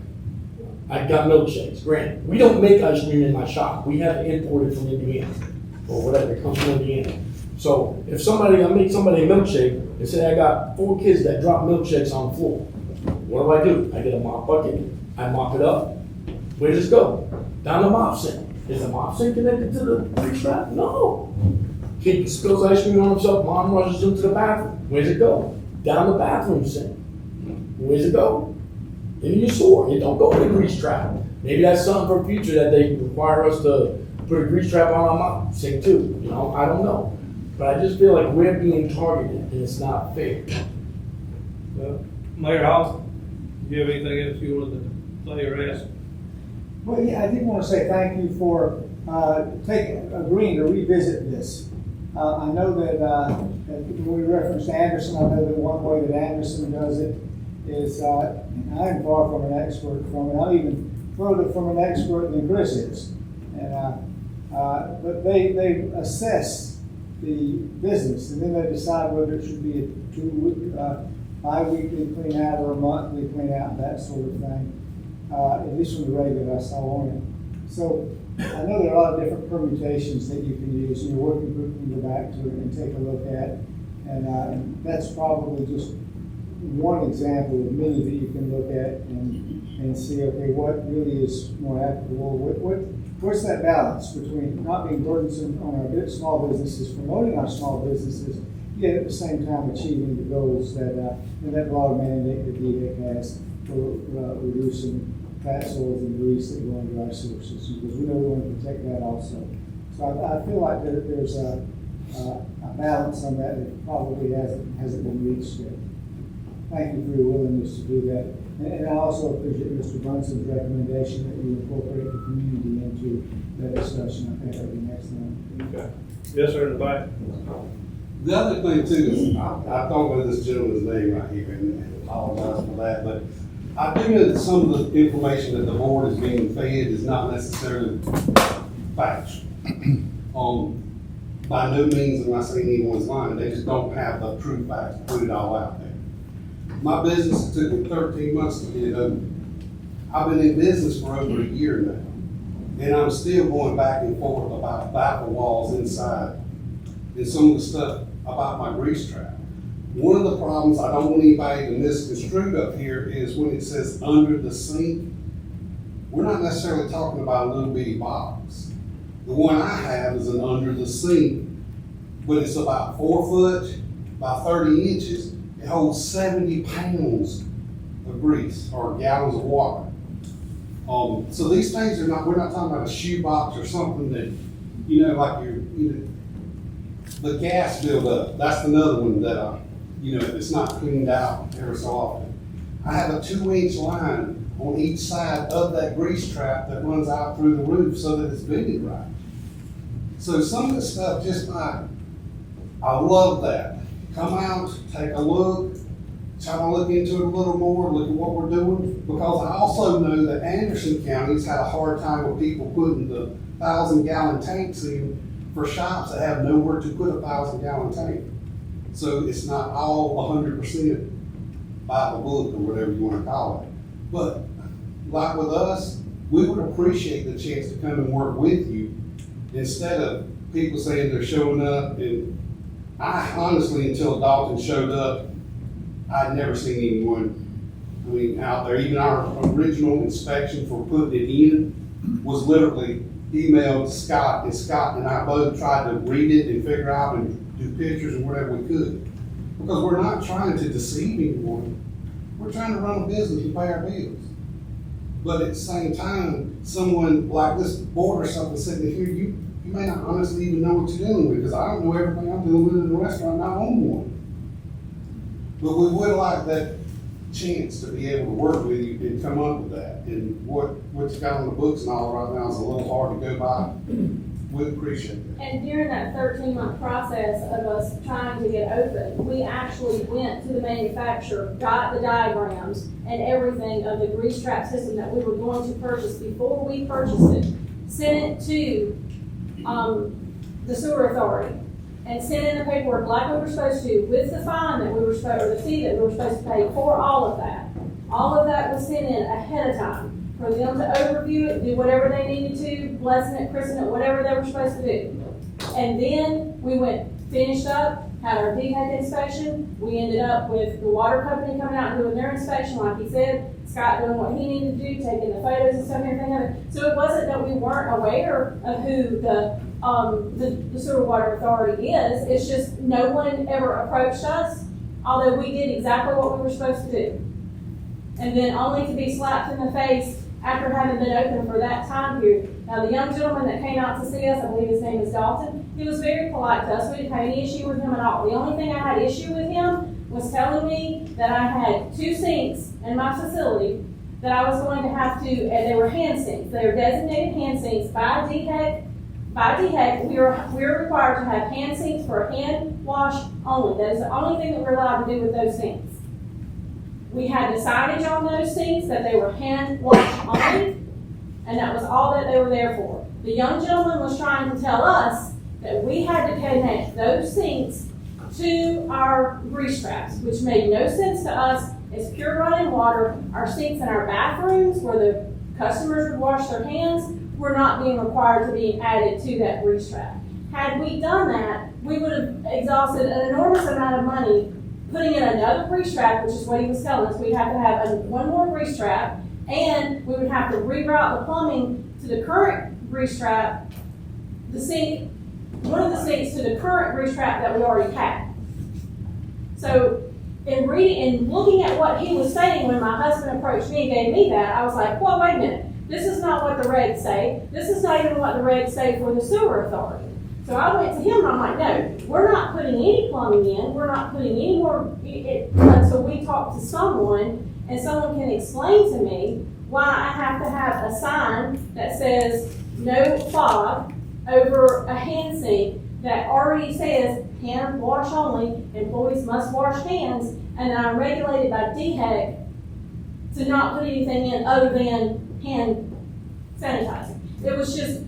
I got milkshakes, granted. We don't make ice cream in my shop. We have it imported from Indiana or whatever, it comes from Indiana. So if I make somebody a milkshake and say I got 4 kids that drop milkshakes on the floor, what do? I get a mop bucket, I mop it up. Where does it go? Down the mop sink. Is the mop sink connected to the grease trap? No. Kid spills ice cream on himself, mom rushes into the bathroom. Where's it go? Down the bathroom sink. Where's it go? in your sewer. It don't go in the grease trap. Maybe that's something for future that they require us to put a grease trap on my sink too. You know, I don't know. But I just feel like we're being targeted and it's not fair. Well, Mayor House, do you have anything else you wanted to say or ask? Well, yeah, I did want to say thank you for agreeing to revisit this. I know that when we referenced Anderson, I know that one way that Anderson does it is, and I'm far from an expert from it. I'm even further from an expert than Chris is. But they assess the business and then they decide whether it should be a bi-weekly clean out or a monthly clean out, that sort of thing. At least from the rate that I saw on it. So I know there are a lot of different permutations that you can use, and your working group can go back to it and take a look at. And that's probably just one example of many that you can look at and see, okay, what really is more applicable? What's that balance between not being burdensome on our small businesses, promoting our small businesses, yet at the same time achieving the goals that broader mandate that DHEC has for reducing fat soils and grease that go into our sewer systems, because we know we want to protect that also. So I feel like there's a balance on that that probably hasn't been reached yet. Thank you for your willingness to do that. And I also appreciate Mr. Brunson's recommendation that you incorporate the community into that discussion. I think that would be excellent. Okay. Yes, sir, in the back. The other thing too is, I don't know this gentleman's name right here, and apologize for that, but I do know that some of the information that the board is being fed is not necessarily facts. By no means am I saying anyone's lying, they just don't have the true facts to put it all out there. My business took me 13 months to get it open. I've been in business for over a year now, and I'm still going back and forth about baffle walls inside and some of the stuff about my grease trap. One of the problems I don't want anybody to misconstrue up here is when it says under the sink, we're not necessarily talking about a little bitty box. The one I have is an under the sink, but it's about 4 foot, about 30 inches. It holds 70 pounds of grease or gallons of water. So these things are not, we're not talking about a shoe box or something that, like the gas buildup. That's another one that, it's not cleaned out every so often. I have a 2-inch line on each side of that grease trap that runs out through the roof so that it's vented right. So some of the stuff I love that. Come out, take a look, try to look into it a little more, look at what we're doing, because I also know that Anderson County's had a hard time with people putting the 1,000-gallon tanks in for shops that have nowhere to put a 1,000-gallon tank. So it's not all 100% by the book or whatever you want to call it. But like with us, we would appreciate the chance to come and work with you instead of people saying they're showing up. And I honestly, until Dalton showed up, I'd never seen anyone, out there. Even our original inspection for putting it in was literally emailed Scott, and Scott and I both tried to read it and figure out and do pictures and whatever we could. Because we're not trying to deceive anyone. We're trying to run a business and pay our bills. But at the same time, someone like this board or something sitting here, you may not honestly even know what you're dealing with, because I don't know everything I'm dealing with in the restaurant, and I own one. But we would like that chance to be able to work with you and come up with that. And what you got on the books and all right now is a little hard to go by. We appreciate that. And during that 13-month process of us trying to get open, we actually went to the manufacturer, got the diagrams and everything of the grease trap system that we were going to purchase before we purchased it, sent it to the sewer authority, and sent in the paperwork like we were supposed to, with the fine that we were supposed, or the fee that we were supposed to pay for all of that. All of that was sent in ahead of time for them to overview it, do whatever they needed to, blessing it, christen it, whatever they were supposed to do. And then we finished up, had our DHEC inspection. We ended up with the water company coming out and doing their inspection, like he said, Scott doing what he needed to do, taking the photos and stuff and everything other. So it wasn't that we weren't aware of who the sewer water authority is. It's just no one ever approached us, although we did exactly what we were supposed to do. and then only to be slapped in the face after having been open for that time period. Now, the young gentleman that came out to see us, I believe his name is Dalton, he was very polite to us. We didn't have any issue with him at all. The only thing I had issue with him was telling me that I had 2 sinks in my facility that I was going to have to, and they were hand sinks. They were designated hand sinks by DHEC. By DHEC, we are required to have hand sinks for hand wash only. That is the only thing that we're allowed to do with those sinks. We had the signage on those sinks that they were hand wash only, and that was all that they were there for. The young gentleman was trying to tell us that we had to connect those sinks to our grease traps, which made no sense to us. It's pure running water. Our sinks in our bathrooms where the customers would wash their hands were not being required to be added to that grease trap. Had we done that, we would have exhausted an enormous amount of money putting in another grease trap, which is what he was telling us. We'd have to have one more grease trap, and we would have to reroute the plumbing to the current grease trap, one of the sinks to the current grease trap that we already had. So in reading and looking at what he was saying when my husband approached me and gave me that, I was like, well, wait a minute. This is not what the regs say. This is not even what the regs say for the sewer authority. So I went to him and I'm like, no, we're not putting any plumbing in. We're not putting any more until we talk to someone and someone can explain to me why I have to have a sign that says no fog over a hand sink that already says hand wash only, employees must wash hands, and that I'm regulated by DHEC to not put anything in other than hand sanitizer. It was just,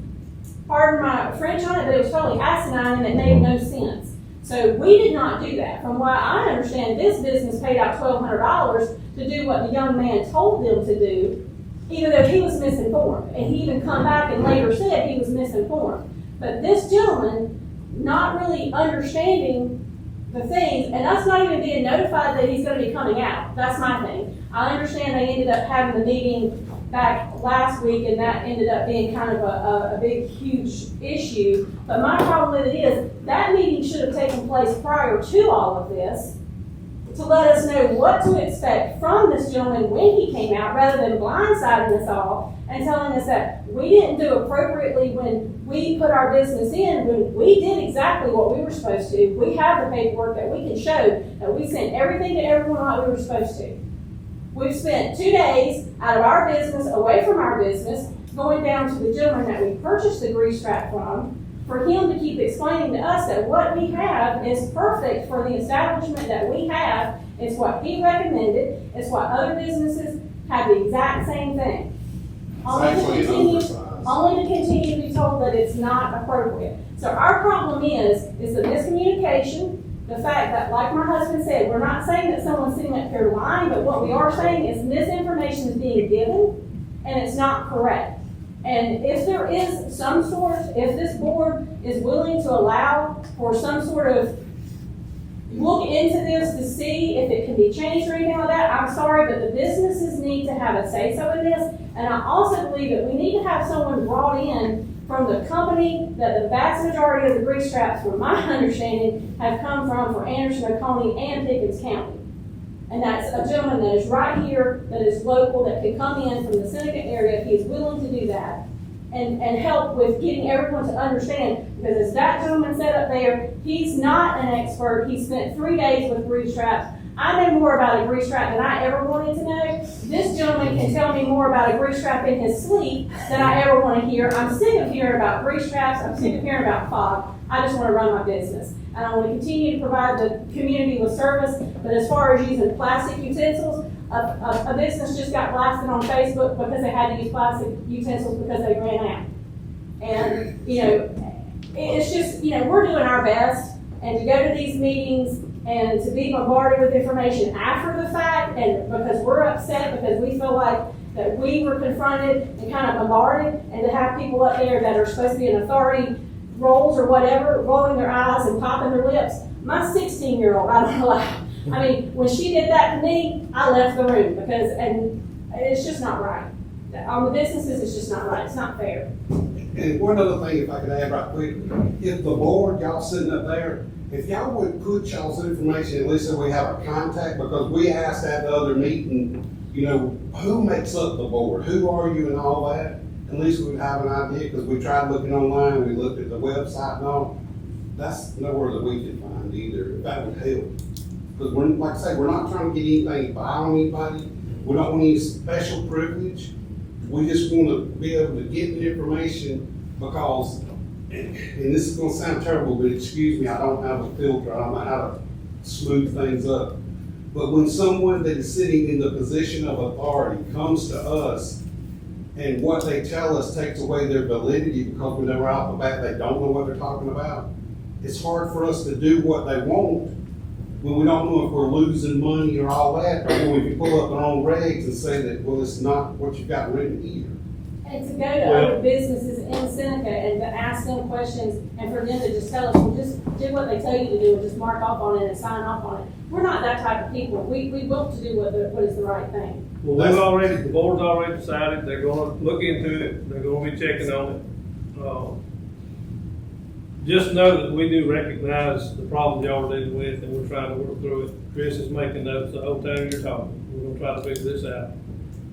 pardon my French on it, but it was totally asinine and it made no sense. So we did not do that. From what I understand, this business paid out $1,200 to do what the young man told them to do, even though he was misinformed. And he even come back and later said he was misinformed. But this gentleman, not really understanding the things, and us not even being notified that he's going to be coming out. That's my thing. I understand they ended up having the meeting back last week, and that ended up being kind of a big, huge issue. But my problem with it is that meeting should have taken place prior to all of this to let us know what to expect from this gentleman when he came out, rather than blindsiding us all and telling us that we didn't do appropriately when we put our business in, when we did exactly what we were supposed to do. We have the paperwork that we can show that we sent everything to everyone like we were supposed to. We've spent 2 days out of our business, away from our business, going down to the gentleman that we purchased the grease trap from, for him to keep explaining to us that what we have is perfect for the establishment that we have. It's what he recommended. It's what other businesses have the exact same thing. Only to continue to be told that it's not appropriate. So our problem is the miscommunication, the fact that, like my husband said, we're not saying that someone's sitting up here lying, but what we are saying is misinformation is being given, and it's not correct. And if there is some sort, if this board is willing to allow for some sort of look into this to see if it can be changed or anything like that, I'm sorry, but the businesses need to have a say-so in this. And I also believe that we need to have someone brought in from the company that the vast majority of the grease traps, from my understanding, have come from for Anderson, Oconee, and Pickens County. And that's a gentleman that is right here, that is local, that can come in from the Seneca area if he is willing to do that and help with getting everyone to understand. Because as that gentleman said up there, he's not an expert. He spent 3 days with grease traps. I know more about a grease trap than I ever wanted to know. This gentleman can tell me more about a grease trap in his sleep than I ever want to hear. I'm sick of hearing about grease traps. I'm sick of hearing about fog. I just want to run my business. And I want to continue to provide the community with service. But as far as using plastic utensils, a business just got blasted on Facebook because they had to use plastic utensils because they ran out. And, it's just, we're doing our best. And to go to these meetings and to be bombarded with information after the fact, and because we're upset, because we feel like that we were confronted and kind of bombarded, and to have people up there that are supposed to be in authority roles or whatever, rolling their eyes and popping their lips. My 16-year-old, I don't allow. I mean, when she did that to me, I left the room and it's just not right. On the businesses, it's just not right. It's not fair. And one other thing, if I could add right quick, if the board, y'all sitting up there, if y'all would put y'all's information, at least so we have a contact, because we asked at the other meeting you know, who makes up the board? Who are you and all that? At least we would have an idea, because we tried looking online, we looked at the website and all. That's nowhere that we can find either, if that would help. Because we're, like I say, we're not trying to get anything by on anybody. We don't want any special privilege. We just want to be able to get the information because, and this is going to sound terrible, but excuse me, I don't have a filter. I don't know how to smooth things up. But when someone that is sitting in the position of authority comes to us and what they tell us takes away their validity because we know right off the bat they don't know what they're talking about, it's hard for us to do what they want when we don't know if we're losing money or all that, or when we can pull up our own regs and say that, well, it's not what you've got written here. And to go to other businesses in Seneca and to ask them questions and for them to just tell us, well, just do what they tell you to do and just mark off on it and sign off on it. We're not that type of people. We look to do what is the right thing. Well, the board's already decided, they're gonna look into it, they're gonna be checking on it. Just know that we do recognize the problems y'all are dealing with, and we're trying to work through it. Chris is making notes the whole time you're talking. We're gonna try to figure this out.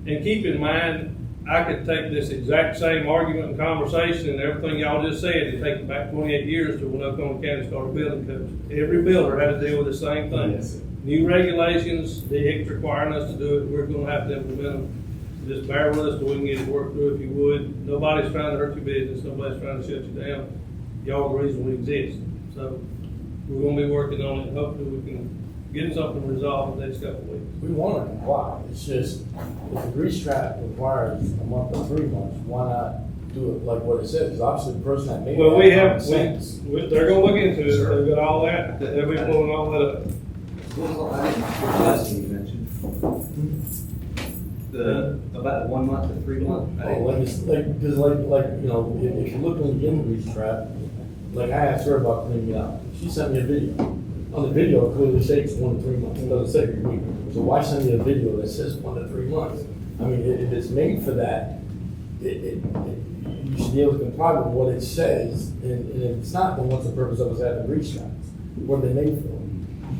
And keep in mind, I could take this exact same argument and conversation and everything y'all just said and take it back 28 years to when Oconee County started building codes. Every builder had to deal with the same thing. Yes. New regulations, DEC's requiring us to do it, we're gonna have to implement them. Just bear with us so we can get it worked through if you would. Nobody's trying to hurt your business, nobody's trying to shut you down. Y'all are the reason we exist. So we're gonna be working on it, and hopefully we can get something resolved in the next couple of weeks. We want to comply, it's just, if the grease trap requires a month or 3 months, why not do it like what it says? Because obviously the person that made it. Well, they're gonna look into it, Sure. they've got all that, they'll be pulling all that up. Last thing you mentioned. About the 1 month to 3 month. Oh, like, it's like, because you know, if you look on the grease trap, like I asked her about cleaning it out, she sent me a video. On the video, it clearly states 1 to 3 months, it doesn't say every week. So why send me a video that says 1 to 3 months? I mean, if it's made for that, you should be able to comply with what it says, and if it's not, then what's the purpose of us having grease traps? What are they made for?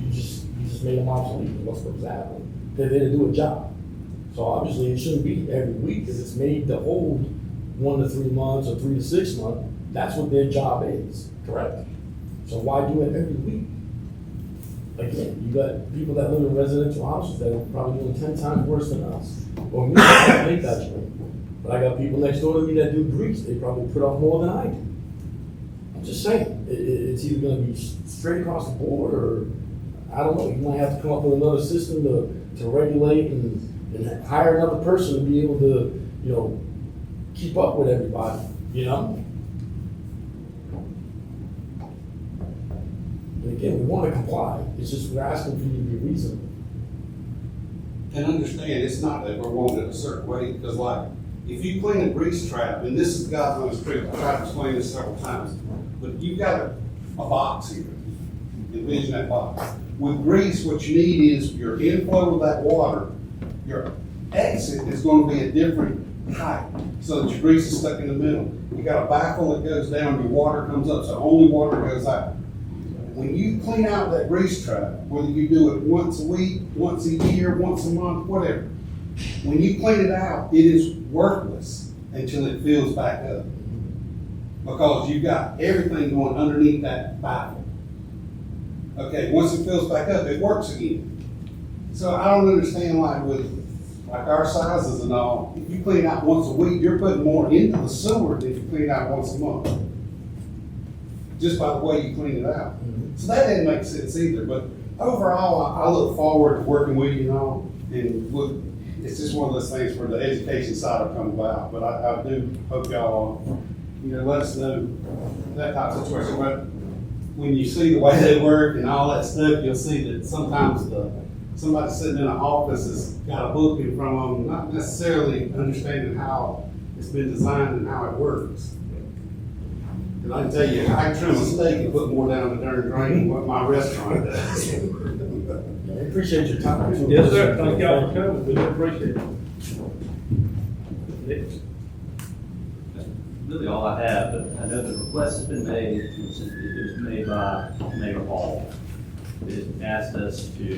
You just made them obsolete, what's the purpose of having them? They're there to do a job. So obviously, it shouldn't be every week, if it's made to hold 1 to 3 months or 3 to 6 months, that's what their job is, correct? So why do it every week? Again, you got people that live in residential houses that are probably doing 10 times worse than us. Or me, I don't make that joke. But I got people next door to me that do grease, they probably put off more than I do. I'm just saying, it's either gonna be straight across the board, or, I don't know, you might have to come up with another system to regulate and hire another person to be able to, you know, keep up with everybody, you know? And again, we want to comply, it's just we're asking for you to be reasonable. And understand, it's not that we're wanting it a certain way, because like, if you clean a grease trap, and this is God's honest truth, I tried to explain this several times, but you've got a box here. Envision that box. With grease, what you need is your inflow of that water, your exit is going to be a different height, so that your grease is stuck in the middle. You got a baffle that goes down, your water comes up, so only water goes out. When you clean out that grease trap, whether you do it once a week, once a year, once a month, whatever, when you clean it out, it is worthless until it fills back up. Because you've got everything going underneath that baffle. Okay, once it fills back up, it works again. So I don't understand like our sizes and all, if you clean out once a week, you're putting more into the sewer than if you clean out once a month. Just by the way you clean it out. So that didn't make sense either, but overall, I look forward to working with you and all, and look, it's just one of those things where the education side will come about, but I do hope y'all, let us know that type of situation. But when you see the way they work and all that stuff, you'll see that sometimes somebody sitting in an office has got a book in front of them, not necessarily understanding how it's been designed and how it works. And I can tell you, I can trim a steak and put more down the darn drain than what my restaurant does. I appreciate your time. Yes, sir, thank y'all for coming, we do appreciate it. Next. That's really all I have, but I know the request has been made, it was made by Mayor Hall. it asked us to,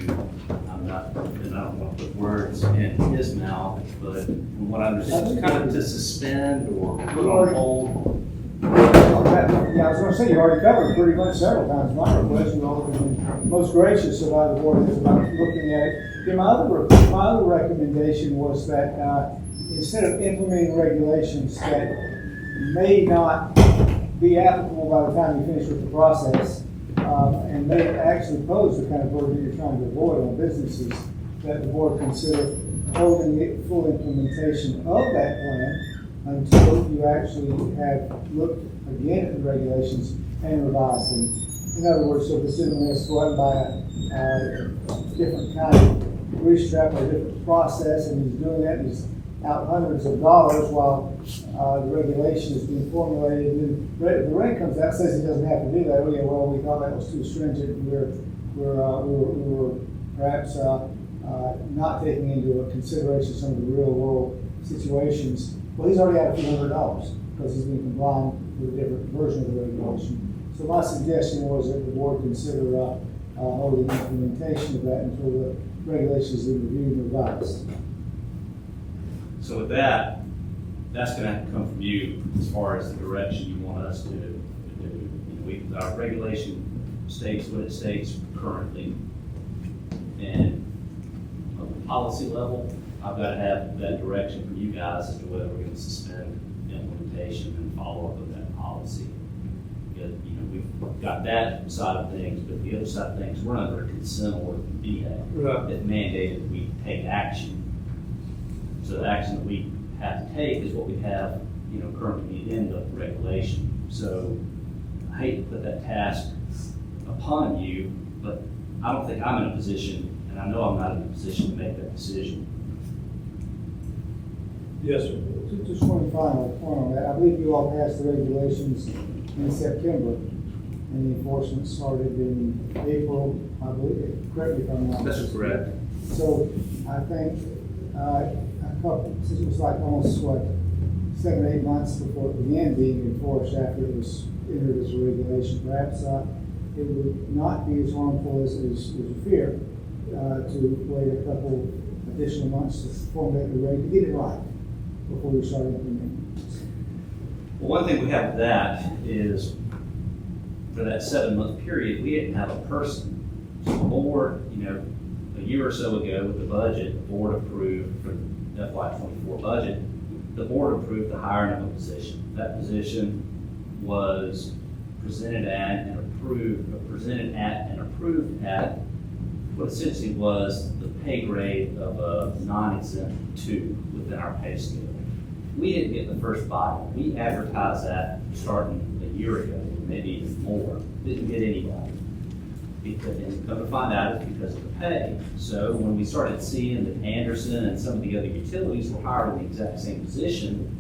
and I don't want to put words in his mouth, but from what I understand, kind of to suspend or put on hold. Yeah, I was gonna say, you already covered pretty much several times. My request, you all have been most gracious about the board is about looking at it. Yeah, my other recommendation was that, instead of implementing regulations that may not be applicable by the time you finish with the process, and may actually pose the kind of burden you're trying to avoid on businesses, that the board consider holding the full implementation of that plan until you actually have looked again at the regulations and revised them. In other words, so if the city has to go out and buy a different kind of grease trap or a different process, and he's doing that, and he's out hundreds of dollars while the regulation is being formulated, and the rate comes out, says he doesn't have to do that. Oh yeah, well, we thought that was too stringent, and we were perhaps not taking into consideration some of the real world situations. Well, he's already out a few $100 because he's been complying with a different version of the regulation. So my suggestion was that the board consider holding implementation of that until the regulations are reviewed and revised. So with that, that's gonna have to come from you as far as the direction you want us to do. You know, our regulation states what it states currently. And on the policy level, I've got to have that direction from you guys as to whether we're gonna suspend implementation and follow up with that policy. Because, you know, we've got that side of things, but the other side of things, we're under a consent order from DHEC that mandated we take action. So the action that we have to take is what we have, you know, currently in the regulation. So I hate to put that task upon you, but I don't think I'm in a position, and I know I'm not in a position to make that decision. Yes, sir. Just one final point on that. I believe you all passed the regulations in September, and the enforcement started in April, I believe. Correct me if I'm wrong. That's correct. So I think since it was like almost 7 or 8 months before it began being enforced after it was entered as a regulation, perhaps it would not be as harmful as you fear to wait a couple additional months to formulate the rate to get it right before you start implementing. Well, one thing we have with that is for that 7-month period, we didn't have a person. So the board, you know, a year or so ago with the budget, the board approved for the FY24 budget, the board approved the hiring of a position. That position was presented at and approved at what essentially was the pay grade of a non-exempt 2 within our pay scale. We didn't get the first bite. We advertised that starting a year ago, maybe even more. Didn't get anybody. And come to find out it's because of the pay. So when we started seeing that Anderson and some of the other utilities were hiring the exact same position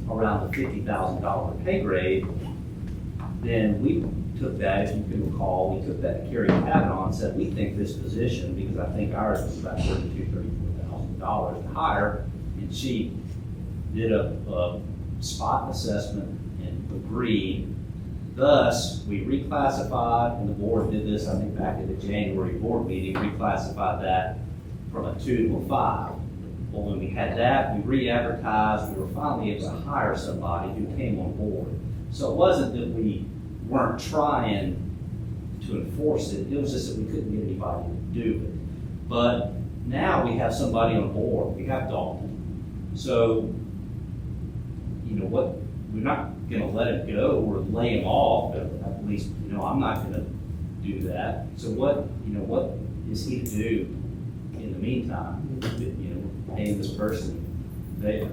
around the $50,000 pay grade, then we took that, if you can recall, we took that to Carrie Kavanaugh and said, we think this position, because I think ours was about $34,000 to hire, and she did a spot assessment and agreed. Thus, we reclassified, and the board did this, I think, back at the January board meeting, reclassified that from a 2 to a 5. Well, when we had that, we re-advertised, we were finally able to hire somebody who came on board. So it wasn't that we weren't trying to enforce it, it was just that we couldn't get anybody to do it. But now we have somebody on board, we have Dalton. So, you know what, we're not gonna let it go or lay him off, but at least, you know, I'm not gonna do that. So what is he to do in the meantime? You know, paying this person there.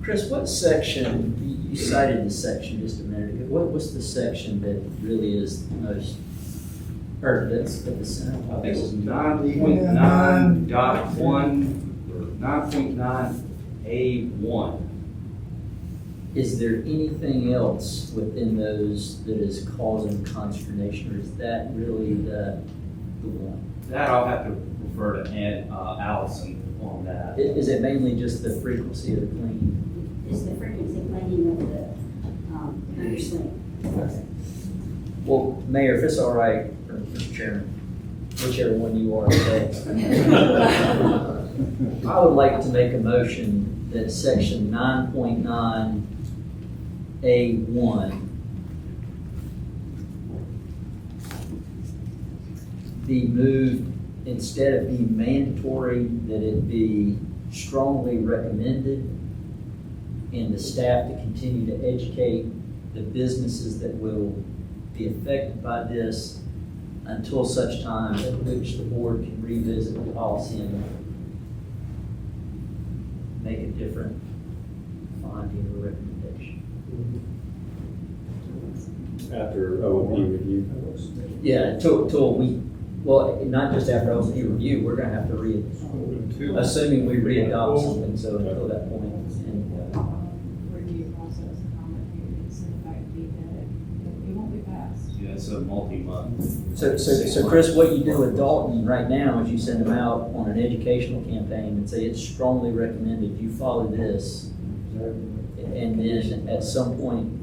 Chris, what section, you cited the section just a minute ago, what's the section that really is the most, or that's at the center? I think it was 9.9.1 or 9.9A1. Is there anything else within those that is causing consternation, or is that really the one? That I'll have to refer to Allison on that. Is it mainly just the frequency of the cleaning? It's the frequency cleaning of the underswing. Okay. Well, Mayor, if it's all right, or Mr. Chairman, whichever one you are today. I would like to make a motion that section 9.9A1 be moved, instead of being mandatory, that it be strongly recommended, and the staff to continue to educate the businesses that will be affected by this until such time at which the board can revisit the policy and make a different finding or recommendation. After OP review. Yeah, until we, well, not just after OP review, we're gonna have to assuming we re-adopt something, so until that point. And, Review process, comment periods, and the fact that it won't be passed. Yeah, it's a multi-month. So Chris, what you do with Dalton right now is you send them out on an educational campaign and say it's strongly recommended you follow this. And then at some point,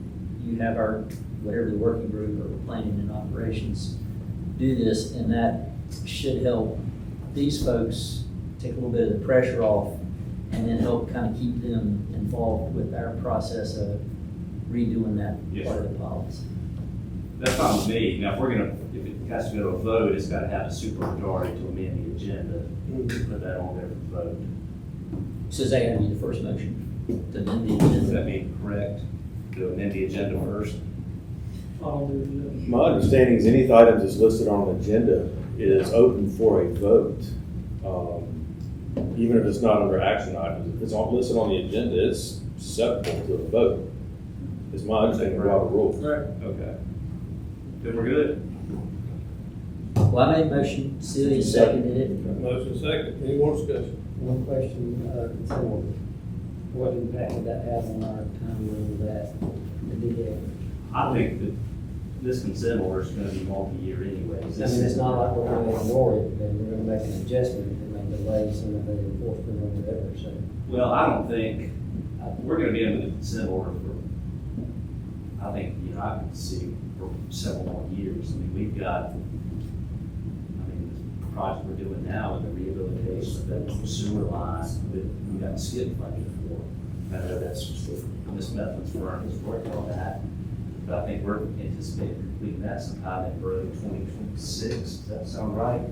you have our, whatever the working group or planning and operations do this, and that should help these folks take a little bit of the pressure off and then help kind of keep them involved with our process of redoing that part of the policy. That's fine with me. Now, if it has to go to a vote, it's got to have a supermajority to amend the agenda. Put that on there for vote. So is that going to be the first motion? To amend the Does agenda? that mean correct? To amend the agenda first? My understanding is any items that's listed on an agenda is open for a vote. Even if it's not under action items, if it's listed on the agenda, it's susceptible to a vote. Is my understanding of the rule. Right. Okay. Then we're good. Well, I made a motion, Celia seconded it. Motion second, any more discussion? One question, what impact would that have on our timeline of that, the DDA? I think that this consent order is going to be multi-year anyways. I mean, it's not like we're gonna ignore it, and we're gonna make an adjustment, and may delay some of the enforcement or whatever, so. Well, I don't think, we're going to be under the consent order for, I think, I could see for several more years. I mean, we've got, the project we're doing now with the rehabilitation of that sewer line, we've got skid funding for. I know that's Ms. Method's firm is working on that. But I think we're anticipating completing that sometime in early 2026. Does that sound right?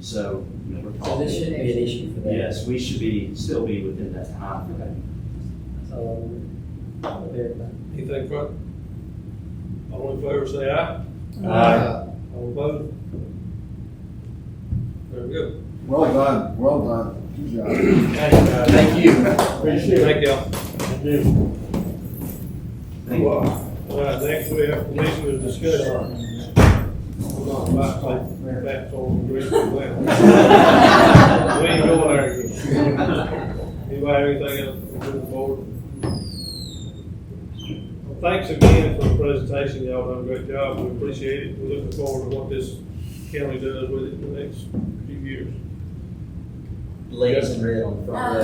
So, we're So talking. this shouldn't be an issue for that. Yes, we should still be within that time frame. So, everybody. Anything further? All in favor, say aye. Aye. All opposed? Very good. Well done, well done. Good job. Thank you. Appreciate it. Thank y'all. Thank you. Thank you. All right, next we have commissioner discussion. That's all we agree with. We ain't going there again. Anybody have anything else to the board? Well, thanks again for the presentation. Y'all done a great job. We appreciate it. We're looking forward to what this county does with it in the next few years. Ladies in red on the front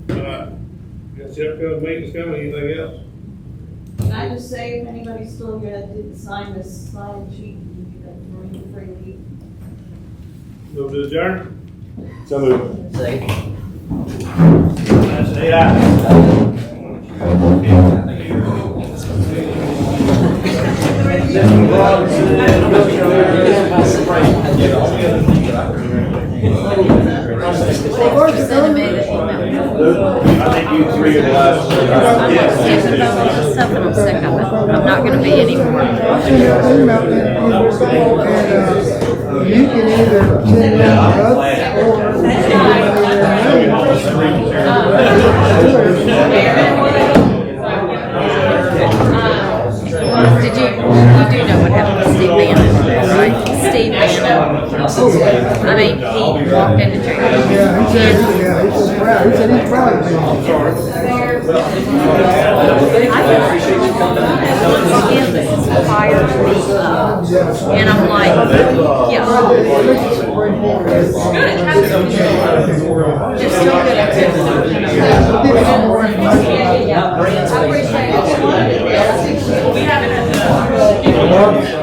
row. Jericho meeting's coming, anything else? Can I just say, if anybody's still here that didn't sign this sign sheet, you can get that for you freely. Move to adjourn? So moved. Say, Say aye. They've already sent me the email. I think you three are the last. Something I'm sick of it. I'm not gonna be anymore. I'll send you an email, and you can either send it to us Did you do know what happened to Steve Bannon, right? Steve Bannon. I mean, he walked into jail. Yeah, he said he's proud of me. Fired me and I'm like, yeah. Just so good at it. I appreciate it. We haven't had